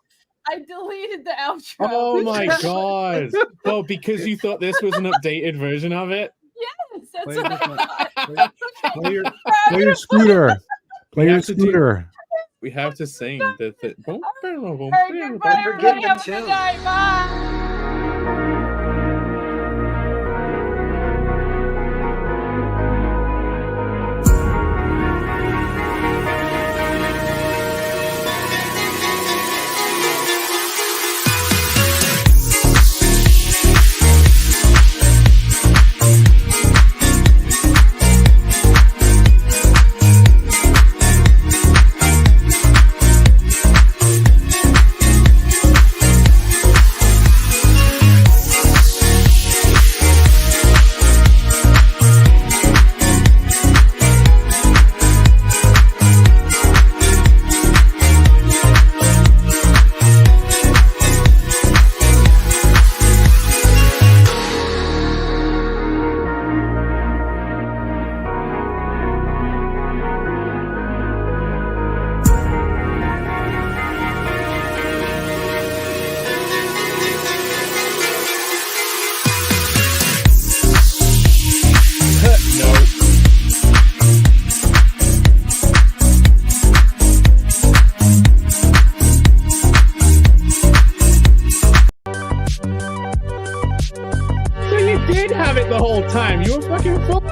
I deleted the outro. Oh my god! Well, because you thought this was an updated version of it. Yes, that's Play a what I different- thought. Play your, play your scooter. Play We your have to do- scooter. We have to sing the. All right, goodbye, Don't forget everybody. the Have a tune. good night. Bye. So you did have it the whole time. You were fucking full.